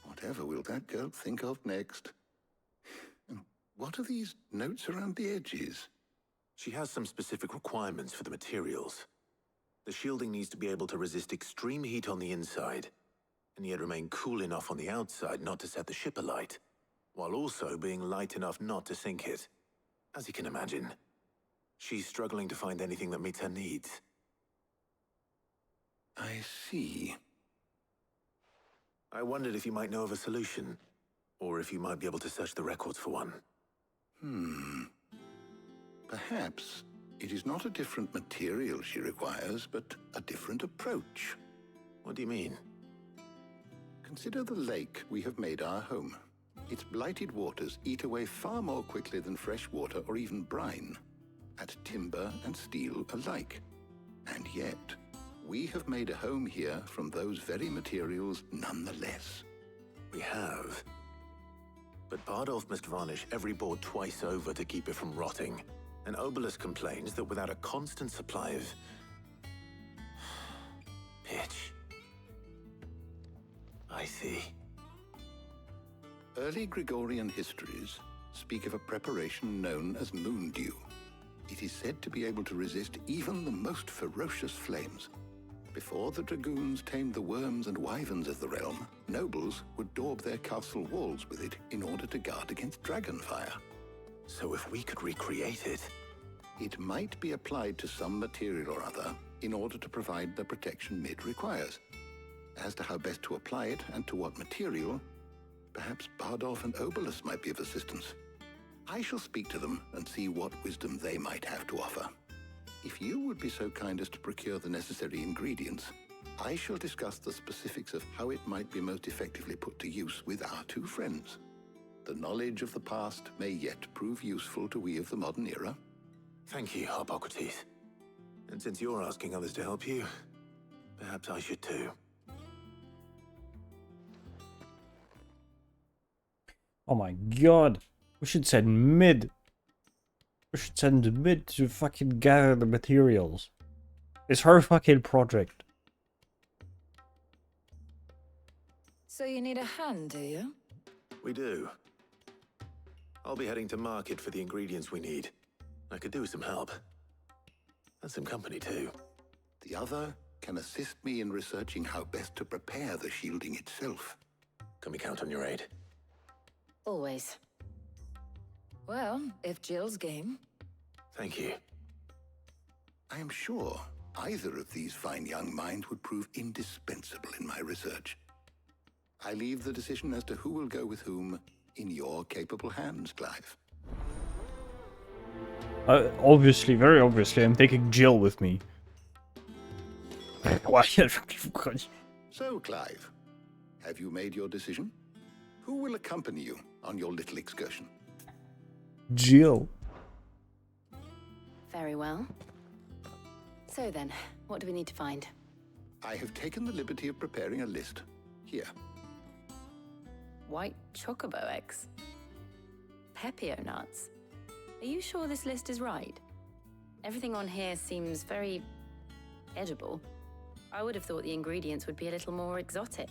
Whatever will that girl think of next? And what are these notes around the edges? She has some specific requirements for the materials. The shielding needs to be able to resist extreme heat on the inside, and yet remain cool enough on the outside not to set the ship alight, while also being light enough not to sink it. As you can imagine, she's struggling to find anything that meets her needs. I see. I wondered if you might know of a solution, or if you might be able to search the records for one. Perhaps it is not a different material she requires, but a different approach. What do you mean? Consider the lake we have made our home. Its blighted waters eat away far more quickly than fresh water or even brine, at timber and steel alike. And yet, we have made a home here from those very materials nonetheless. We have. But Bardolph must varnish every board twice over to keep it from rotting. And Obelus complains that without a constant supply of... pitch. I see. Early Gregorian histories speak of a preparation known as moon dew. It is said to be able to resist even the most ferocious flames. Before the dragoons tamed the worms and wyverns of the realm, nobles would daub their castle walls with it in order to guard against dragonfire. So if we could recreate it... It might be applied to some material or other in order to provide the protection Mid requires. As to how best to apply it and to what material, perhaps Bardolph and Obelus might be of assistance. I shall speak to them and see what wisdom they might have to offer. If you would be so kind as to procure the necessary ingredients, I shall discuss the specifics of how it might be most effectively put to use with our two friends. The knowledge of the past may yet prove useful to we of the modern era. Thank you, Hippocrates. And since you're asking others to help you, perhaps I should too. Oh my god. We should send Mid. We should send Mid to fucking gather the materials. It's her fucking project. So you need a hand, do you? We do. I'll be heading to market for the ingredients we need. I could do with some help. And some company too. The other can assist me in researching how best to prepare the shielding itself. Can we count on your aid? Always. Well, if Jill's game. Thank you. I am sure either of these fine young minds would prove indispensable in my research. I leave the decision as to who will go with whom in your capable hands, Clive. Obviously, very obviously, I'm taking Jill with me. Why? So, Clive, have you made your decision? Who will accompany you on your little excursion? Jill. Very well. So then, what do we need to find? I have taken the liberty of preparing a list. Here. White chocobo eggs. Pepio nuts. Are you sure this list is right? Everything on here seems very edible. I would have thought the ingredients would be a little more exotic.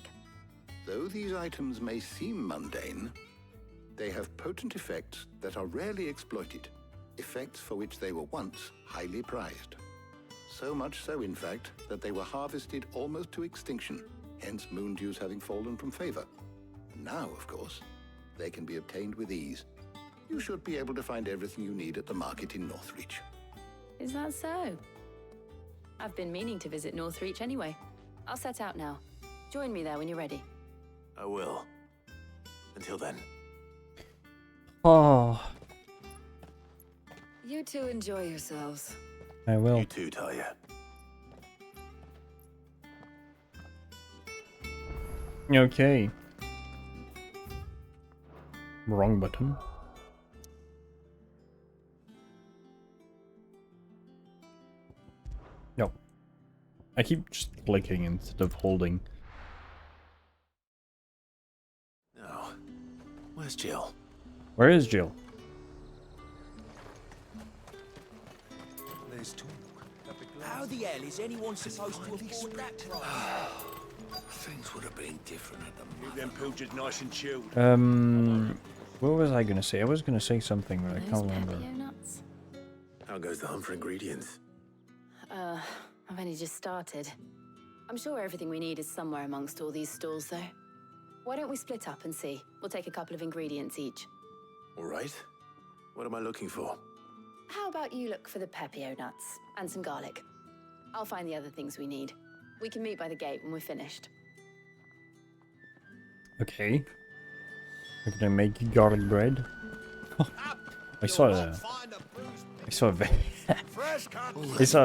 Though these items may seem mundane, they have potent effects that are rarely exploited, effects for which they were once highly prized. So much so, in fact, that they were harvested almost to extinction, hence moon dews having fallen from favor. Now, of course, they can be obtained with ease. You should be able to find everything you need at the market in Northreach. Is that so? I've been meaning to visit Northreach anyway. I'll set out now. Join me there when you're ready. I will. Until then. Oh. You two enjoy yourselves. I will. You too, Talia. Okay. Wrong button. No. I keep just clicking instead of holding. No. Where's Jill? Where is Jill? There's talk. How the hell is anyone supposed to afford that price? Things would have been different at the Keep them pilchers nice and chilled. What was I gonna say? I was gonna say something, but I can't remember. Nuts? How goes the hunt for ingredients? I've only just started. I'm sure everything we need is somewhere amongst all these stalls, though. Why don't we split up and see? We'll take a couple of ingredients each. All right. What am I looking for? How about you look for the pepio nuts and some garlic? I'll find the other things we need. We can meet by the gate when we're finished. Okay. We're gonna make garlic bread. I saw a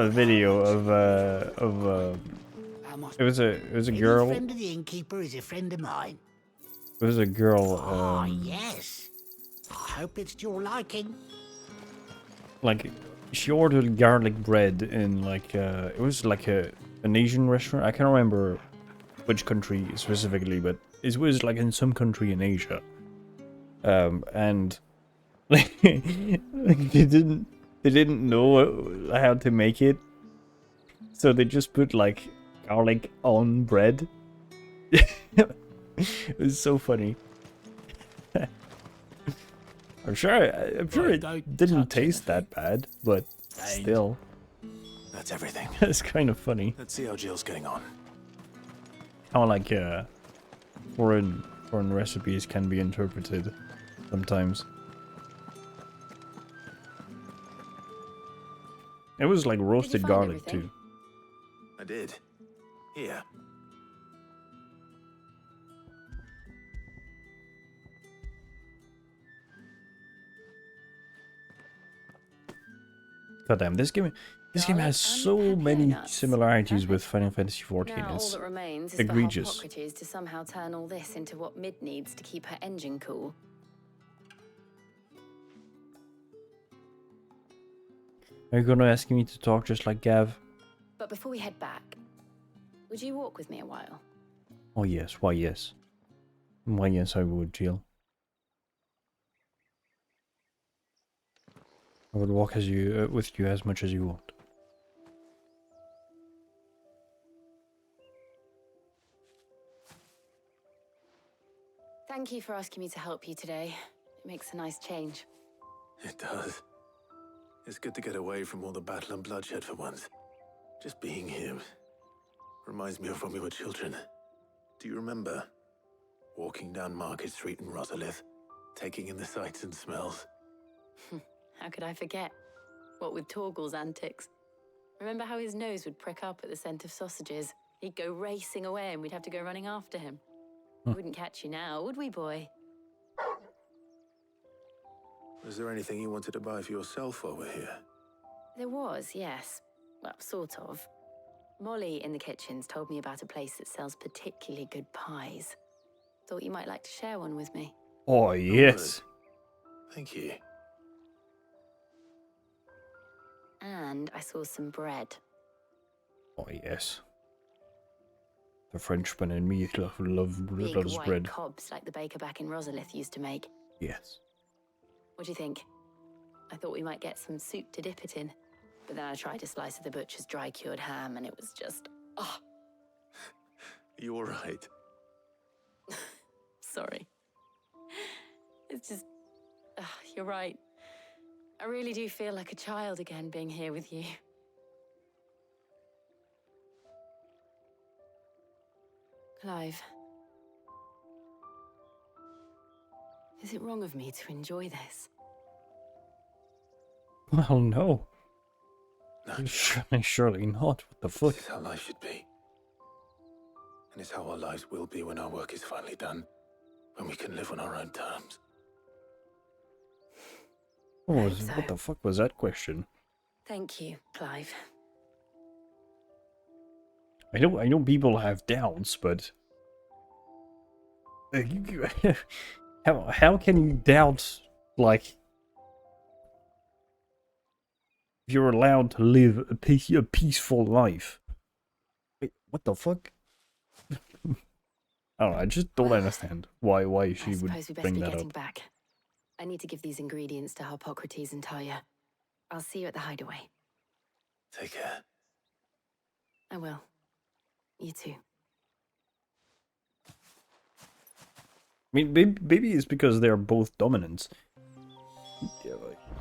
video of it was a girl. Friend of the innkeeper is a friend of mine. It was a girl. Yes. I hope it's to your liking. Like she ordered garlic bread in like it was like an Asian restaurant. I can't remember which country specifically, but it was like in some country in Asia. And like, they didn't know how to make it, so they just put like garlic on bread. It was so funny. I'm sure it didn't taste that bad, but still. That's everything. It's kind of funny. Let's see how Jill's getting on. How like foreign recipes can be interpreted sometimes. It was like roasted garlic everything? too. I did. Here. God damn, this game has so many similarities with Final Fantasy XIV. Now all It's that remains is egregious. for Hippocrates to somehow turn all this into what Mid needs to keep her engine cool. Are you gonna ask me to talk just like Gav? But before we head back, would you walk with me a while? Oh yes, why yes. Why yes I would, Jill. I would walk with you as much as you want. Thank you for asking me to help you today. It makes a nice change. It does. It's good to get away from all the battle and bloodshed for once. Just being here reminds me of when we were children. Do you remember? Walking down Market Street in Rosalith, taking in the sights and smells. How could I forget? What with Torgal's antics. Remember how his nose would prick up at the scent of sausages? He'd go racing away and we'd have to go running after him. We wouldn't catch you now, would we, boy? Was there anything you wanted to buy for yourself while we're here? There was, yes. Well, sort of. Molly in the kitchens told me about a place that sells particularly good pies. Thought you might like to share one with me. Oh yes. Thank you. And I saw some bread. Oh yes. The Frenchman in me loves Big white bread. cobs like the baker back in Rosalith used to make. Yes. What do you think? I thought we might get some soup to dip it in. But then I tried a slice of the butcher's dry-cured ham and it was just... oh, You all right? sorry. It's just... you're right. I really do feel like a child again being here with you. Clive. Is it wrong of me to enjoy this? Well, no. Surely not. What the fuck? This is how life should be. And it's how our lives will be when our work is finally done. When we can live on our own terms. What the fuck was that question? Thank you, Clive. I know people have doubts, but how can you doubt, like, if you're allowed to live a peaceful life? Wait, what the fuck? I don't know, I just don't understand why she would Suppose we best bring be that getting up. back. I need to give these ingredients to Harpocrates and Talia. I'll see you at the hideaway. Take care. I will. You too. I mean, maybe it's because they're both dominants.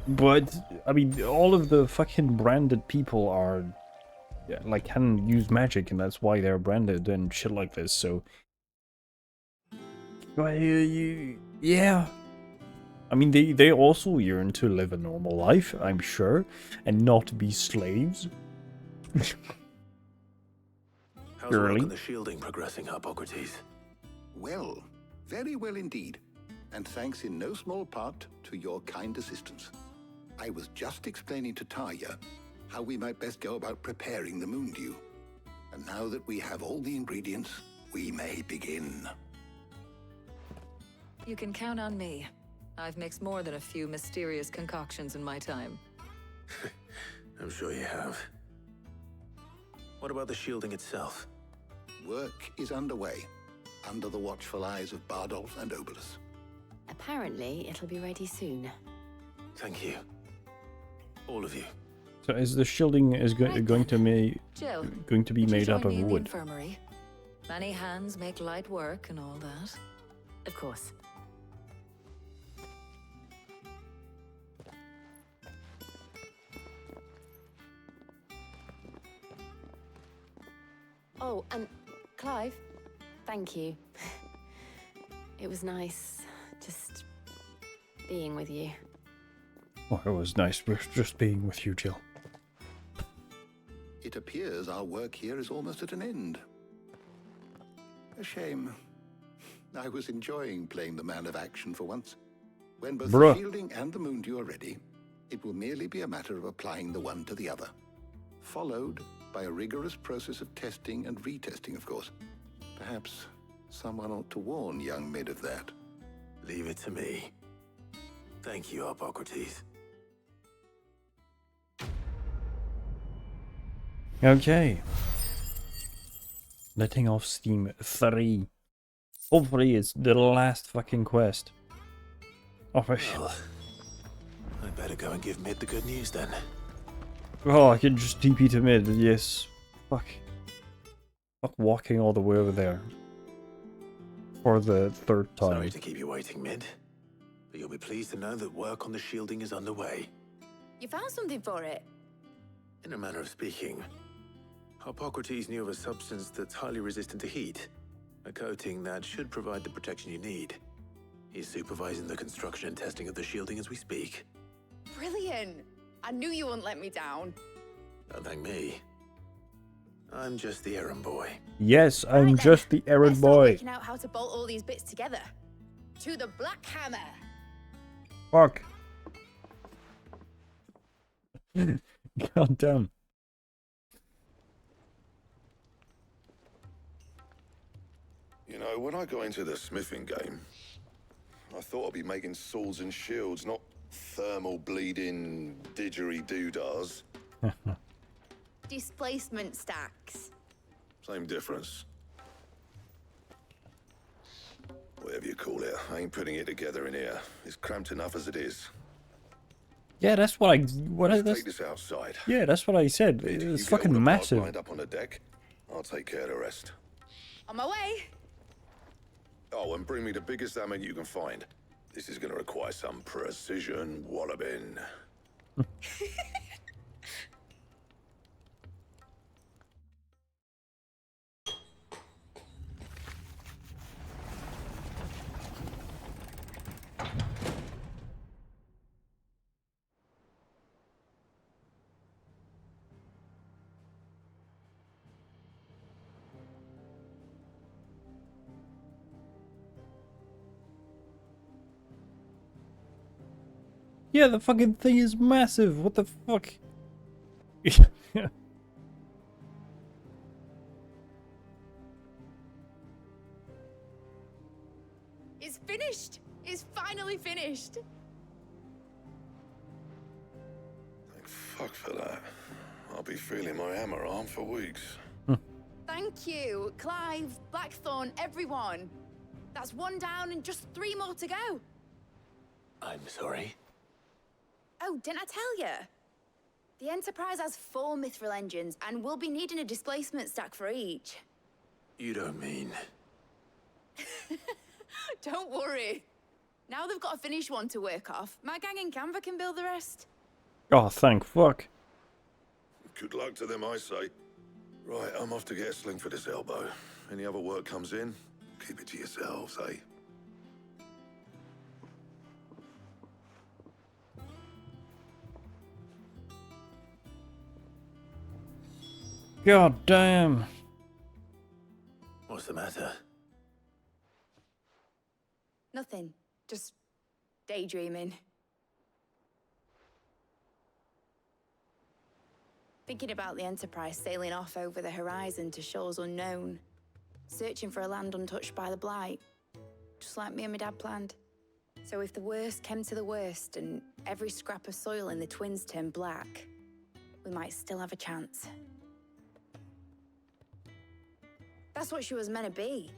But, I mean, all of the fucking branded people are, yeah, like, can use magic, and that's why they're branded and shit like this, so... Well, yeah. I mean, they also yearn to live a normal life, I'm sure, and not be slaves. How's work on the shielding progressing, Harpocrates? Well, very well indeed. And thanks in no small part to your kind assistance. I was just explaining to Talia how we might best go about preparing the moon dew. And now that we have all the ingredients, we may begin. You can count on me. I've mixed more than a few mysterious concoctions in my time. I'm sure you have. What about the shielding itself? Work is underway, under the watchful eyes of Bardolph and Obolus. Apparently, it'll be ready soon. Thank you. All of you. So is the shielding going to be Jill, made out join of me in the wood? infirmary. Many hands make light work and all that. Of course. Oh, and Clive, thank you. It was nice just being with you. Oh, it was nice just being with you, Jill. It appears our work here is almost at an end. A shame. I was enjoying playing the man of action for once. When both Bruh. the shielding and the moon dew are ready, it will merely be a matter of applying the one to the other. Followed by a rigorous process of testing and retesting, of course. Perhaps someone ought to warn young Mid of that. Leave it to me. Thank you, Harpocrates. Okay. Letting off steam 3. Hopefully it's the last fucking quest. Oh, Well, I better go and give Mid the good news then. oh, I can just TP to mid, yes. Fuck. Fuck walking all the way over there. For the third time. Sorry to keep you waiting, Mid. But you'll be pleased to know that work on the shielding is underway. You found something for it? In a manner of speaking, Harpocrates knew of a substance that's highly resistant to heat. A coating that should provide the protection you need. He's supervising the construction and testing of the shielding as we speak. Brilliant! I knew you wouldn't let me down. Don't thank me. I'm just the errand boy. Yes, I'm just the errand boy. Working out how to bolt all these bits together. To the Black Hammer! Fuck. God damn. You know, when I got into the smithing game, I thought I'd be making swords and shields, not thermal bleeding didgeridoo-dahs. Displacement stacks. Same difference. Whatever you call it, I ain't putting it together in here. It's cramped enough as it is. Yeah, that's what I... Let's that's, take this outside. yeah, that's what I said. You It's get fucking all the parts massive. lined up on the deck. I'll take care of the rest. On my way. Oh, and bring me the biggest hammer you can find. This is going to require some precision walloping. Yeah, the fucking thing is massive. What the fuck? Yeah. It's finished! It's finally finished! Thank fuck for that. I'll be feeling my hammer arm for weeks. Thank you, Clive, Blackthorn, everyone. That's one down and just 3 more to go. I'm sorry. Oh, didn't I tell you? The Enterprise has 4 mithril engines, and we'll be needing a displacement stack for each. You don't mean... Don't worry. Now they've got a finished one to work off. My gang in Canva can build the rest. Oh, thank fuck. Good luck to them, I say. Right, I'm off to get a sling for this elbow. Any other work comes in, keep it to yourselves, eh? God damn. What's the matter? Nothing. Just daydreaming. Thinking about the Enterprise sailing off over the horizon to shores unknown. Searching for a land untouched by the Blight. Just like me and my dad planned. So if the worst came to the worst and every scrap of soil in the Twins turned black, we might still have a chance. That's what she was meant to be.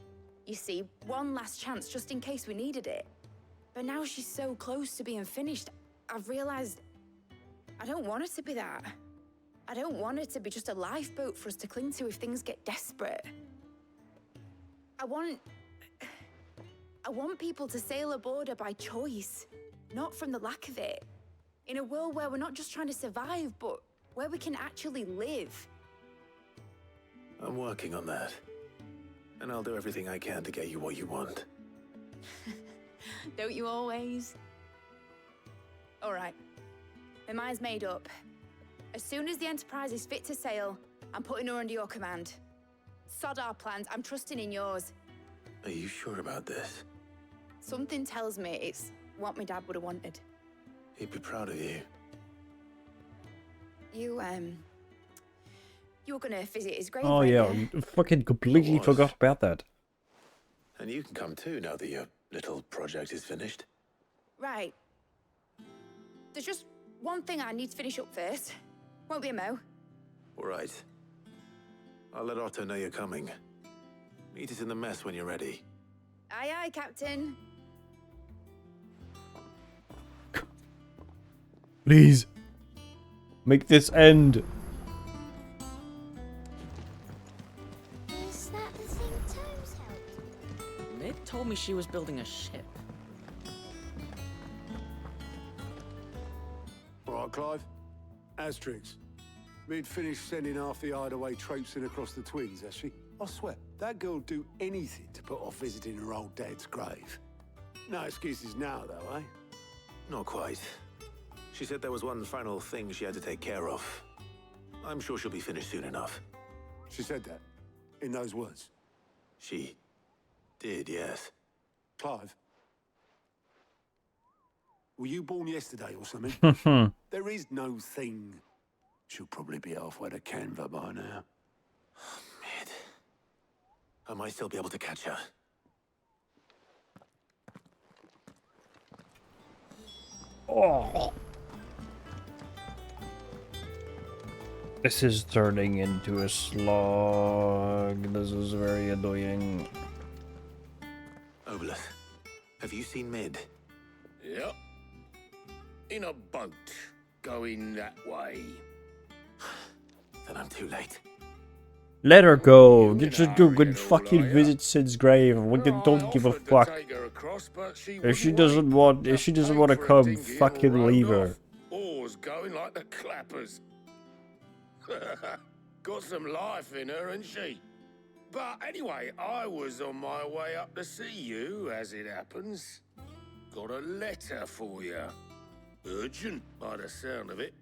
You see, one last chance just in case we needed it. But now she's so close to being finished, I've realized I don't want her to be that. I don't want her to be just a lifeboat for us to cling to if things get desperate. I want people to sail aboard her by choice, not from the lack of it. In a world where we're not just trying to survive, but where we can actually live. I'm working on that. And I'll do everything I can to get you what you want. Don't you always? All right. My mind's made up. As soon as the Enterprise is fit to sail, I'm putting her under your command. Sod our plans, I'm trusting in yours. Are you sure about this? Something tells me it's what my dad would have wanted. He'd be proud of you. You were gonna visit his grave. Oh yeah, I fucking completely forgot about that. And you can come too now that your little project is finished. Right. There's just one thing I need to finish up first. Won't be a mo. All right. I'll let Otto know you're coming. Meet us in the mess when you're ready. Aye, aye, Captain. Please. Make this end. Is that the thing Tomes helped? Mid told me she was building a ship. All right, Clive. Asterix. Mid finished sending half the hideaway traipsing across the Twins, has she? I swear, that girl'd do anything to put off visiting her old dad's grave. No excuses now, though, eh? Not quite. She said there was one final thing she had to take care of. I'm sure she'll be finished soon enough. She said that? In those words? She did, yes. Clive? Were you born yesterday or something? There is no thing. She'll probably be halfway to Canva by now. Mid. I might still be able to catch her. Oh. This is turning into a slog. This is very annoying. Obelith, have you seen Mid? Yep. In a boat, going that way. Then I'm too late. Let her go. Just do a good fucking visit Sid's grave. We don't give a fuck. If she doesn't want to come, fucking leave her. Oars going like the clappers. Got some life in her, ain't she? But anyway, I was on my way up to see you, as it happens. Got a letter for you. Urgent, by the sound of it.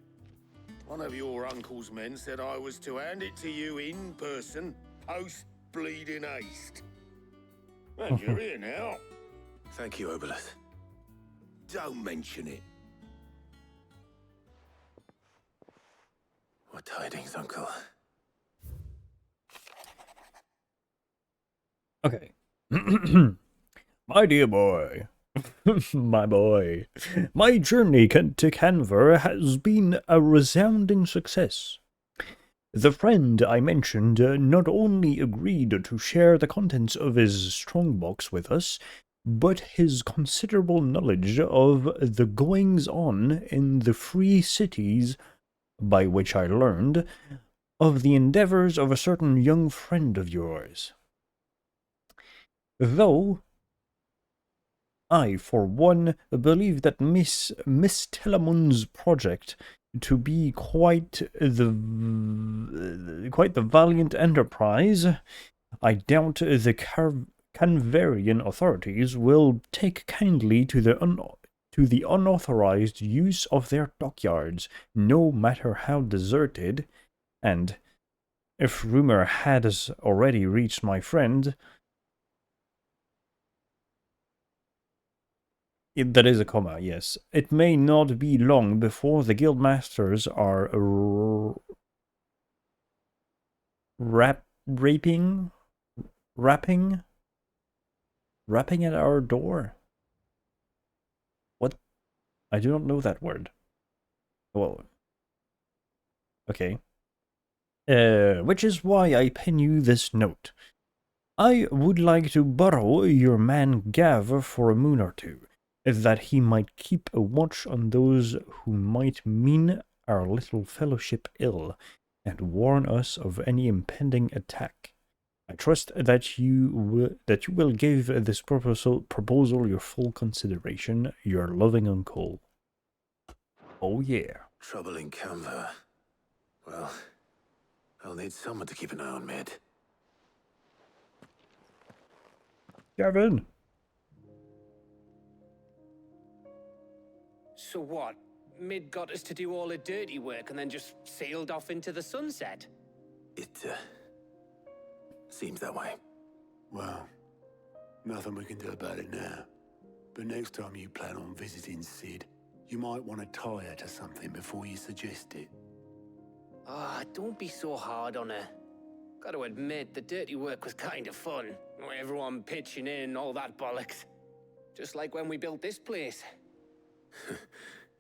One of your uncle's men said I was to hand it to you in person, post-bleeding haste. And you're here now. Thank you, Obelith. Don't mention it. What What tidings, Uncle? Okay. My dear boy. My boy. My journey to Canver has been a resounding success. The friend I mentioned not only agreed to share the contents of his strongbox with us, but his considerable knowledge of the goings-on in the free cities, by which I learned of the endeavors of a certain young friend of yours. Though I, for one, believe that Miss Telamund's project to be quite the valiant enterprise, I doubt the Canverian authorities will take kindly to the unauthorized use of their dockyards, no matter how deserted, and if rumor has already reached my friend, that is a comma, yes. It may not be long before the guildmasters are rapping at our door. What? I do not know that word. Well, okay. Which is why I pen you this note. I would like to borrow your man Gav for a moon or two, that he might keep a watch on those who might mean our little fellowship ill, and warn us of any impending attack. I trust that you will give this proposal your full consideration. Your loving uncle. Oh yeah. Trouble in Canva. Well, I'll need someone to keep an eye on Mid. Gavin. So what? Mid got us to do all the dirty work and then just sailed off into the sunset? It, seems that way. Well, nothing we can do about it now. But next time you plan on visiting Sid, you might want to tie her to something before you suggest it. Ah, don't be so hard on her. Gotta admit, the dirty work was kind of fun. Everyone pitching in and all that bollocks. Just like when we built this place.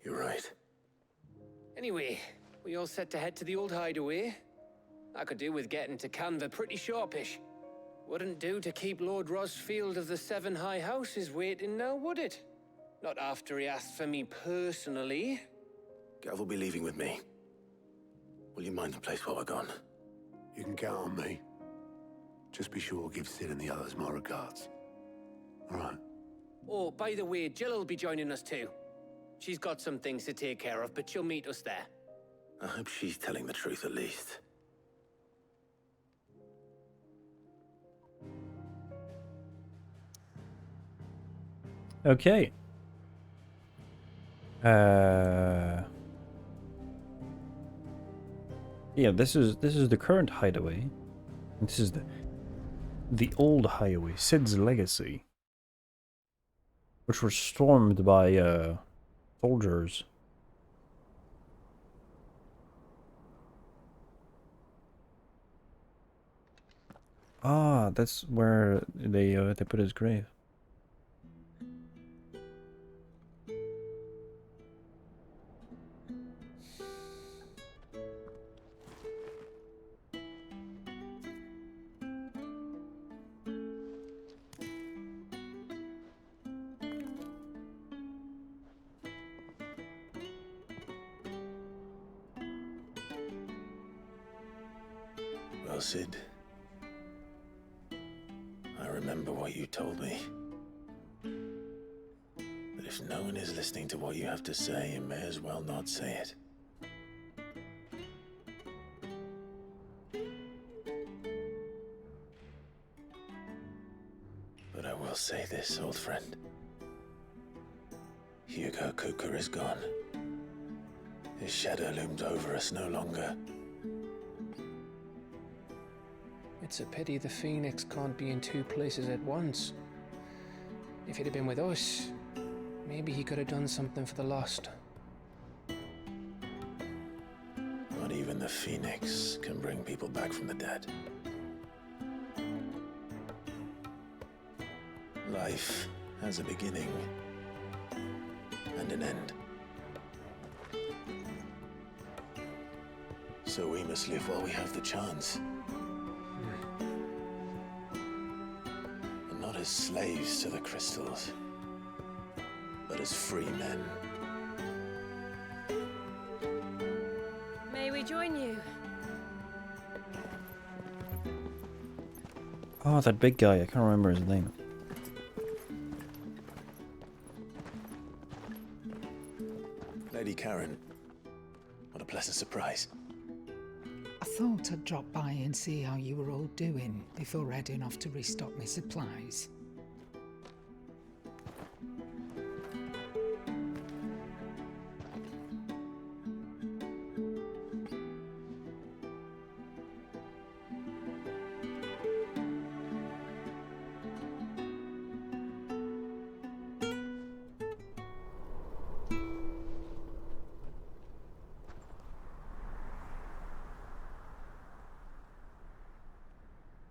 You're right. Anyway, we all set to head to the old hideaway. I could do with getting to Canva pretty sharpish. Wouldn't do to keep Lord Rosfield of the Seven High Houses waiting now, would it? Not after he asked for me personally. Gav will be leaving with me. Will you mind the place while we're gone? You can count on me. Just be sure to give Sid and the others my regards. All right. Oh, by the way, Jill will be joining us too. She's got some things to take care of, but she'll meet us there. I hope she's telling the truth at least. Okay. Yeah, this is the current hideaway. This is the old highway, Sid's Legacy, which was stormed by soldiers. Ah, that's where they put his grave. Well, Sid, I remember what you told me. That if no one is listening to what you have to say, you may as well not say it. But I will say this, old friend. Hugo Cooker is gone. His shadow looms over us no longer. It's a pity the Phoenix can't be in two places at once. If he'd have been with us, maybe he could have done something for the lost. Not even the Phoenix can bring people back from the dead. Life has a beginning and an end. So we must live while we have the chance. And not as slaves to the crystals, but as free men. May we join you? Oh, that big guy. I can't remember his name. Lady Karen, what a pleasant surprise. I thought I'd drop by and see how you were all doing before heading off to restock my supplies.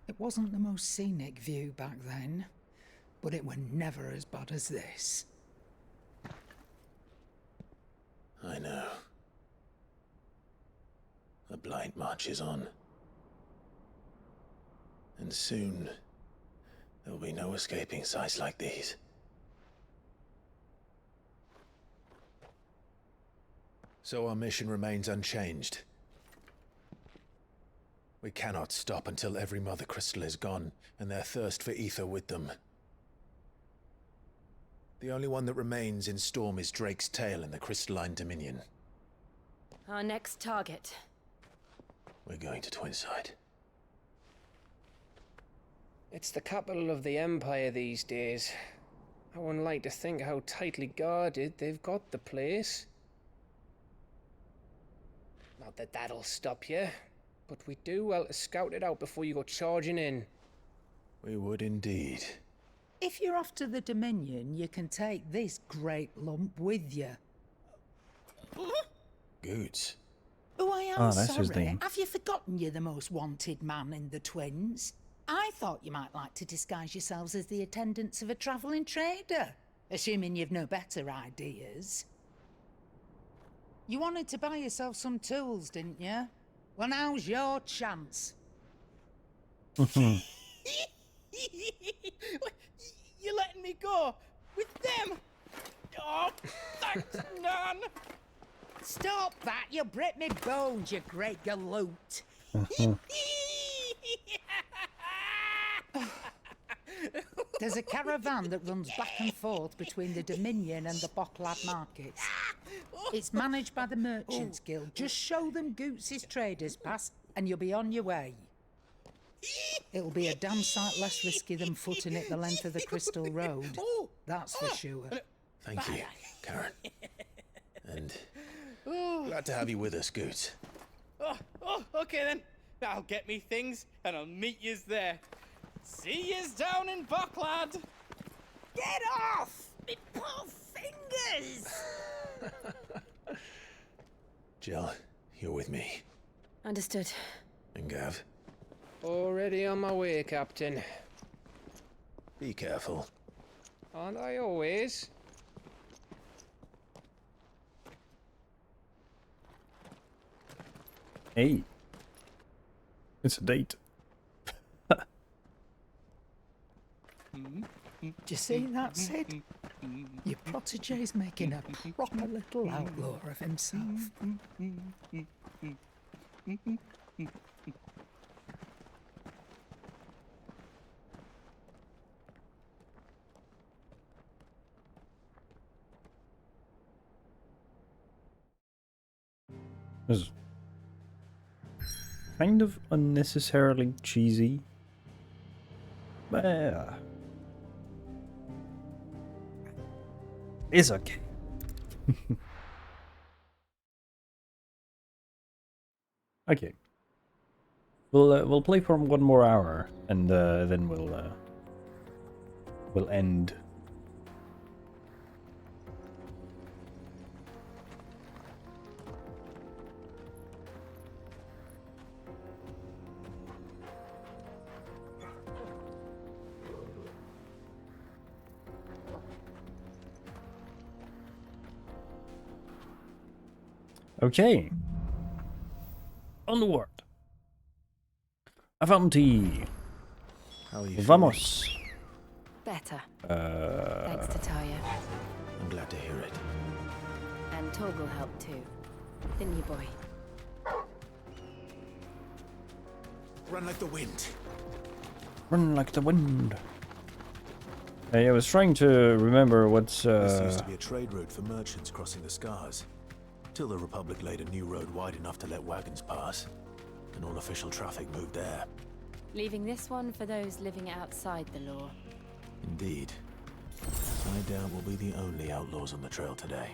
It wasn't the most scenic view back then, but it were never as bad as this. I know. The Blight marches on. And soon, there'll be no escaping sights like these. So our mission remains unchanged. We cannot stop until every Mother Crystal is gone, and their thirst for ether with them. The only one that remains in Storm is Drake's Tail in the Crystalline Dominion. Our next target. We're going to Twinside. It's the capital of the Empire these days. I wouldn't like to think how tightly guarded they've got the place. Not that that'll stop you, but we do well to scout it out before you go charging in. We would indeed. If you're off to the Dominion, you can take this great lump with you. Goods. Oh, I am Ah, that's sorry. his name. Have you forgotten you're the most wanted man in the Twins? I thought you might like to disguise yourselves as the attendants of a travelling trader, assuming you've no better ideas. You wanted to buy yourself some tools, didn't you? Well, now's your chance. You're letting me go with them? Oh, thanks, Nan. Stop that! You'll break me bones, you great galoot. There's a caravan that runs back and forth between the Dominion and the Bocklad markets. It's managed by the Merchants Guild. Just show them Goots' traders pass and you'll be on your way. It'll be a damn sight less risky than footing it the length of the Crystal Road. That's for sure. Thank you, Karen. And glad to have you with us, Goots. Okay then. I'll get me things and I'll meet yous there. See yous down in Bocklad. Get off! Me poor fingers! Jill, you're with me. Understood. And Gav, Already on my way, Captain. be careful. Aren't I always? Hey. It's a date. Do you see that, Sid? Your protege's making a proper little outlaw of himself. This is kind of unnecessarily cheesy. But it's okay. Okay. We'll play for 1 more hour and then we'll end. Okay. Onward. Avanti. How are you Vamos. Better. Thanks to Talia. I'm glad to hear it. And Torgal helped too. Didn't you, boy? Run like the wind. Run like the wind. I was trying to remember what's... This used to be a trade route for merchants crossing the Scars, till the Republic laid a new road wide enough to let wagons pass, and all official traffic moved there. Leaving this one for those living outside the law. Indeed. I doubt we'll be the only outlaws on the trail today.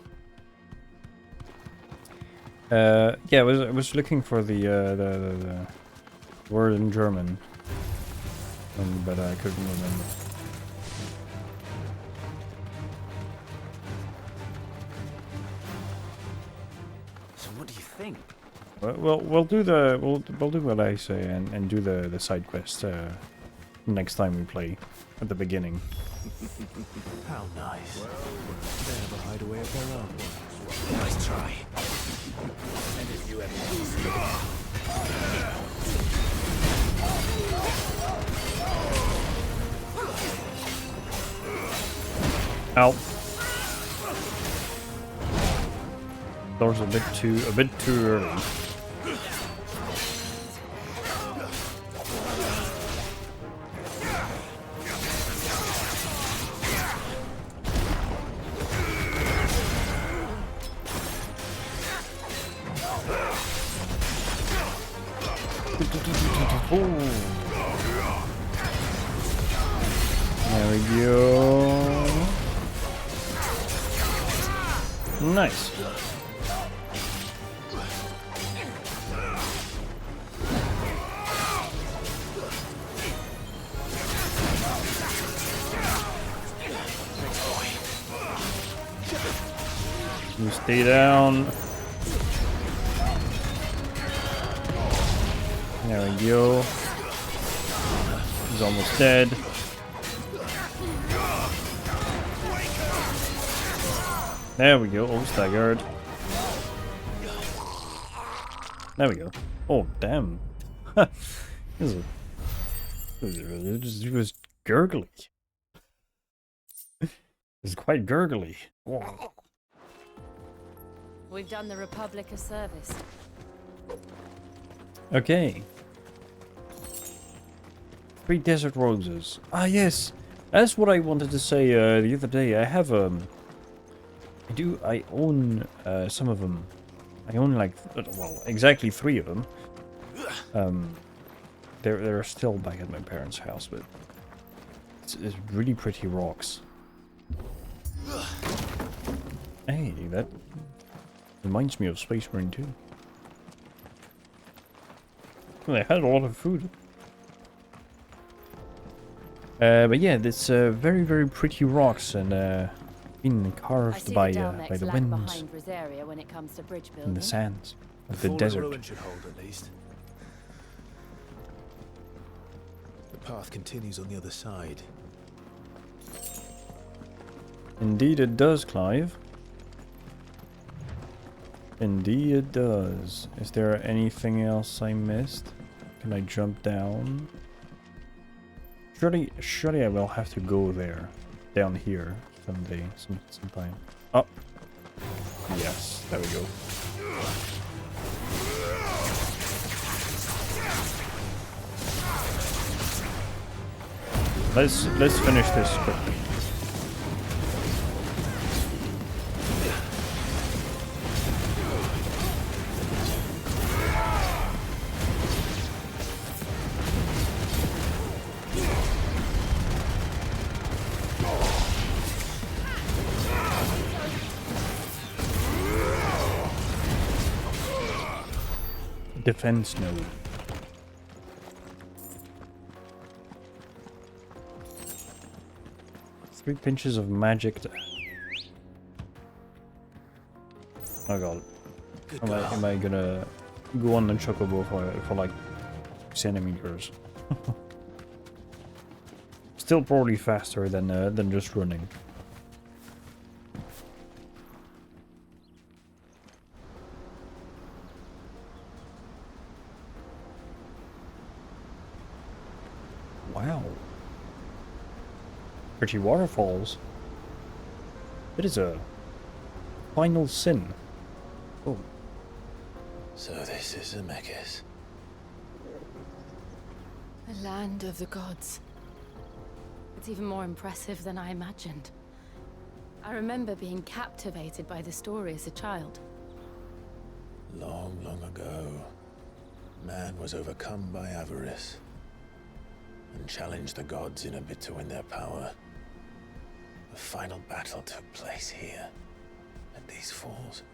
Yeah, I was looking for the word in German, but I couldn't remember. So what do you think? Well, we'll do what I say and do the side quest next time we play at the beginning. How nice. They have a hideaway of their own. Nice try. And if you ever Ow. Door's a bit too early. There we go. Nice. You stay down. There we go. He's almost dead. There we go. Oh, staggered. There we go. Oh, damn. It was gurgly. It was quite gurgly. Whoa. We've done the Republic a service. Okay. 3 desert roses. Ah, yes. That's what I wanted to say the other day. I have I own some of them. I own like well, exactly 3 of them. They're still back at my parents' house, but it's really pretty rocks. Hey, that reminds me of Space Marine 2. Well, they had a lot of food. But yeah, it's very, very pretty rocks and been carved by the winds When it comes to bridge and the sands of the desert. Ruin should hold at least. The path continues on the other side. Indeed it does, Clive. Indeed it does. Is there anything else I missed? Can I jump down? Surely I will have to go there. Down here someday, sometime. Up. Yes, there we go. Let's finish this quickly. Defense node. Three pinches of magic. Oh god. Am I gonna go on the chocobo for like centimeters? Still probably faster than just running. pretty waterfalls. It is a final sin. Oh. So this is Zemeckis. The land of the gods. It's even more impressive than I imagined. I remember being captivated by the story as a child. Long, long ago, man was overcome by avarice and challenged the gods in a bid to win their power. The final battle took place here, at these falls.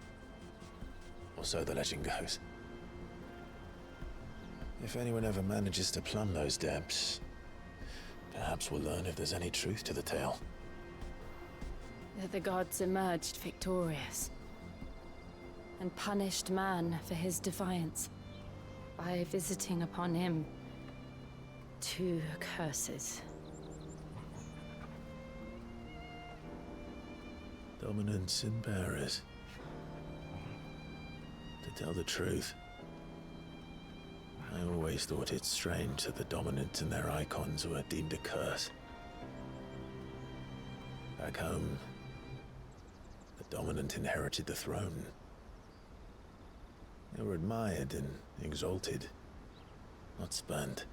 Or so the legend goes. If anyone ever manages to plumb those depths, perhaps we'll learn if there's any truth to the tale. That the gods emerged victorious and punished man for his defiance by visiting upon him 2 curses. Dominants and bearers. To tell the truth, I always thought it strange that the dominant and their icons were deemed a curse. Back home, the dominant inherited the throne. They were admired and exalted, not spurned.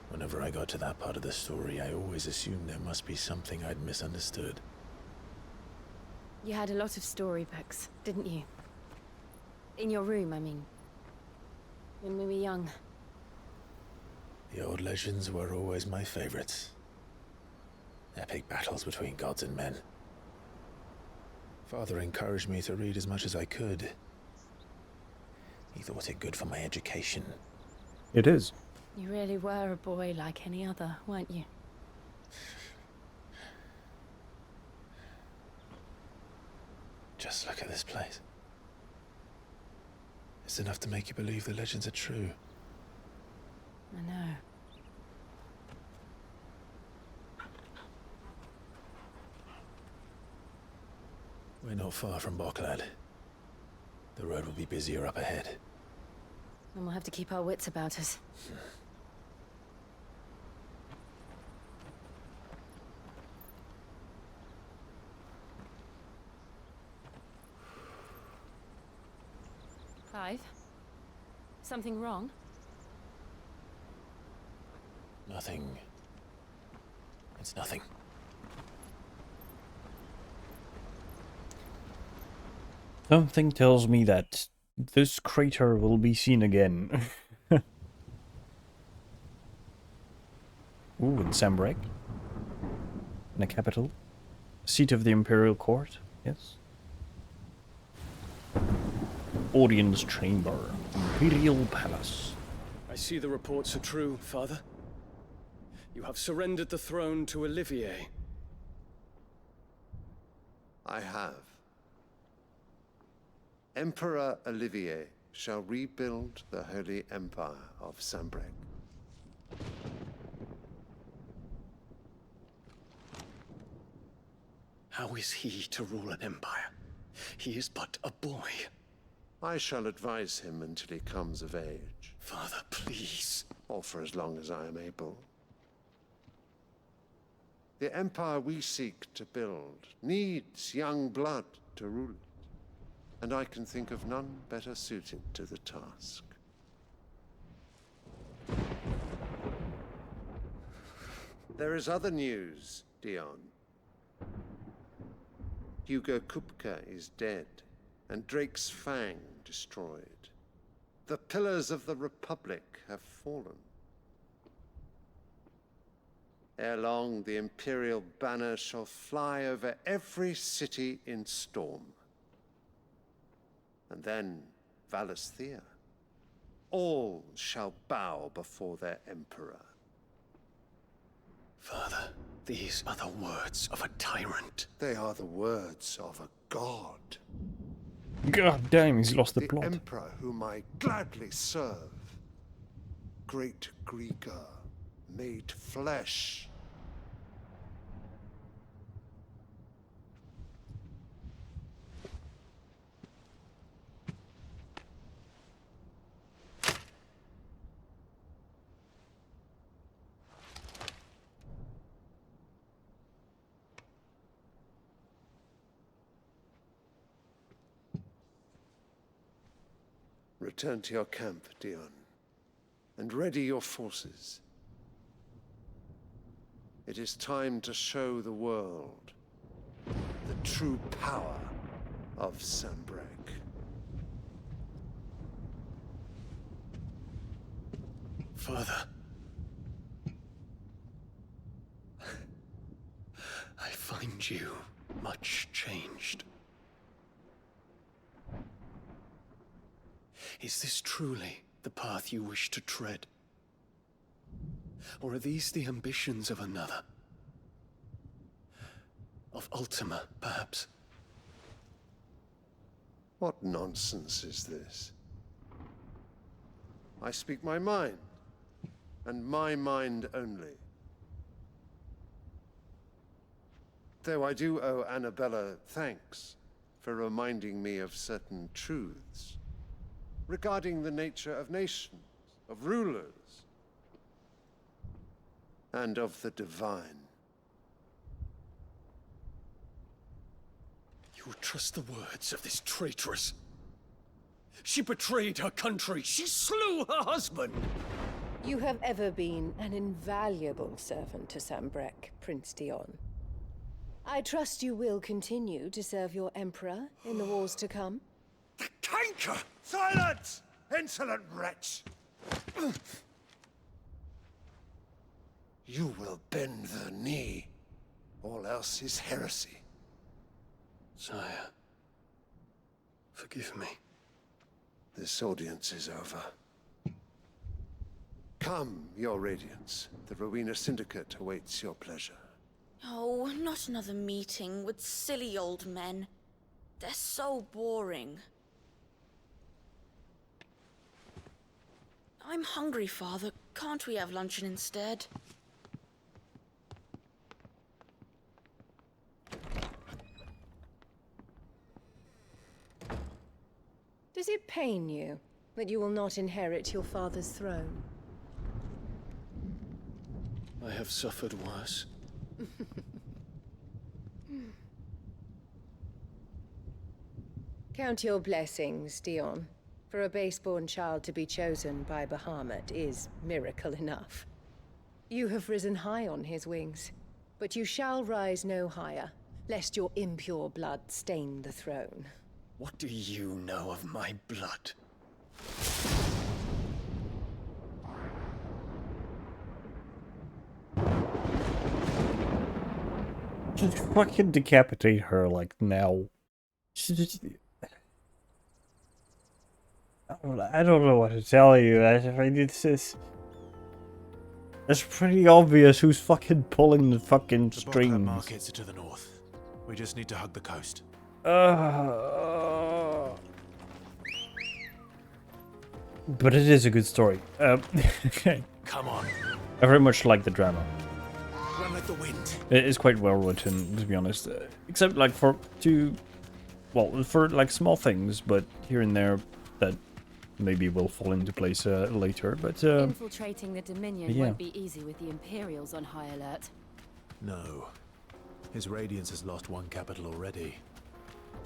Whenever I got to that part of the story, I always assumed there must be something I'd misunderstood. You had a lot of storybooks, didn't you? In your room, I mean. When we were young. The old legends were always my favorites. Epic battles between gods and men. Father encouraged me to read as much as I could. He thought it good for my education. It is. You really were a boy like any other, weren't you? Just look at this place. It's enough to make you believe the legends are true. I know. We're not far from Boklad. The road will be busier up ahead. And we'll have to keep our wits about us. Clive? Something wrong? Nothing. It's nothing. Something tells me that this crater will be seen again. Ooh, in Sambrek. In the capital. Seat of the Imperial Court, yes. Audience chamber. Imperial Palace. I see the reports are true, Father. You have surrendered the throne to Olivier. I have. Emperor Olivier shall rebuild the Holy Empire of Sambrek. How is he to rule an empire? He is but a boy. I shall advise him until he comes of age. Father, please. Or for as long as I am able. The empire we seek to build needs young blood to rule it. And I can think of none better suited to the task. There is other news, Dion. Hugo Kupka is dead, and Drake's Fang destroyed. The pillars of the Republic have fallen. Ere long, the Imperial banner shall fly over every city in Storm. And then Valisthea. All shall bow before their emperor. Father, these are the words of a tyrant. They are the words of a god. God damn, he's lost the plot. The emperor whom I gladly serve. Great Grieger, made flesh. Return to your camp, Dion, and ready your forces. It is time to show the world the true power of Sanbreque. Father. I find you much changed. Is this truly the path you wish to tread? Or are these the ambitions of another? Of Ultima, perhaps? What nonsense is this? I speak my mind, and my mind only. Though I do owe Annabella thanks for reminding me of certain truths regarding the nature of nations, of rulers, and of the divine. You would trust the words of this traitress? She betrayed her country. She slew her husband. You have ever been an invaluable servant to Sanbreque, Prince Dion. I trust you will continue to serve your Emperor in the wars to come. The canker! Silence! Insolent wretch! You will bend the knee. All else is heresy. Sire, forgive me. This audience is over. Come, your Radiance. The Rowena Syndicate awaits your pleasure. Oh, not another meeting with silly old men. They're so boring. I'm hungry, Father. Can't we have luncheon instead? Does it pain you that you will not inherit your father's throne? I have suffered worse. Count your blessings, Dion. For a base-born child to be chosen by Bahamut is miracle enough. You have risen high on his wings, but you shall rise no higher, lest your impure blood stain the throne. What do you know of my blood? Just fucking decapitate her, like, now. I don't know what to tell you. I mean, it's pretty obvious who's fucking pulling the fucking strings. The markets are to the north. We just need to hug the coast. But it is a good story. Come on. I very much like the drama. Run like the wind. It is quite well written, to be honest. Except like for like small things, but here and there that maybe will fall into place later. But infiltrating the Dominion yeah. won't be easy with the Imperials on high alert. No. His Radiance has lost one capital already.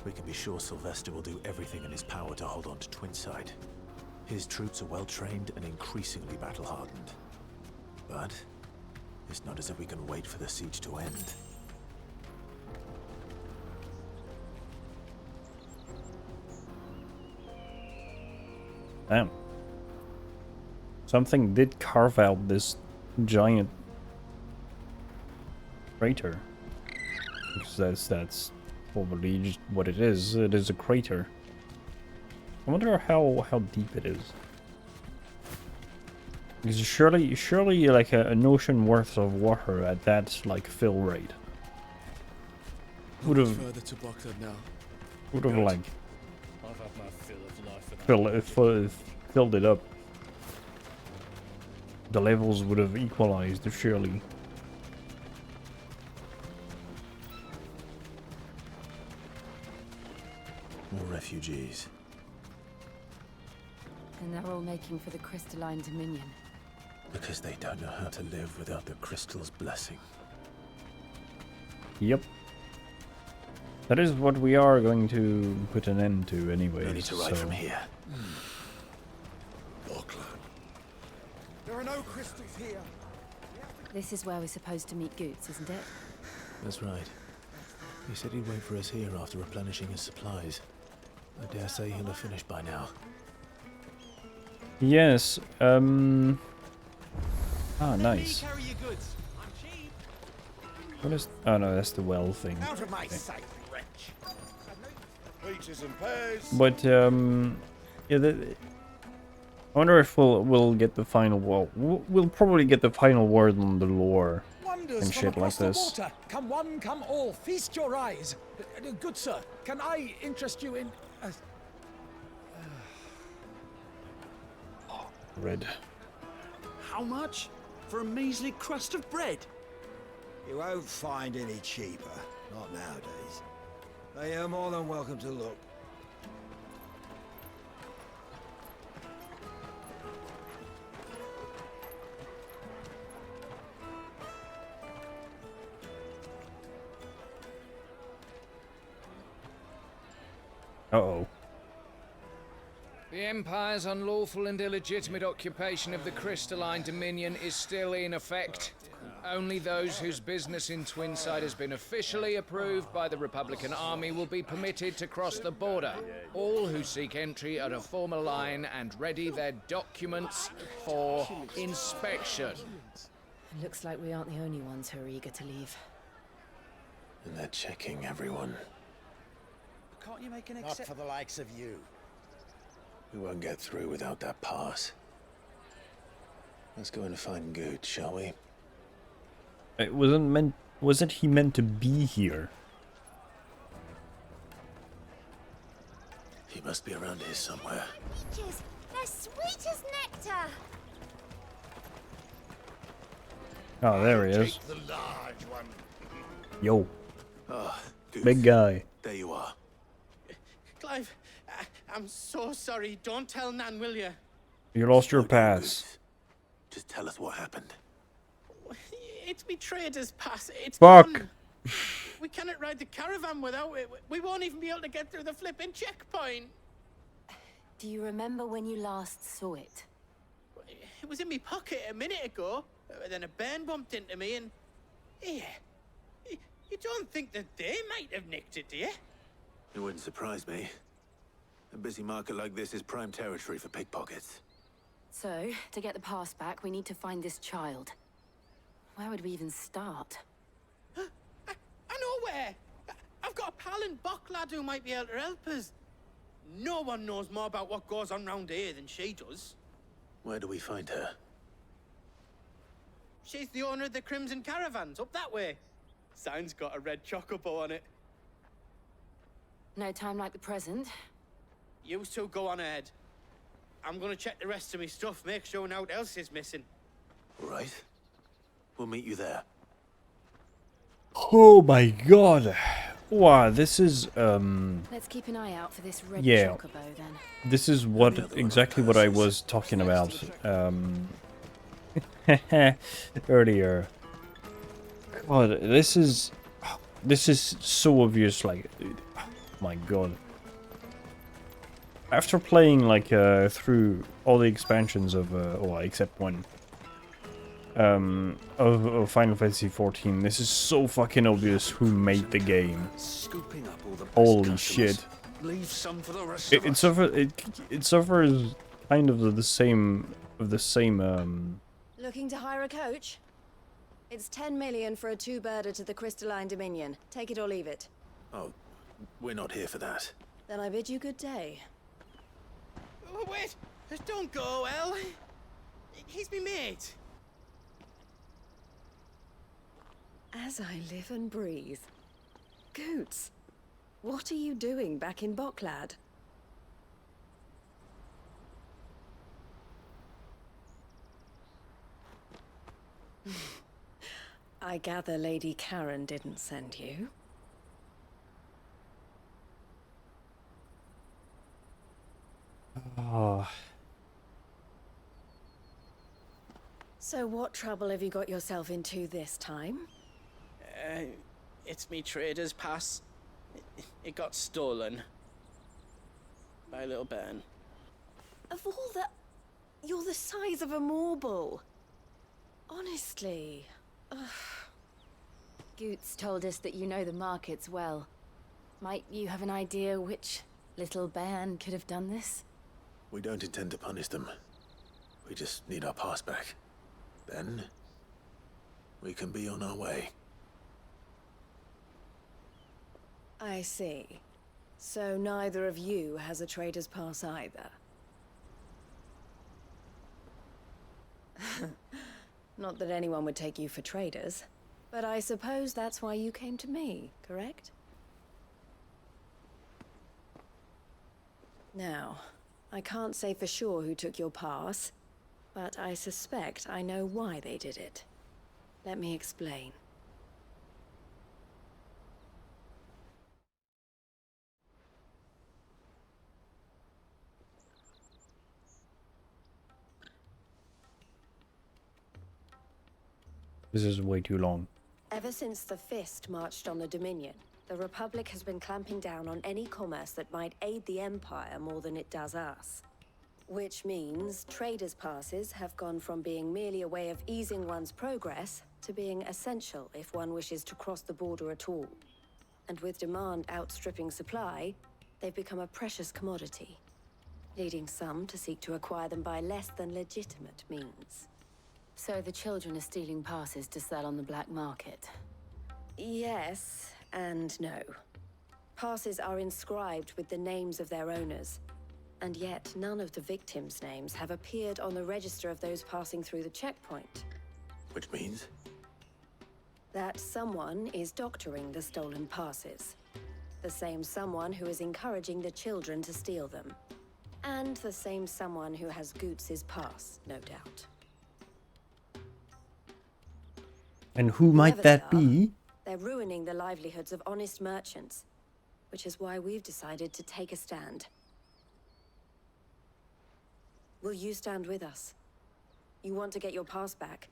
We can be sure Sylvester will do everything in his power to hold on to Twinside. His troops are well trained and increasingly battle-hardened. But it's not as if we can wait for the siege to end. Damn. Something did carve out this giant crater. Because that's probably just what it is. It is a crater. I wonder how deep it is. Because surely like an ocean worth of water at that like fill rate would have like I've had my fill of life filled it up. The levels would have equalized surely. More refugees. And they're all making for the crystalline Dominion. Because they don't know how to live without the crystal's blessing. Yep. That is what we are going to put an end to anyway. We need to ride from here. Bockland. There are no crystals here. This is where we're supposed to meet Goots, isn't it? That's right. He said he'd wait for us here after replenishing his supplies. I dare say he'll have finished by now. Yes, ah, nice. What is... Oh no, that's the well thing. Out of my Okay. sight, wretch. Peaches and pears. But, yeah, I wonder if we'll get the final... Well, we'll probably get the final word on the lore Wonders and from shit like across the this. water. Come one, come all. Feast your eyes. Good sir, can I interest you in... Red. How much? For a measly crust of bread? You won't find any cheaper. Not nowadays. They are more than welcome to look. Uh-oh. The Empire's unlawful and illegitimate occupation of the crystalline dominion is still in effect. Only those whose business in Twinside has been officially approved by the Republican Army will be permitted to cross the border. All who seek entry are to form a line and ready their documents for inspection. Looks like we aren't the only ones who are eager to leave. And they're checking everyone. Can't you make an Not for the likes of you. We won't get through without that pass. Let's go and find Good, shall we? It wasn't meant... Wasn't he meant to be here? He must be around here somewhere. Peaches, they're sweet as nectar. Oh, there he is. The large one. Yo. Oh, Big guy. There you are. Clive, I'm so sorry. Don't tell Nan, will you? You lost your pass. Just tell us what happened. It's me Traitors pass. It's Fuck. gone. We cannot ride the caravan without it. We won't even be able to get through the flipping checkpoint. Do you remember when you last saw it? It was in my pocket a minute ago. Then a bairn bumped into me and... Yeah. You don't think that they might have nicked it, do you? It wouldn't surprise me. A busy market like this is prime territory for pickpockets. So, to get the pass back, we need to find this child. Where would we even start? I know where! I've got a pal in Bocklad who might be able to help us. No one knows more about what goes on round here than she does. Where do we find her? She's the owner of the Crimson Caravans, up that way. Sign's got a red chocobo on it. No time like the present. You two go on ahead. I'm gonna check the rest of my stuff, make sure nothing else is missing. Right. We'll meet you there. Oh my god. Wow, this is Let's keep an eye out for this red yeah. chocobo then. This is what exactly what I was talking about earlier. God, this is so obvious, like, oh my god. After playing like through all the expansions of well, except one of Final Fantasy XIV, this is so fucking obvious who made the game. Scooping up all the best Holy customers. shit. Leave some for the rest It, of it us. suffers it suffers kind of the same Looking to hire a coach? It's 10 million for a two-birder to the Crystalline Dominion. Take it or leave it. Oh, we're not here for that. Then I bid you good day. Oh, wait! Don't go, El. He's me mate. As I live and breathe. Goots, what are you doing back in Bocklad? I gather Lady Karen didn't send you. Oh. So what trouble have you got yourself into this time? It's me trader's pass. It got stolen. By a little bairn. Of all the... You're the size of a marble. Honestly. Ugh. Goots told us that you know the markets well. Might you have an idea which little band could have done this? We don't intend to punish them. We just need our pass back. Then, we can be on our way. I see. So neither of you has a trader's pass either. Not that anyone would take you for traders, but I suppose that's why you came to me, correct? Now, I can't say for sure who took your pass, but I suspect I know why they did it. Let me explain. This is way too long. Ever since the Fist marched on the Dominion, the Republic has been clamping down on any commerce that might aid the Empire more than it does us. Which means traders' passes have gone from being merely a way of easing one's progress to being essential if one wishes to cross the border at all. And with demand outstripping supply, they've become a precious commodity, leading some to seek to acquire them by less than legitimate means. So the children are stealing passes to sell on the black market? Yes and no. Passes are inscribed with the names of their owners, and yet none of the victims' names have appeared on the register of those passing through the checkpoint. Which means? That someone is doctoring the stolen passes. The same someone who is encouraging the children to steal them. And the same someone who has Goots' pass, no doubt. And who might that be? They're ruining the livelihoods of honest merchants, which is why we've decided to take a stand. Will you stand with us? You want to get your pass back,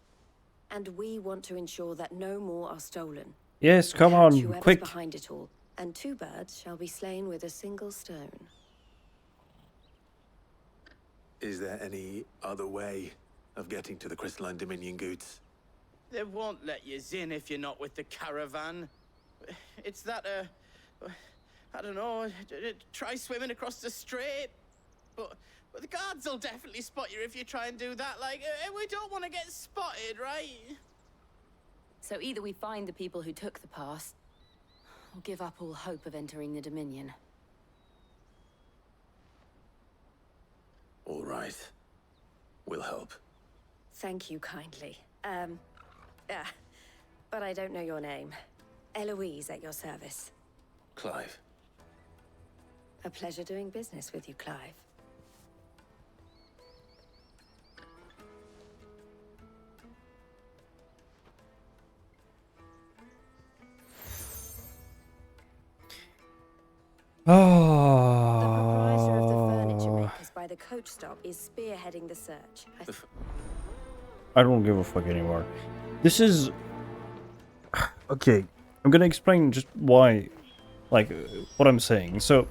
and we want to ensure that no more are stolen. Yes, come on, quick. Behind it all, and 2 birds shall be slain with a single stone. Is there any other way of getting to the Crystalline Dominion, Goots? They won't let you in if you're not with the caravan. It's that, I don't know, try swimming across the strait. But the guards will definitely spot you if you try and do that. Like, we don't want to get spotted, right? So either we find the people who took the pass, or give up all hope of entering the Dominion. All right. We'll help. Thank you kindly. But I don't know your name. Eloise at your service. Clive. A pleasure doing business with you, Clive. Oh. The proprietor of the furniture makers by the coach stop is spearheading the search. I don't give a fuck anymore. This is... Okay, I'm gonna explain just why, like, what I'm saying. So,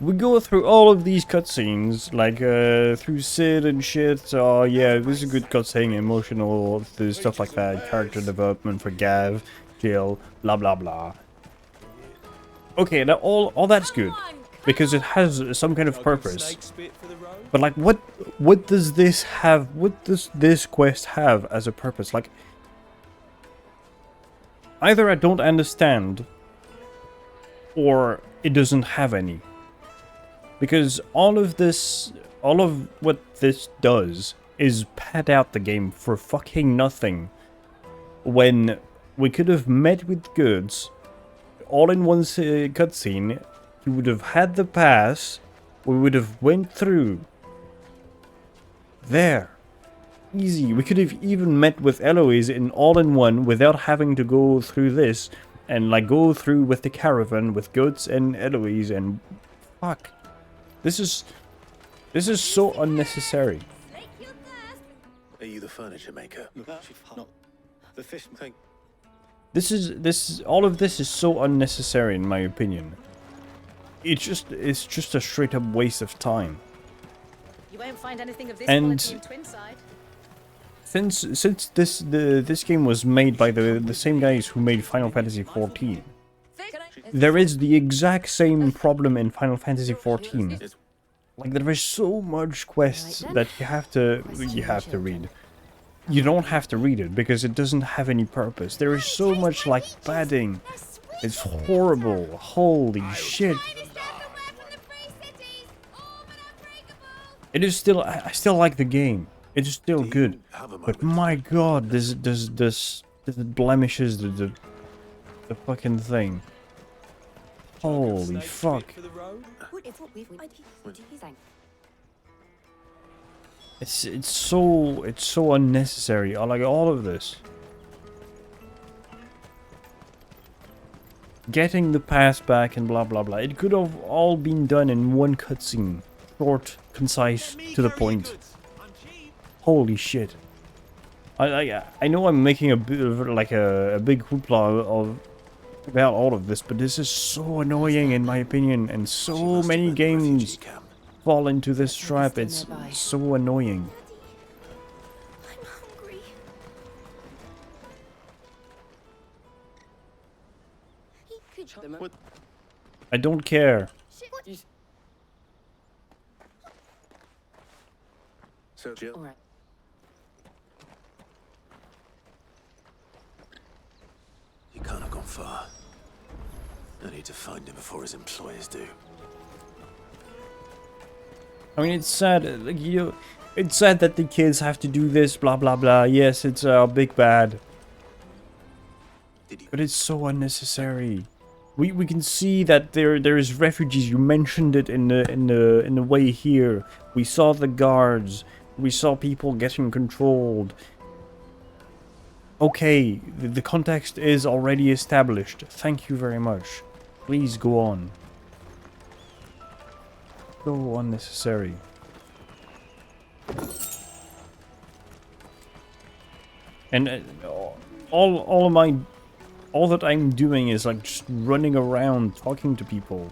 we go through all of these cutscenes, like, through Sid and shit. Oh, yeah, this is a good cutscene, emotional, stuff like that. Character development for Gav, Jill, blah, blah, blah. Okay, now all that's good, because it has some kind of purpose. But, like, what does this have, what does this quest have as a purpose? Like, either I don't understand, or it doesn't have any. Because all of what this does is pad out the game for fucking nothing. When we could have met with goods, all in one cutscene, you would have had the pass, we would have went through. There. Easy. We could have even met with Eloise in all-in-one without having to go through this. And, like, go through with the caravan with Goots and Eloise and... Fuck. This is so unnecessary. Are you the furniture maker? No. The fish thing. All of this is so unnecessary in my opinion. It's just a straight up waste of time. You won't find anything of this And quality in Twinside. since this game was made by the same guys who made Final Fantasy XIV, there is the exact same problem in Final Fantasy XIV. Like, there is so much quests that you have to read. You don't have to read it because it doesn't have any purpose. There is so much like padding. It's horrible. Holy shit. It is still, I still like the game. It is still good. But my god, this blemishes the fucking thing. Holy fuck. It's so unnecessary. I like all of this. Getting the past back and blah blah blah. It could have all been done in one cutscene. Short, concise, to the point. Holy shit. I know I'm making a bit of like a big hoopla about all of this, but this is so annoying in my opinion, and so many games fall into this trap. It's so annoying. I don't care. So, Jill. All right. He can't have gone far. I need to find him before his employers do. I mean, it's sad. Like, it's sad that the kids have to do this. Blah blah blah. Yes, it's a big bad. But it's so unnecessary. We can see that there is refugees. You mentioned it in the way here. We saw the guards. We saw people getting controlled. Okay, the context is already established. Thank you very much. Please go on. So unnecessary. And all that I'm doing is like just running around talking to people.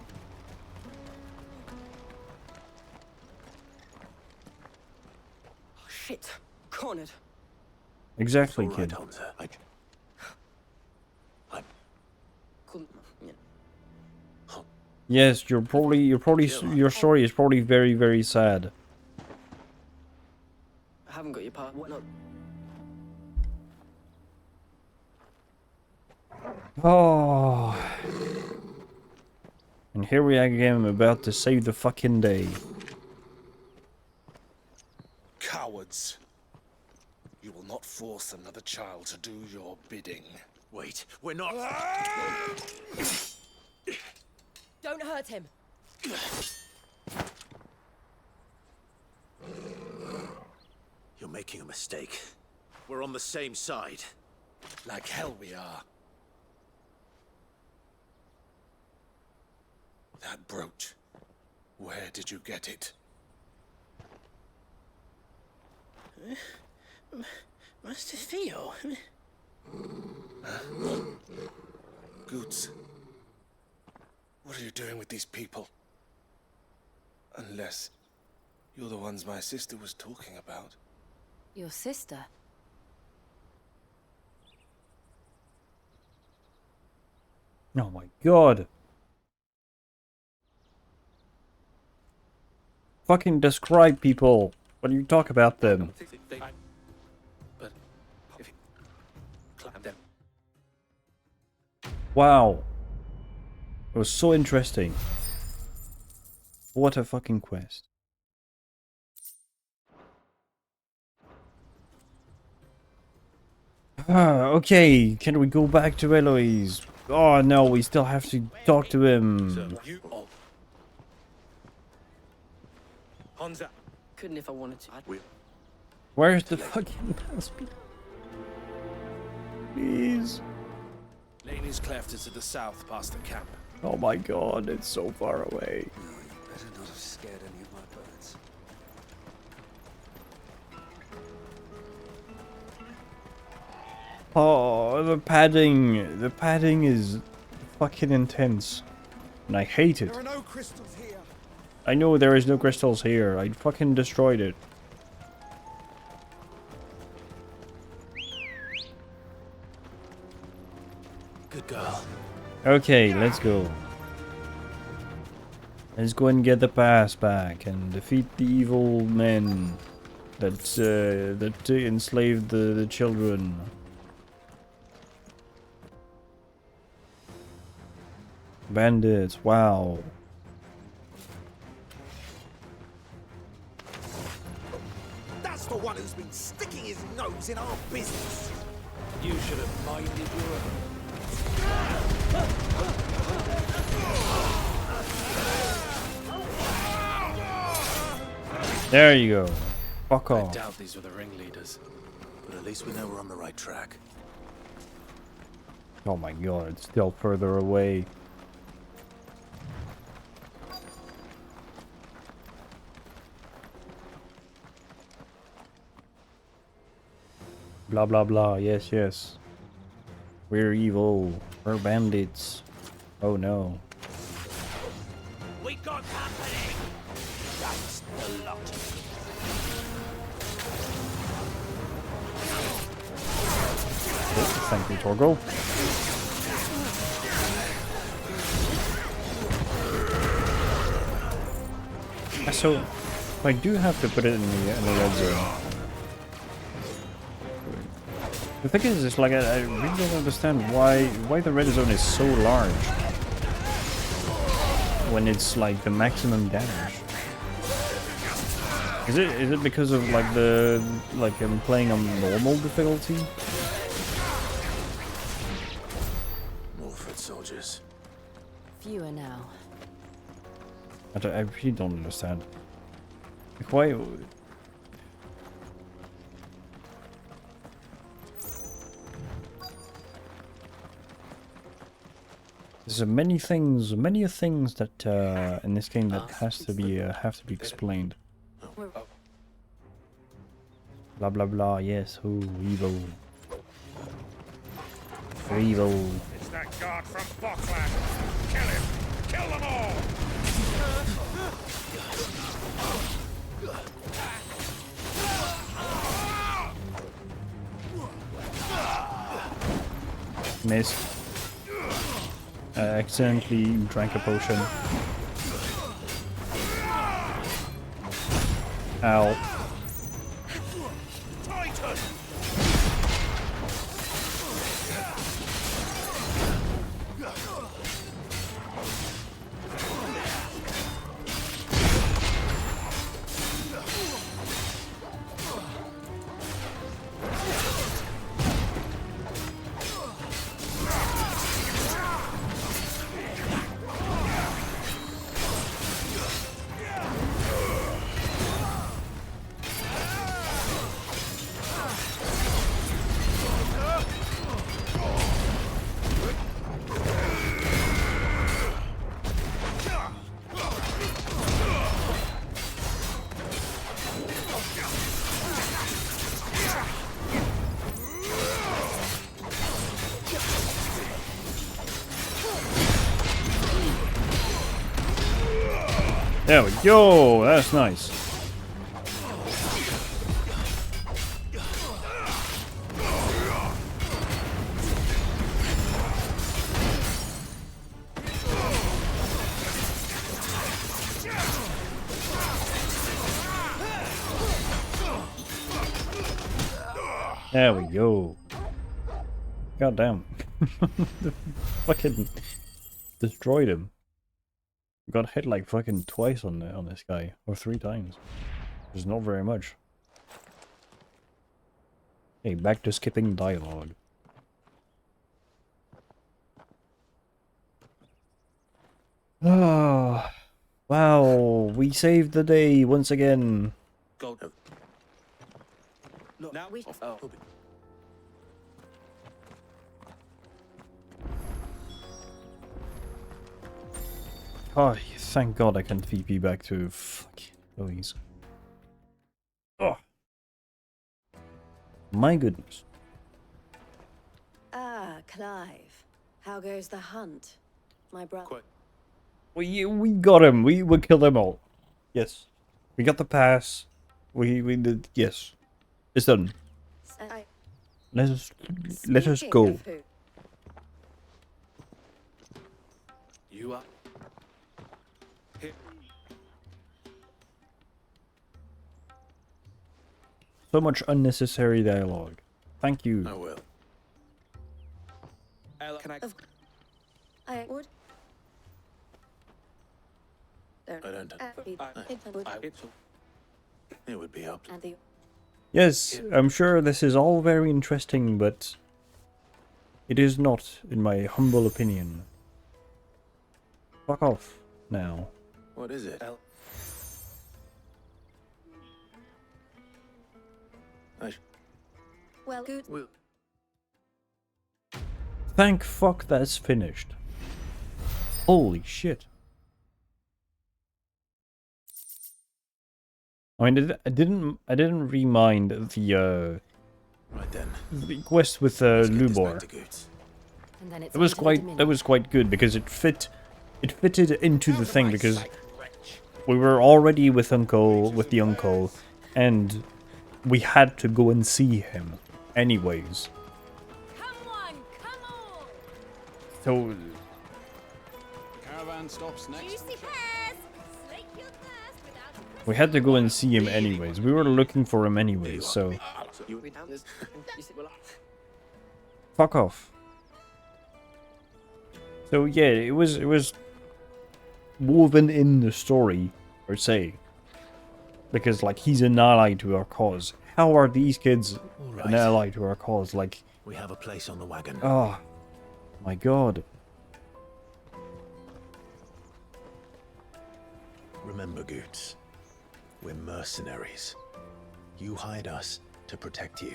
Oh, shit. Cornered. Exactly, kid. Yes, your story is probably very, very sad. I haven't got your part. What not? Oh. And here we are again, about to save the fucking day. Cowards. You will not force another child to do your bidding. Wait, we're not... Don't hurt him. You're making a mistake. We're on the same side. Like hell we are. That brooch. Where did you get it? Master Theo? Goots. What are you doing with these people? Unless you're the ones my sister was talking about. Your sister? Oh my god. Fucking describe people when you talk about them. Wow. It was so interesting. What a fucking quest. Okay, can we go back to Eloise? Oh no, we still have to talk to him. Couldn't if I wanted to. Where's the fucking husband? Please. Laney's Cleft is to the south past the camp. Oh my god, it's so far away. Better not have scared any of my birds. Oh, the padding. The padding is fucking intense. And I hate it. There are no crystals here. I know there is no crystals here. I fucking destroyed it. Good girl. Okay, let's go. Let's go and get the pass back and defeat the evil men that enslaved the children. Bandits, wow. That's the one who's been sticking his nose in our business. You should have minded your There you go. Fuck I off. doubt these were the ringleaders, but at least we know we're on the right track. Oh my god, it's still further away. Blah blah blah, yes, yes. We're evil. We're bandits. Oh no. We got company. That's the lot. Thank you, Torgo. So, I do have to put it in the red zone. The thing is, it's like I really don't understand why the red zone is so large when it's like the maximum damage. Is it because of like I'm playing on normal difficulty? More foot soldiers. Fewer now. I really don't understand. Like why? There's many things that in this game that have to be explained. Blah blah blah. Yes, who evil? They're evil. It's that guard from Bockland. Kill him! Kill them all! Missed. Accidentally drank a potion. Ow. There we go, that's nice. There we go. God damn. Fucking destroyed him. Got hit like fucking twice on this guy, or 3 times. Which is not very much. Okay, back to skipping dialogue. Ah, wow, we saved the day once again. Go. Look, now we. Oh. Oh, thank God I can VP back to fuck Louise. Oh, my goodness. Ah, Clive. How goes the hunt? My brother. We got him. We killed them all. Yes. We got the pass. We did. Yes. It's done. Let us go. You are here. So much unnecessary dialogue. Thank you. I will. Can I would. I don't. It would be up. Yes, I'm sure this is all very interesting, but it is not, in my humble opinion. Fuck off now. What is it? Well, good. Thank fuck that's finished. Holy shit. I mean, I didn't remind the Right then. the quest with Lubor. That was quite good because it fitted into the thing because we were already with the uncle, and we had to go and see him anyways. So Caravan stops next. we had to go and see him anyways. We were looking for him anyways, so fuck off. So yeah, it was woven in the story, per se. Because like he's an ally to our cause. How are these kids an ally to our cause? Like we have a place on the wagon. Oh my god. Remember, Goots, we're mercenaries. You hired us to protect you.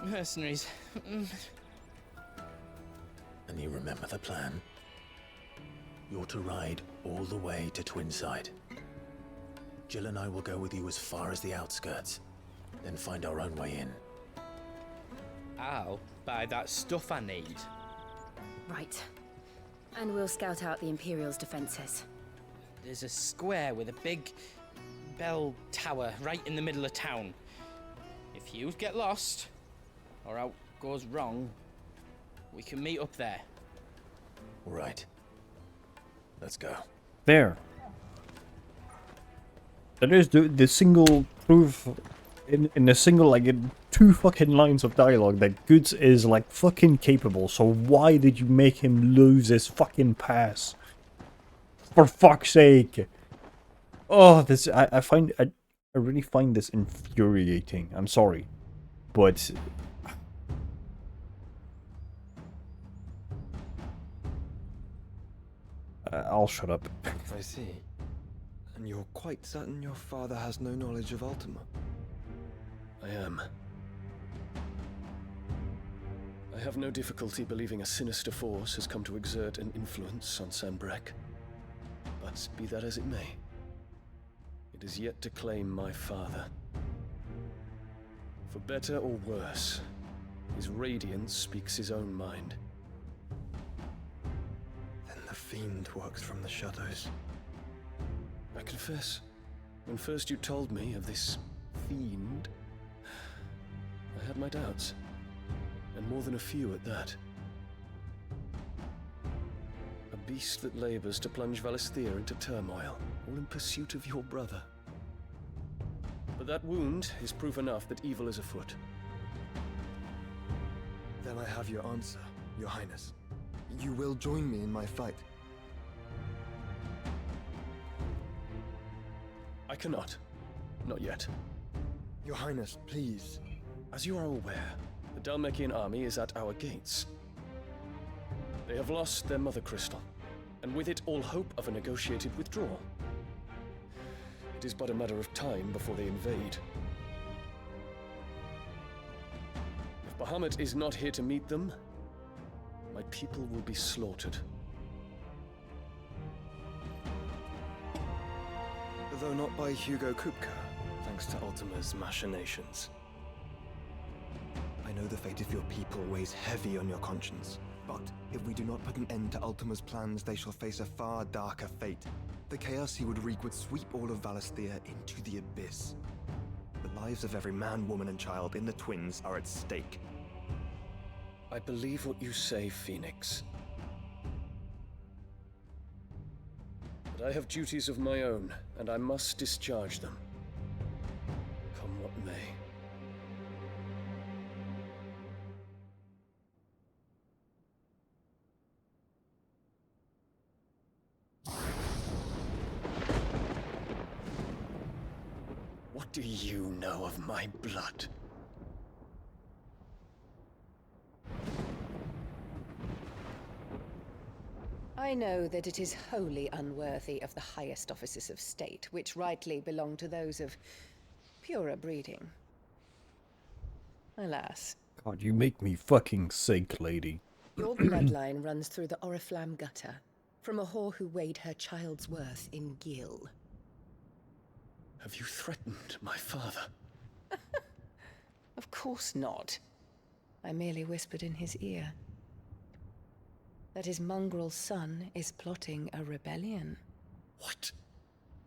Mercenaries. And you remember the plan? You're to ride all the way to Twinside. Jill and I will go with you as far as the outskirts, then find our own way in. I'll buy that stuff I need. Right. And we'll scout out the Imperial's defenses. There's a square with a big bell tower right in the middle of town. If you get lost, or out goes wrong, we can meet up there. Right. Let's go. There. That is the single proof in a single, like, in 2 fucking lines of dialogue that Goods is, like, fucking capable. So why did you make him lose his fucking pass? For fuck's sake. Oh, this, I really find this infuriating. I'm sorry. But I'll shut up. I see. And you're quite certain your father has no knowledge of Ultima? I am. I have no difficulty believing a sinister force has come to exert an influence on Sanbreque. But be that as it may, it is yet to claim my father. For better or worse, his radiance speaks his own mind. Then the fiend works from the shadows. I confess, when first you told me of this fiend, I had my doubts, and more than a few at that. A beast that labors to plunge Valisthea into turmoil, all in pursuit of your brother. But that wound is proof enough that evil is afoot. Then I have your answer, Your Highness. You will join me in my fight. I cannot. Not yet. Your Highness, please. As you are aware, the Dhalmekian army is at our gates. They have lost their mother crystal, and with it all hope of a negotiated withdrawal. It is but a matter of time before they invade. If Bahamut is not here to meet them, my people will be slaughtered. Though not by Hugo Kupka, thanks to Ultima's machinations. I know the fate of your people weighs heavy on your conscience, but if we do not put an end to Ultima's plans, they shall face a far darker fate. the chaos he would wreak would sweep all of Valisthea into the abyss. The lives of every man, woman, and child in the Twins are at stake. I believe what you say, Phoenix. But I have duties of my own, and I must discharge them. Come what may. What do you know of my blood? I know that it is wholly unworthy of the highest offices of state, which rightly belong to those of purer breeding. Alas. God, you make me fucking sick, lady. Your bloodline runs through the Oriflamme gutter, from a whore who weighed her child's worth in gill. Have you threatened my father? Of course not. I merely whispered in his ear that his mongrel son is plotting a rebellion. What?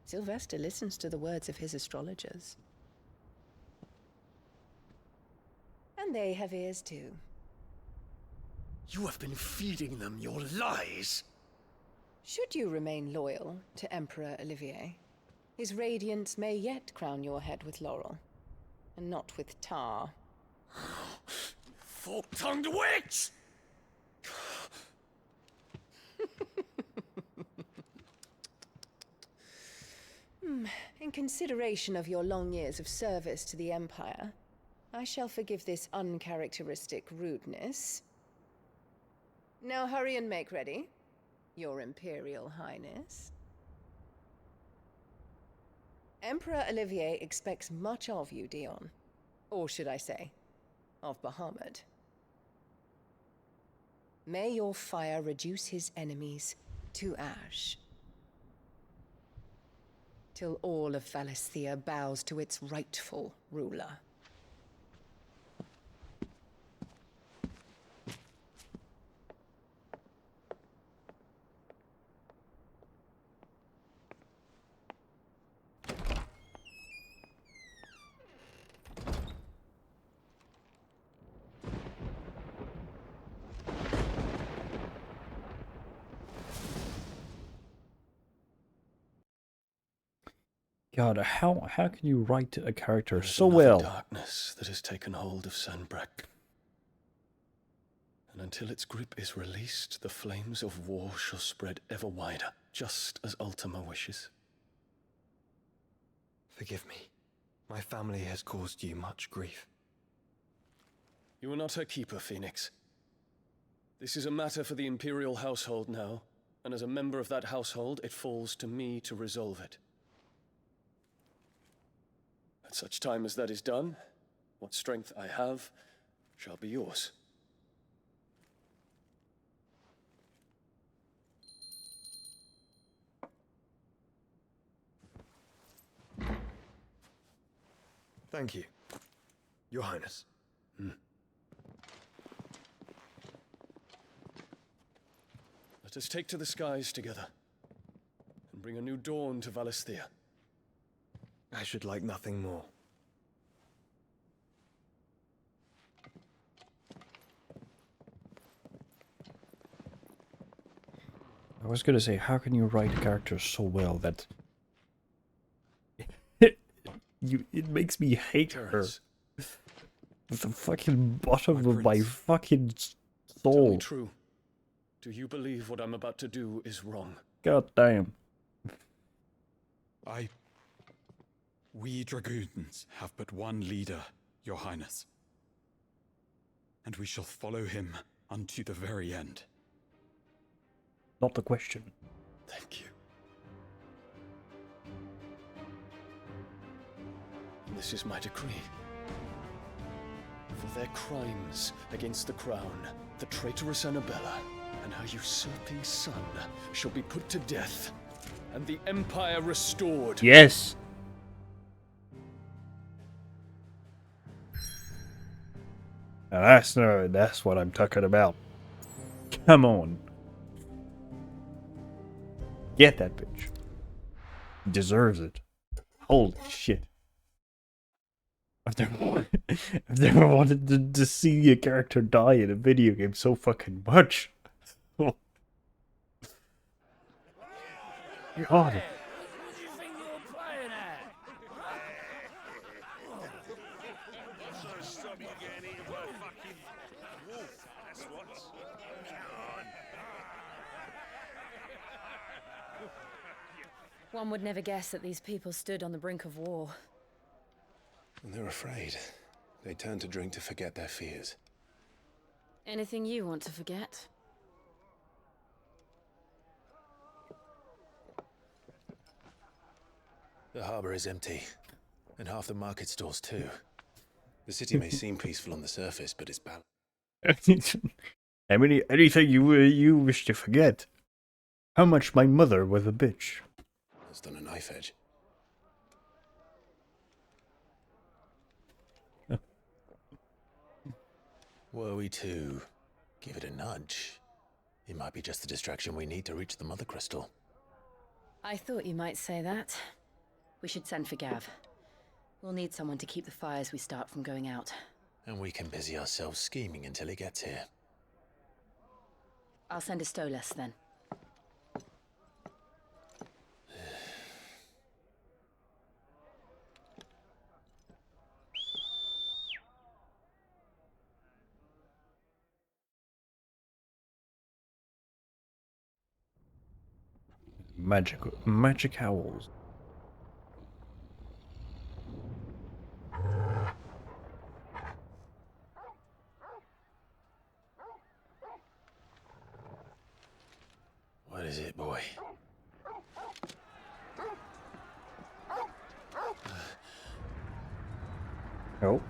Sylvester listens to the words of his astrologers. And they have ears too. You have been feeding them your lies! Should you remain loyal to Emperor Olivier, his radiance may yet crown your head with laurel, and not with tar. Fork-tongued witch! In consideration of your long years of service to the Empire, I shall forgive this uncharacteristic rudeness. Now hurry and make ready, Your Imperial Highness. Emperor Olivier expects much of you, Dion. Or should I say, of Bahamut. May your fire reduce his enemies to ash, till all of Valisthea bows to its rightful ruler. God, how can you write a character There's so another well? Darkness that has taken hold of Sanbreque. And until its grip is released, the flames of war shall spread ever wider, just as Ultima wishes. Forgive me. My family has caused you much grief. You are not her keeper, Phoenix. This is a matter for the Imperial household now, and as a member of that household, it falls to me to resolve it. At such time as that is done, what strength I have shall be yours. Thank you, Your Highness. Let us take to the skies together, and bring a new dawn to Valisthea. I should like nothing more. I was gonna say, how can you write a character so well that it makes me hate her with the fucking bottom of my fucking Tell me soul. true. Do you believe what I'm about to do is wrong? God damn. We Dragoons have but one leader, Your Highness. And we shall follow him unto the very end. Not the question. Thank you. This is my decree. For their crimes against the crown, the traitorous Annabella and her usurping son shall be put to death, and the Empire restored. Yes. Now that's what I'm talking about. Come on. Get that bitch. deserves it. Holy shit. I've never wanted to see a character die in a video game so fucking much. God. One would never guess that these people stood on the brink of war. And they're afraid. They turn to drink to forget their fears. Anything you want to forget? The harbor is empty, and half the market stalls too. The city may seem peaceful on the surface, but it's balanced. Anything you wish to forget? How much my mother was a bitch. It's on a knife edge. Were we to give it a nudge, it might be just the distraction we need to reach the Mother Crystal. I thought you might say that. We should send for Gav. We'll need someone to keep the fires we start from going out. And we can busy ourselves scheming until he gets here. I'll send a Stolas then. Magic owls. What is it, boy? Oh.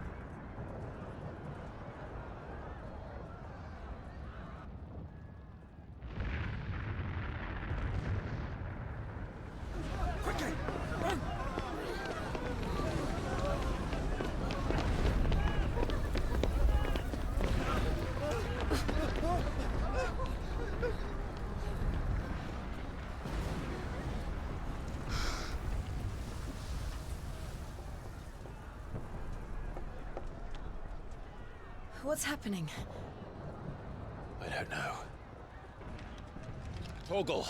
What's happening? I don't know. Torgal!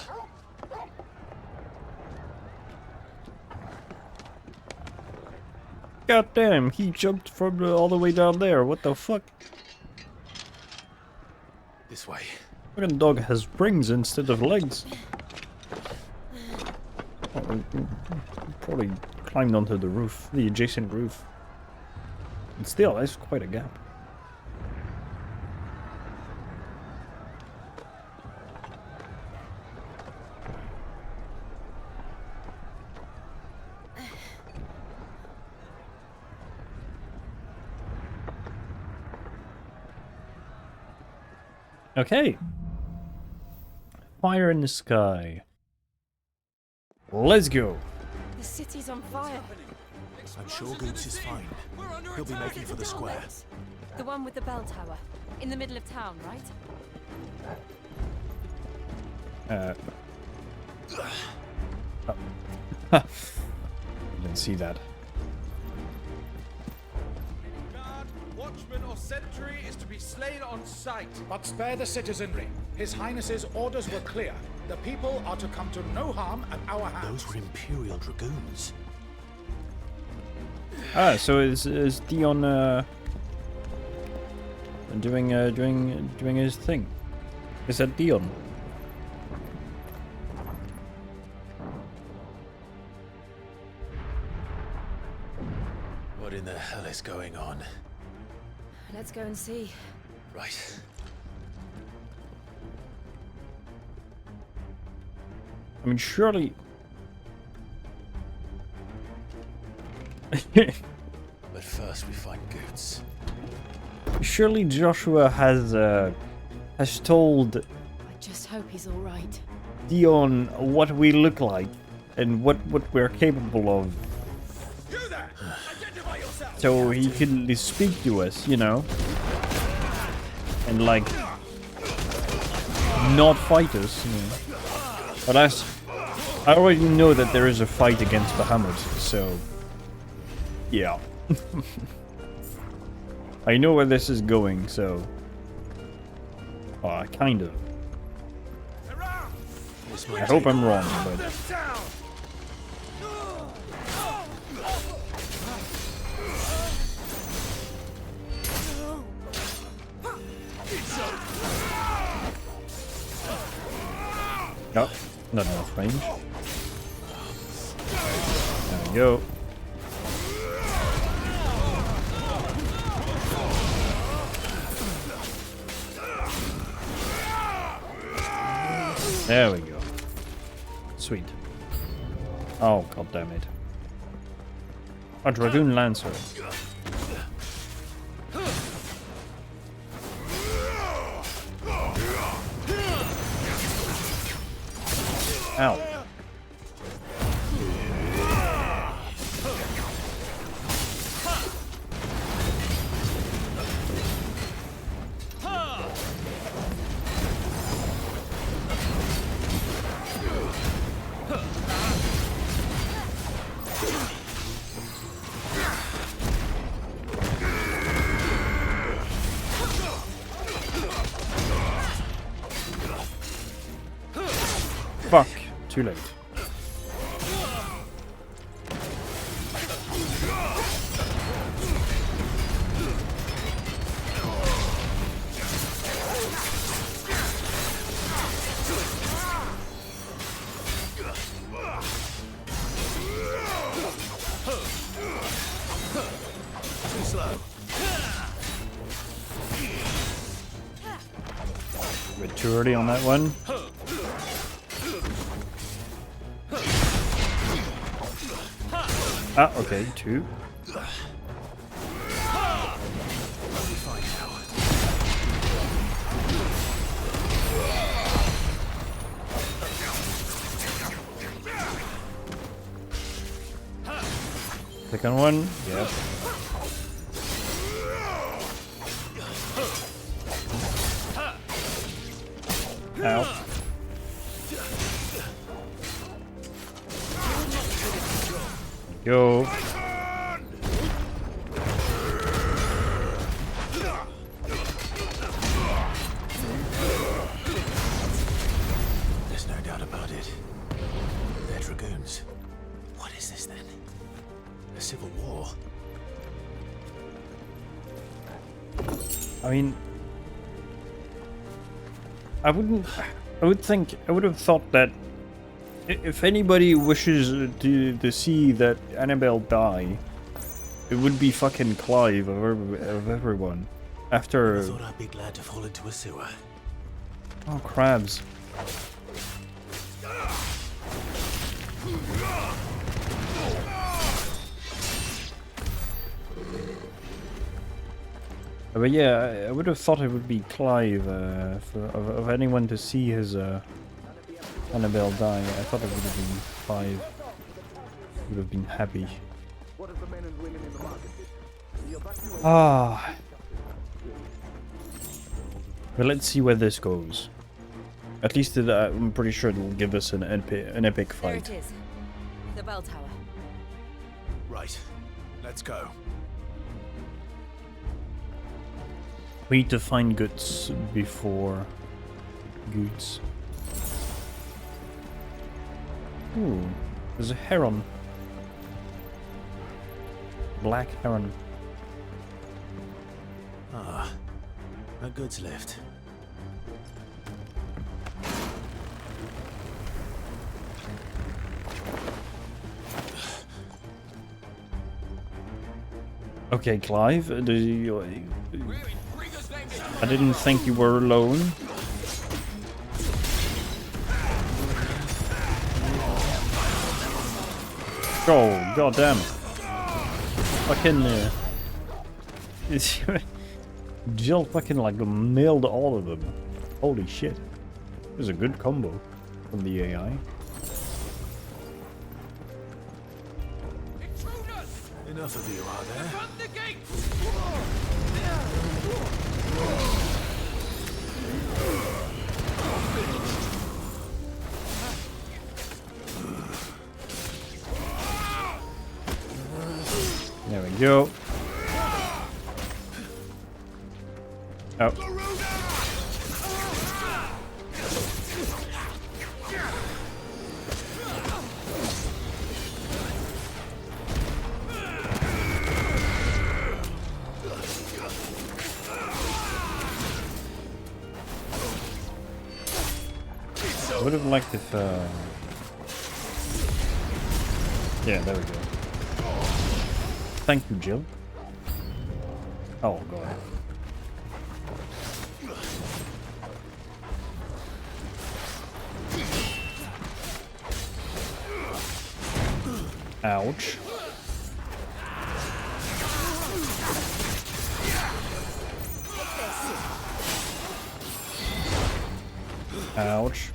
God damn, he jumped from all the way down there. What the fuck? This way. Fucking dog has springs instead of legs. Oh, probably climbed onto the roof, the adjacent roof. And still, that's quite a gap. Okay. Fire in the sky. Let's go. The city's on fire. I'm sure Goots is fine. He'll be making for the square. The one with the bell tower. In the middle of town, right? Oh. Didn't see that. Watchman or sentry is to be slain on sight. But spare the citizenry. His Highness's orders were clear. The people are to come to no harm at our hands. Those were Imperial Dragoons. Ah, so is Dion doing his thing? Is that Dion? What in the hell is going on? Let's go and see. Right. I mean, surely. But first we find Goots. Surely Joshua has told I just hope he's all right. Dion what we look like and what we're capable of. You there! Identify yourself! So he can speak to us, you know, and like not fight us. You know. But I already know that there is a fight against Bahamut, so yeah. I know where this is going, so kind of. I hope I'm wrong, but no, not enough range. There we go. There we go. Sweet. Oh, god damn it. A Dragoon Lancer. Ow. Fuck. Too late. Too slow. A bit too early on that one. Ah, okay, 2. Second one, yep. Ow. Go. There's no doubt about it. They're Dragoons. What is this then? A civil war? I mean, I would have thought that if anybody wishes to see that Annabelle die, it would be fucking Clive of everyone. After. I thought I'd be glad to fall into a sewer. Oh, crabs. But yeah, I would have thought it would be Clive of anyone to see his Annabelle die. I thought it would have been Clive. Would have been happy. Ah. But let's see where this goes. At least I'm pretty sure it will give us an epic fight. There it is. The bell tower. Right. Let's go. We need to find Guts before Guts. Ooh, there's a heron. Black heron. Ah, a goods lift. Okay, Clive, I didn't think you were alone. Oh, goddamn. Fucking, Jill fucking like nailed all of them. Holy shit. It was a good combo from the AI. Enough of you, are there? There we go. Oh. I would have liked if, yeah, there we go. Thank you, Jill. Oh, God. Ouch. Ouch.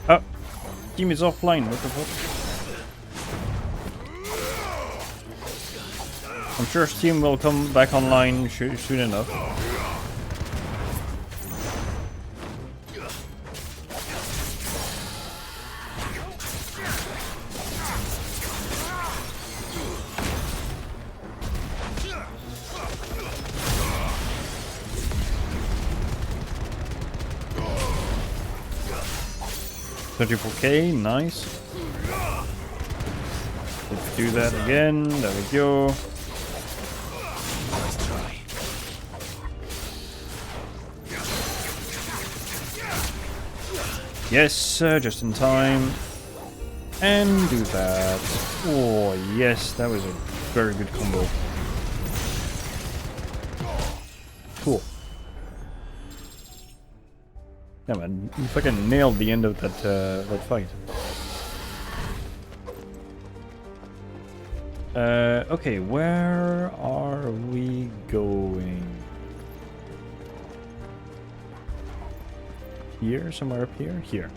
Oh, team is offline. What the fuck? I'm sure Steam will come back online soon enough. $34K, nice. Let's do that again. There we go. Yes, just in time. And do that. Oh, yes, that was a very good combo. Cool. Yeah, man, you fucking nailed the end of that that fight. Okay, where are we going? Here, somewhere up here? Here.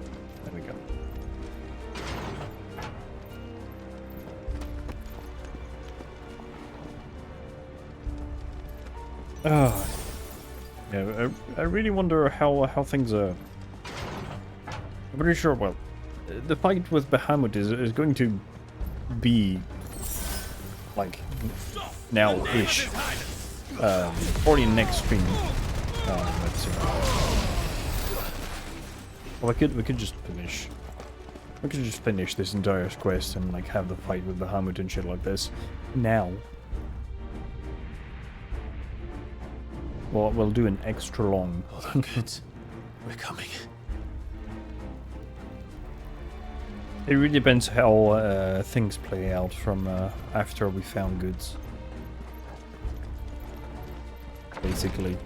There we go. Oh. Yeah, I really wonder how things are. I'm pretty sure, well, the fight with Bahamut is going to be like now-ish. Or in next stream. Let's see. Well, we could just finish. We could just finish this entire quest and like have the fight with Bahamut and shit like this now. Well, we'll do an extra long. Hold on, kids. We're coming. It really depends how things play out from after we found goods. Basically.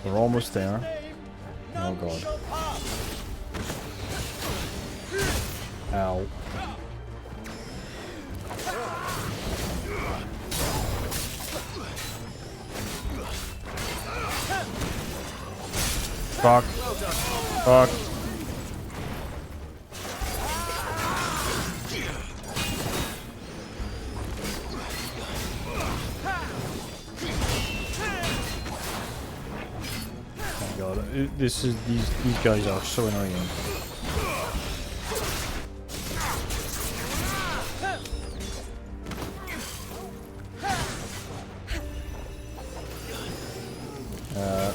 We're almost there. Oh god. Ow. Fuck. Fuck. Oh god, this is these guys are so annoying.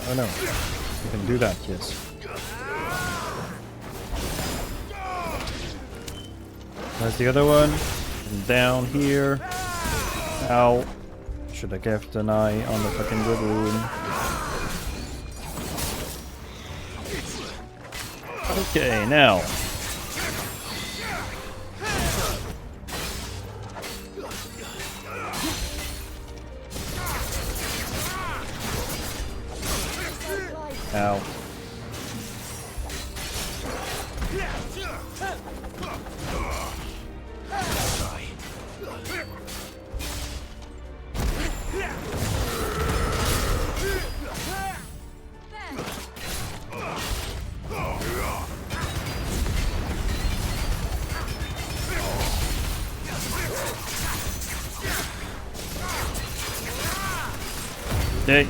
Oh no. You can do that, yes. There's the other one. And down here. Ow. Should have kept an eye on the fucking good room. Okay, now. Ow. Okay.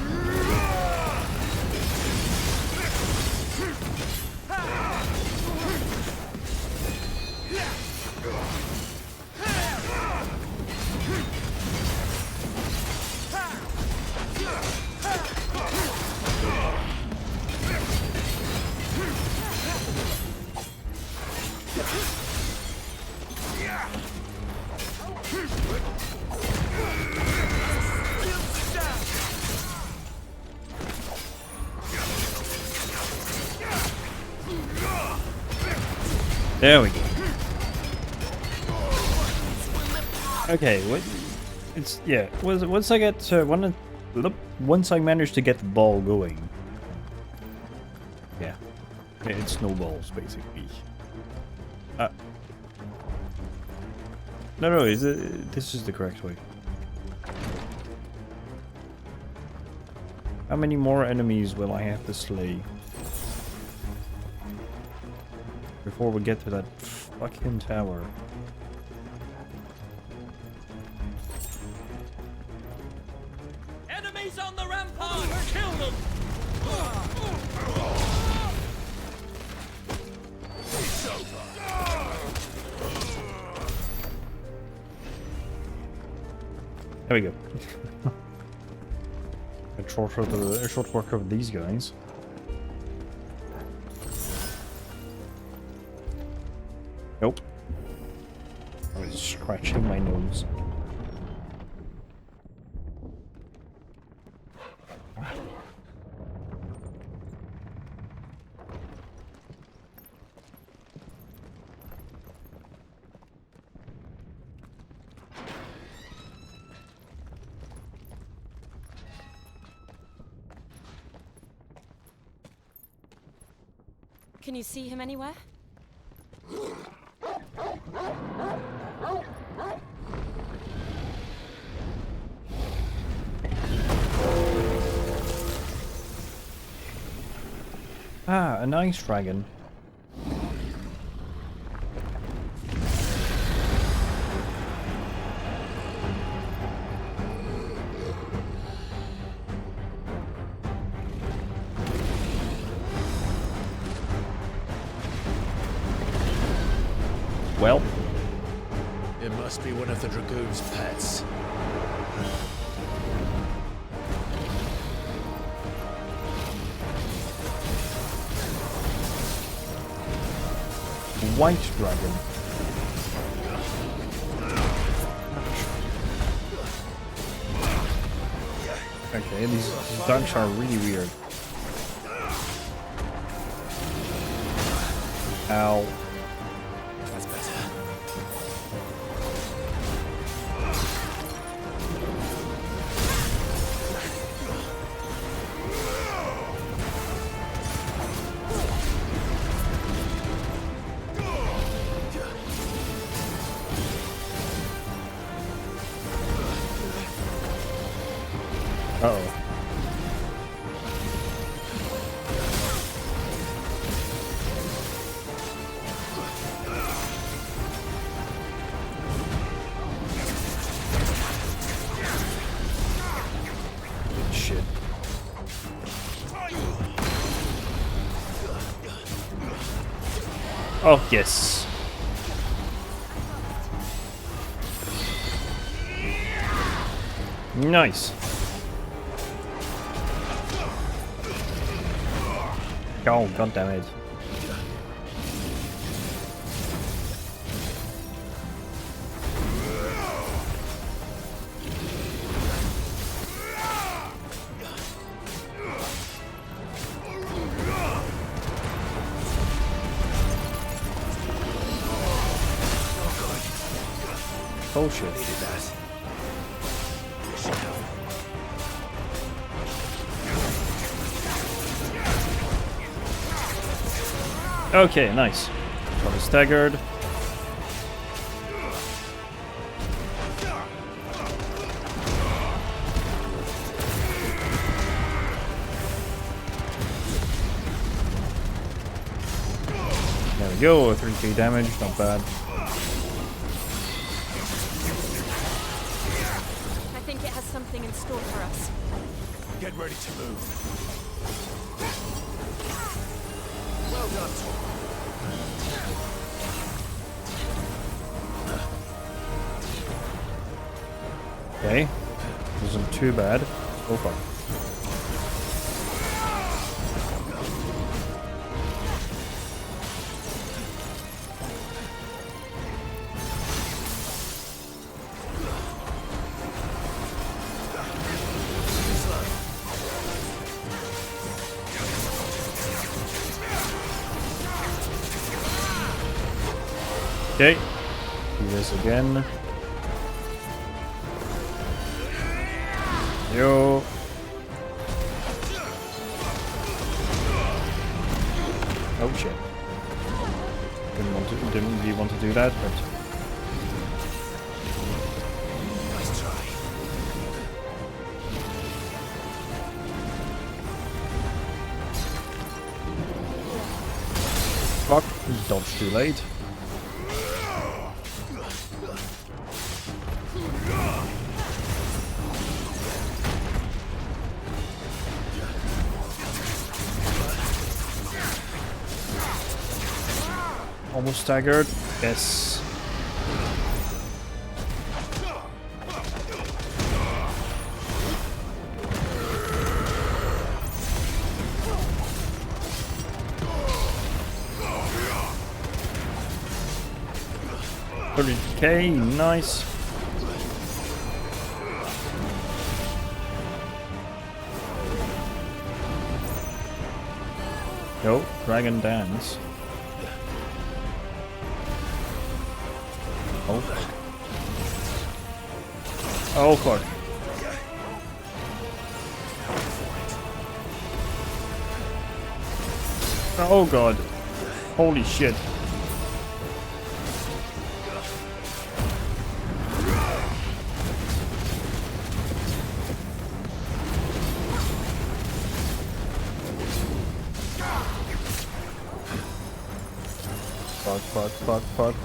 There we go. Okay, what? It's yeah. Once I get once I manage to get the ball going, yeah, it snowballs basically. No, is it? This is the correct way. How many more enemies will I have to slay before we get to that fucking tower? Enemies on the rampart! Kill them! It's over. There we go. A short work of these guys. Nope. I was scratching my nose. Can you see him anywhere? Ah, a nice dragon. Well, it must be one of the Dragoon's pets. white dragon. Okay, these dunks are really weird. Ow. That's better. Uh-oh. Shit. Oh, yes. Nice. Oh, god damn it. Oh shit. Okay, nice. Got staggered. There we go, 3k damage, not bad. I think it has something in store for us. Get ready to move. Well done, Tom. Okay, wasn't too bad so far. Okay, do this again. Yo. Oh shit. Didn't really want to do that, but Nice try. fuck, dodged too late. Almost staggered. Yes. $30k, nice. Yo, Dragon Dance. Oh. Oh fuck. Oh god. Holy shit.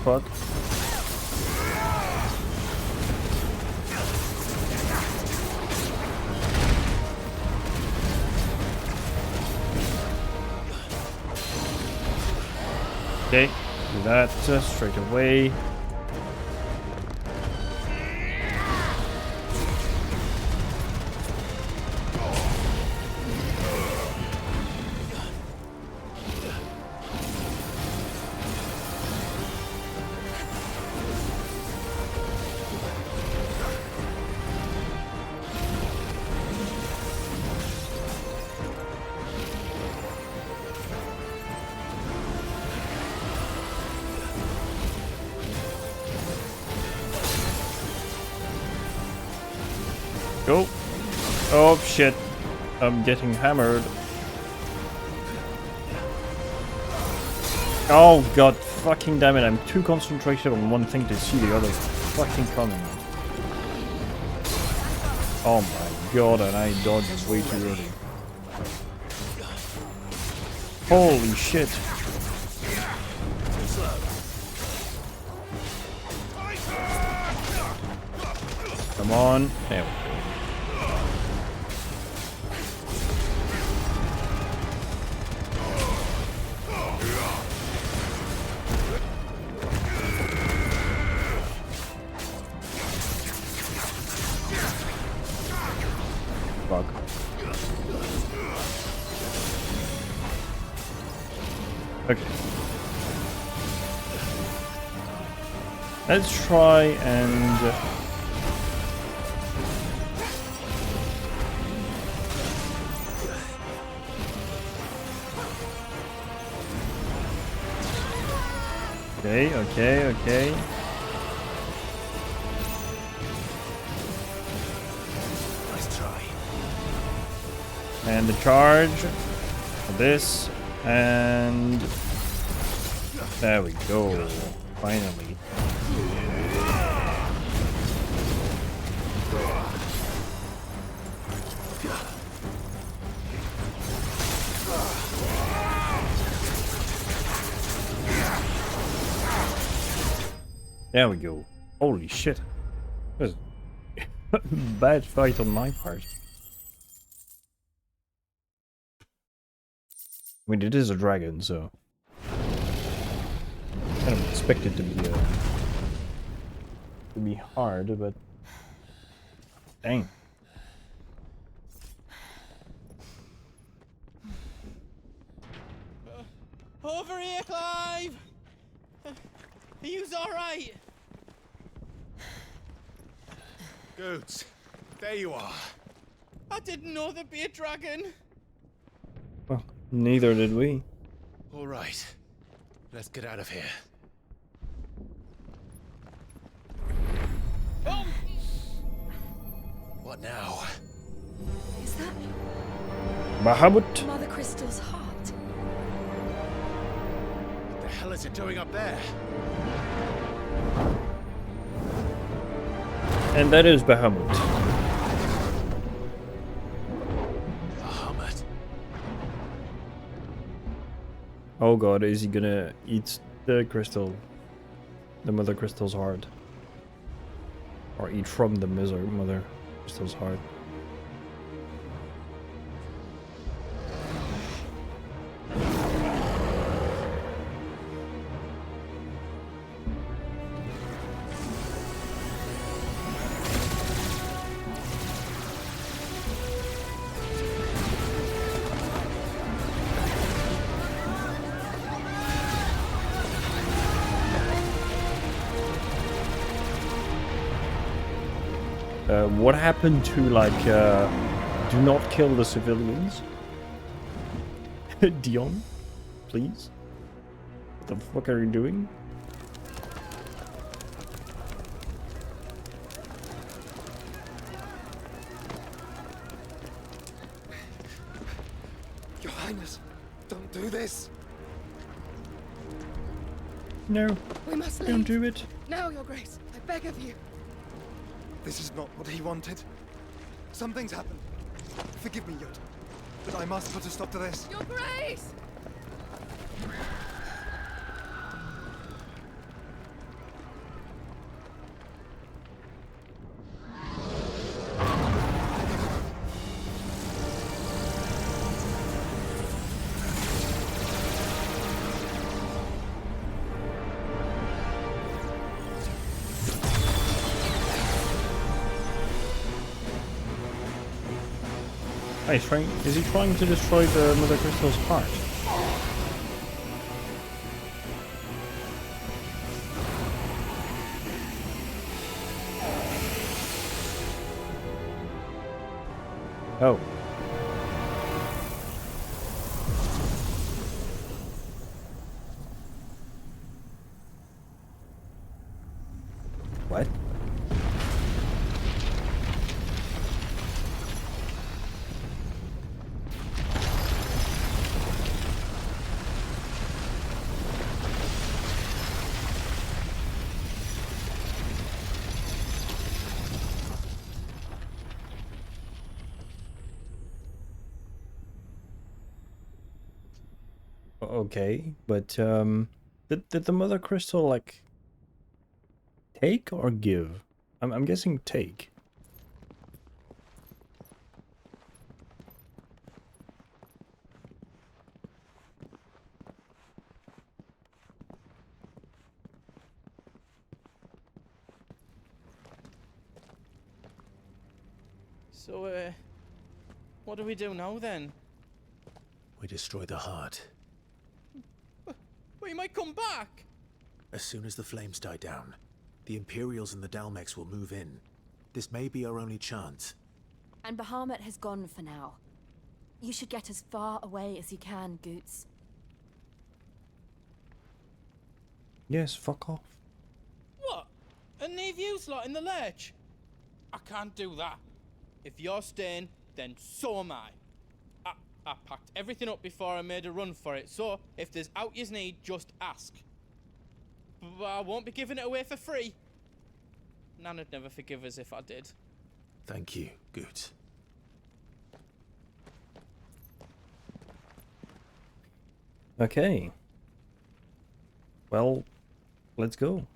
Fuck. Okay, do that straight away. Go. Oh shit. I'm getting hammered. Oh god, fucking damn it. I'm too concentrated on one thing to see the other fucking coming. Oh my god, and I dodged way too early. Holy shit. Come on. There we go. Fuck. Okay. Let's try and Okay. Nice try. And the charge for this, and There we go. Finally. There we go. Holy shit. That was a bad fight on my part. I mean, it is a dragon, so kind of expect it to be hard, but dang. Over here, Clive! Are you alright? Goods, there you are. I didn't know there'd be a dragon. Well, neither did we. All right, let's get out of here. Oh! What now? Is that Bahamut. Mother Crystal's heart? What the hell is it doing up there? And that is Bahamut. Bahamut. Oh god, is he gonna eat the crystal? The Mother Crystal's heart? Or eat from the Mother Crystal's heart? What happened to, like, do not kill the civilians? Dion, please? What the fuck are you doing? Your Highness, don't do this. No, We must leave. don't do it. Now, Your Grace, I beg of you. This is not what he wanted. Something's happened. Forgive me, Yoda, but I must put a stop to this. Your Grace! Oh, is he trying to destroy the Mother Crystal's heart? Oh. What? Okay, but did the Mother Crystal like take or give? I'm guessing take. So, what do we do now then? We destroy the heart. We might come back! As soon as the flames die down, the Imperials and the Dalmex will move in. This may be our only chance. And Bahamut has gone for now. You should get as far away as you can, Goots. Yes, fuck off. What? And leave you lot in the lurch? I can't do that. If you're staying, then so am I. I packed everything up before I made a run for it, so if there's out yous need, just ask. but I won't be giving it away for free. Nana'd never forgive us if I did. Thank you, Goot. Okay. Well, let's go.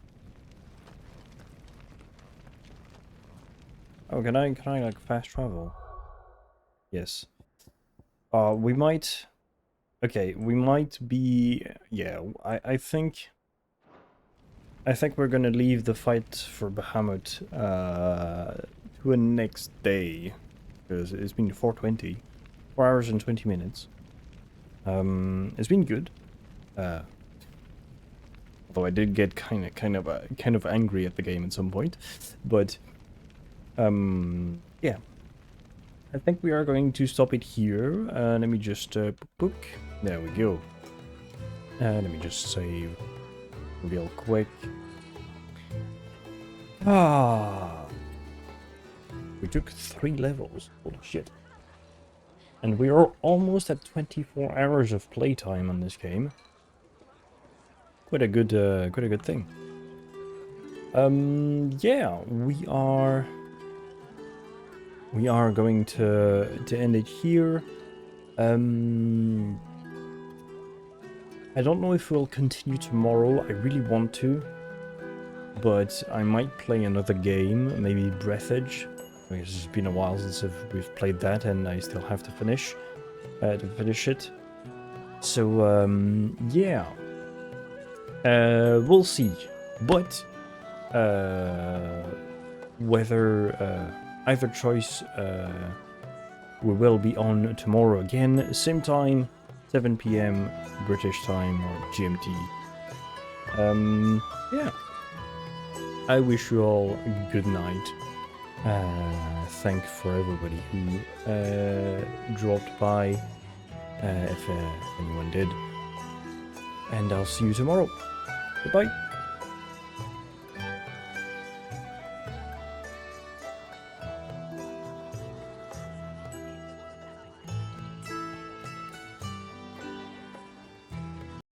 Oh, can I like fast travel? Yes. We might. Okay, we might be. Yeah, I think we're gonna leave the fight for Bahamut to a next day, because it's been 4:20, 4 hours and 20 minutes. It's been good. Although I did get kind of angry at the game at some point, but yeah. I think we are going to stop it here. Let me just book. There we go. Let me just save real quick. We took 3 levels. Holy shit. And we are almost at 24 hours of playtime on this game. Quite a good thing. Yeah, we are going to end it here. I don't know if we'll continue tomorrow. I really want to, but I might play another game, maybe Breath Edge. Because it's been a while since we've played that, and I still have to finish it. So yeah, we'll see. But whether either choice, we will be on tomorrow again, same time, 7 PM British time or GMT. Yeah. I wish you all a good night. Thank for everybody who dropped by, if anyone did. And I'll see you tomorrow. Goodbye.